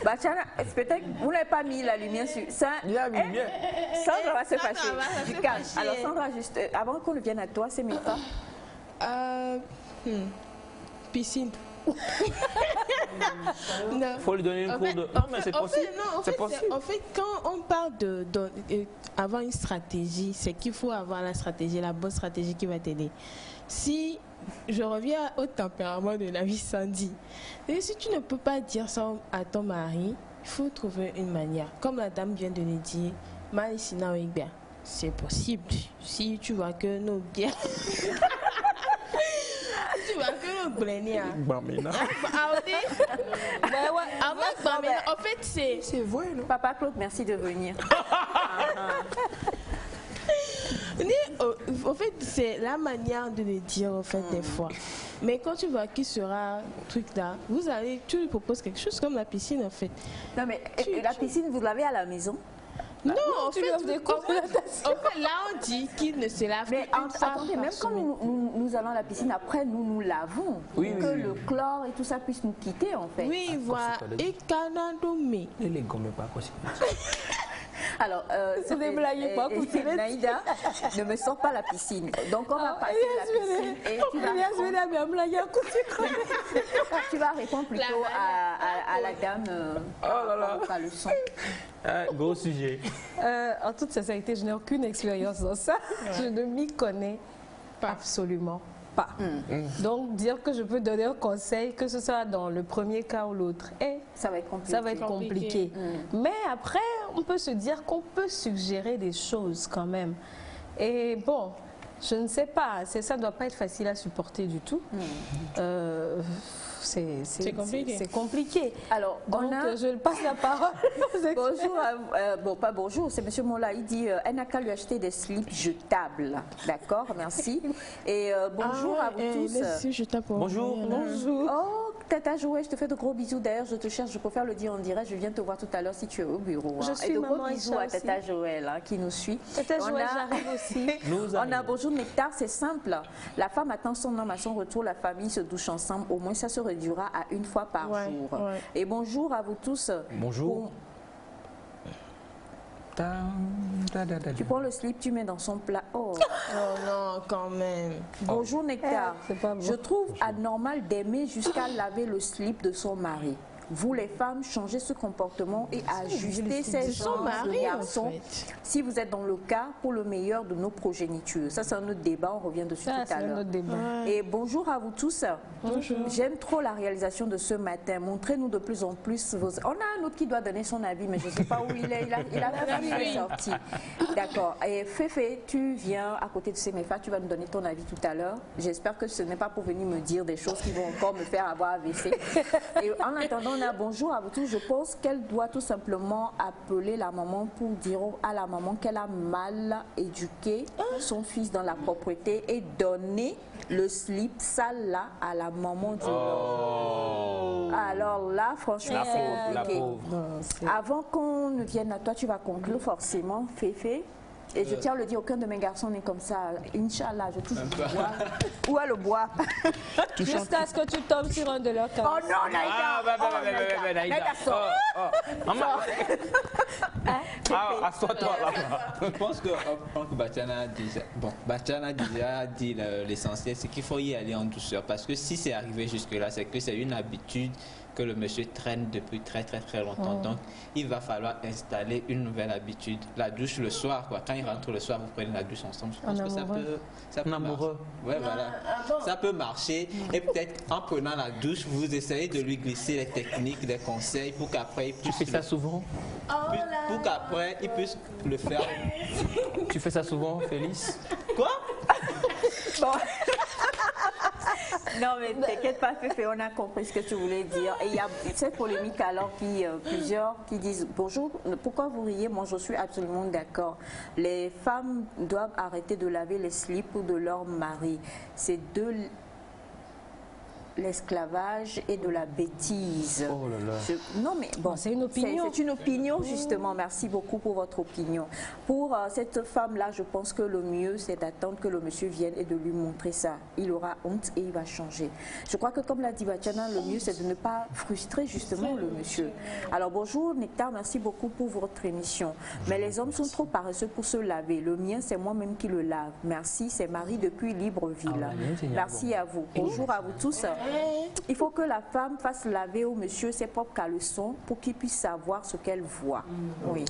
Bachana, peut-être que vous n'avez pas mis la lumière sur ça. Il a mis bien. Sandra va se fâcher. Du calme. Alors, Sandra, juste avant qu'on ne vienne à toi, c'est mes pas. Piscine. Il faut lui donner une cours de... Non, mais c'est possible. En fait, quand on parle d'avoir une stratégie, c'est qu'il faut avoir la stratégie, la bonne stratégie qui va t'aider. Si je reviens au tempérament de la vie Sandy, et si tu ne peux pas dire ça à ton mari, il faut trouver une manière. Comme la dame vient de le dire, c'est possible. Si tu vois que nos biens... En fait, c'est vrai. Papa Claude, merci de venir. En fait, c'est la manière de le dire, en fait, des fois. Mais quand tu vois qui sera truc là, tu lui proposes quelque chose comme la piscine, en fait. Non, mais la piscine, vous l'avez à la maison? Non, en fait, là, on dit qu'il ne se lave pas. Attendez, même quand nous allons à la piscine, après, nous lavons. Oui, pour que le chlore et tout ça puisse nous quitter, en fait. Oui, voilà. Et Canadome. Ne les gommez pas, quoi. Alors, Naïda, ne me sors pas la piscine. Donc, on va passer la piscine. Et tu vas répondre plutôt à la dame. Pas le son. Gros sujet. En toute sincérité, je n'ai aucune expérience dans ça. Je ne m'y connais absolument pas. Donc, dire que je peux donner un conseil, que ce soit dans le premier cas ou l'autre, ça va être compliqué. Ça va être compliqué. Mais après, on peut se dire qu'on peut suggérer des choses quand même. Et bon, je ne sais pas, ça ne doit pas être facile à supporter du tout. c'est compliqué. C'est compliqué. Alors, donc, je passe la parole. Bonjour, bon, pas bonjour, c'est M. Mola. Il dit elle n'a qu'à lui acheter des slips jetables. D'accord, merci. Et bonjour à vous tous. Bonjour. Bonjour. Oh, Tata Joël, je te fais de gros bisous. D'ailleurs, je te cherche, je préfère le dire en direct. Je viens te voir tout à l'heure si tu es au bureau. Je suis et de maman gros bisous à Tata Joël qui nous suit. Tata Joël, j'arrive aussi. On a bonjour Nectar, c'est simple. La femme attend son homme à son retour, la famille se douche ensemble. Au moins, ça se réduira à une fois par jour. Ouais. Et bonjour à vous tous. Bonjour. Tu prends le slip, tu mets dans son plat. Oh, non, quand même. Bonjour Nectar. Bon. Je trouve anormal d'aimer jusqu'à laver le slip de son mari. Vous les femmes, changez ce comportement et ajustez ces genres de garçons si vous êtes dans le cas pour le meilleur de nos progénitures. Ça c'est un autre débat, on revient dessus tout à l'heure. Et bonjour à vous tous. Bonjour. J'aime trop la réalisation de ce matin. Montrez-nous de plus en plus vos... On a un autre qui doit donner son avis, mais je ne sais pas où il est. Il a sorti. D'accord. Et Féfé, tu viens à côté de Semefa, tu vas nous donner ton avis tout à l'heure. J'espère que ce n'est pas pour venir me dire des choses qui vont encore me faire avoir AVC. Et en attendant, on a bonjour à vous tous. Je pense qu'elle doit tout simplement appeler la maman pour dire à la maman qu'elle a mal éduqué son fils dans la propreté et donner le slip sale là à la maman du Alors là, franchement, c'est compliqué. Avant qu'on ne vienne à toi, tu vas conclure forcément, Féfé. Et je tiens à le dire, aucun de mes garçons n'est comme ça. Inch'Allah, je touche du bois. Où est le bois? Jusqu'à ce que tu tombes sur un de leurs cas. Oh non, Naïda! Naïda, sors! Assois-toi là-bas. Je pense que Batiana a déjà dit l'essentiel, c'est qu'il faut y aller en douceur. Parce que si c'est arrivé jusque-là, c'est que c'est une habitude que le monsieur traîne depuis très longtemps. Donc, il va falloir installer une nouvelle habitude. La douche le soir, quoi. Quand il rentre le soir, vous prenez la douche ensemble. Je pense que ça peut marcher. Ouais, voilà. Ça peut marcher. Et peut-être en prenant la douche, vous essayez de lui glisser les techniques, des conseils pour qu'après il puisse... Tu fais ça souvent? Pour qu'après il puisse le faire. Tu fais ça souvent, Félix? Quoi? Bon. Non mais t'inquiète pas Féfé, on a compris ce que tu voulais dire. Et il y a cette polémique alors plusieurs qui disent bonjour, pourquoi vous riez? Moi je suis absolument d'accord. Les femmes doivent arrêter de laver les slips de leur mari. C'est de l'esclavage et de la bêtise. Oh là là. Non mais bon, c'est une opinion. C'est une opinion justement. Merci beaucoup pour votre opinion. Pour cette femme-là, je pense que le mieux c'est d'attendre que le monsieur vienne et de lui montrer ça. Il aura honte et il va changer. Je crois que comme l'a dit Batiana, le mieux c'est de ne pas frustrer justement le monsieur. Alors bonjour Nectar, merci beaucoup pour votre émission. Mais les hommes sont trop paresseux pour se laver. Le mien c'est moi-même qui le lave. Merci, c'est Marie depuis Libreville. Merci à vous. Bonjour à vous tous. Il faut que la femme fasse laver au monsieur ses propres caleçons pour qu'il puisse savoir ce qu'elle voit. Oui.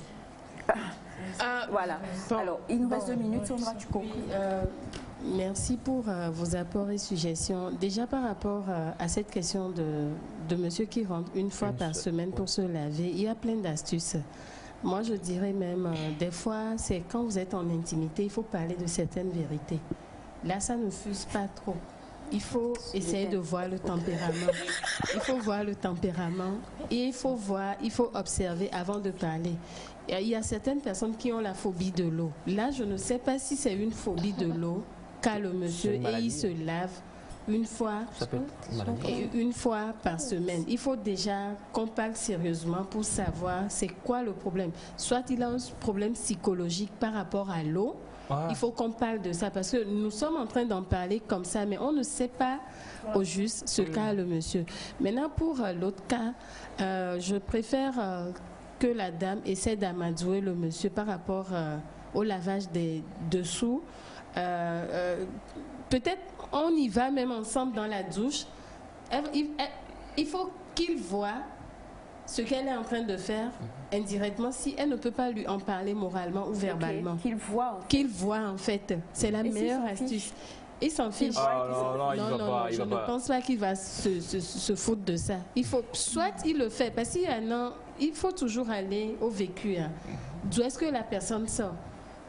Voilà. Alors, il nous reste 2 minutes, Sandra, tu conclus. Merci pour vos apports et suggestions. Déjà par rapport à cette question de monsieur qui rentre une fois par semaine pour se laver, il y a plein d'astuces. Moi, je dirais même, des fois, c'est quand vous êtes en intimité, il faut parler de certaines vérités. Là, ça ne fuse pas trop. Il faut essayer de voir le tempérament. Il faut voir le tempérament et il faut observer avant de parler. Il y a certaines personnes qui ont la phobie de l'eau. Là, je ne sais pas si c'est une phobie de l'eau qu'a le monsieur et il se lave une fois par semaine. Il faut déjà qu'on parle sérieusement pour savoir c'est quoi le problème. Soit il a un problème psychologique par rapport à l'eau. Il faut qu'on parle de ça parce que nous sommes en train d'en parler comme ça, mais on ne sait pas au juste ce qu'a le monsieur. Maintenant, pour l'autre cas, je préfère que la dame essaie d'amadouer le monsieur par rapport au lavage des dessous. Peut-être on y va même ensemble dans la douche. Il faut qu'il voit ce qu'elle est en train de faire indirectement, si elle ne peut pas lui en parler moralement ou verbalement. Qu'il voit. Qu'il voit en fait. C'est la meilleure astuce. Il s'en fiche. Non, je ne pense pas qu'il va se foutre de ça. Il faut, soit il le fait, parce qu'il y a il faut toujours aller au vécu. D'où est-ce que la personne sort?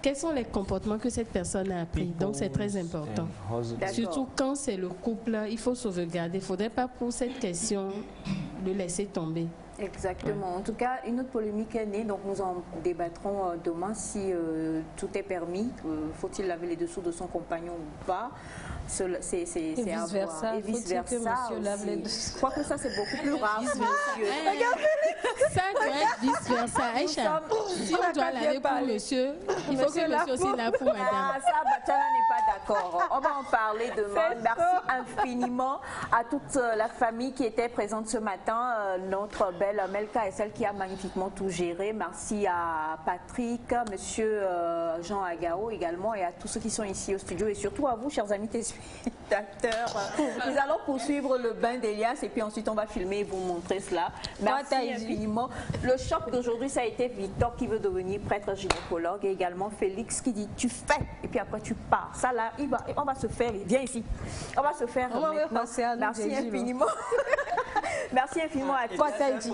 quels sont les comportements que cette personne a appris. Donc c'est très important. Surtout quand c'est le couple, il faut sauvegarder. Il ne faudrait pas pour cette question le laisser tomber. Exactement. En tout cas, une autre polémique est née, donc nous en débattrons demain si tout est permis. Faut-il laver les dessous de son compagnon ou pas? C'est à voir. Et vice-versa. Je crois que ça, c'est beaucoup plus rare. Ça doit être vice-versa. Aïcha, si on doit laver pour monsieur, il faut que monsieur aussi lave pour madame. Ah, ça, Batiana n'est pas d'accord. On va en parler demain. Merci infiniment à toute la famille qui était présente ce matin. Notre belle Melka est celle qui a magnifiquement tout géré. Merci à Patrick, monsieur Jean Agao également, et à tous ceux qui sont ici au studio, et surtout à vous, chers amis téléspectateurs. Nous allons poursuivre le bain d'Elias et puis ensuite on va filmer et vous montrer cela. Merci infiniment. Le choc d'aujourd'hui, ça a été Victor qui veut devenir prêtre gynécologue, et également Félix qui dit tu fais et puis après tu pars. Ça là, on va se faire, viens ici. On va se faire maintenant. Merci infiniment. Merci infiniment à tous.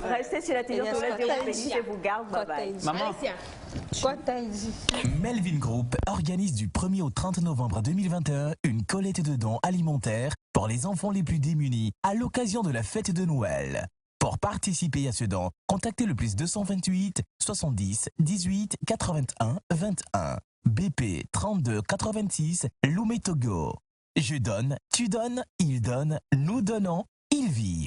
Restez sur la télévision, Dieu vous bénisse et vous garde. Bye bye. Maman. Quoi t'as dit? Melvin Group organise du 1er au 30 novembre 2021 une collecte de dons alimentaires pour les enfants les plus démunis à l'occasion de la fête de Noël. Pour participer à ce don, contactez le plus 228 70 18 81 21. BP 32 86 Lomé Togo. Je donne, tu donnes, il donne, nous donnons, ils vivent.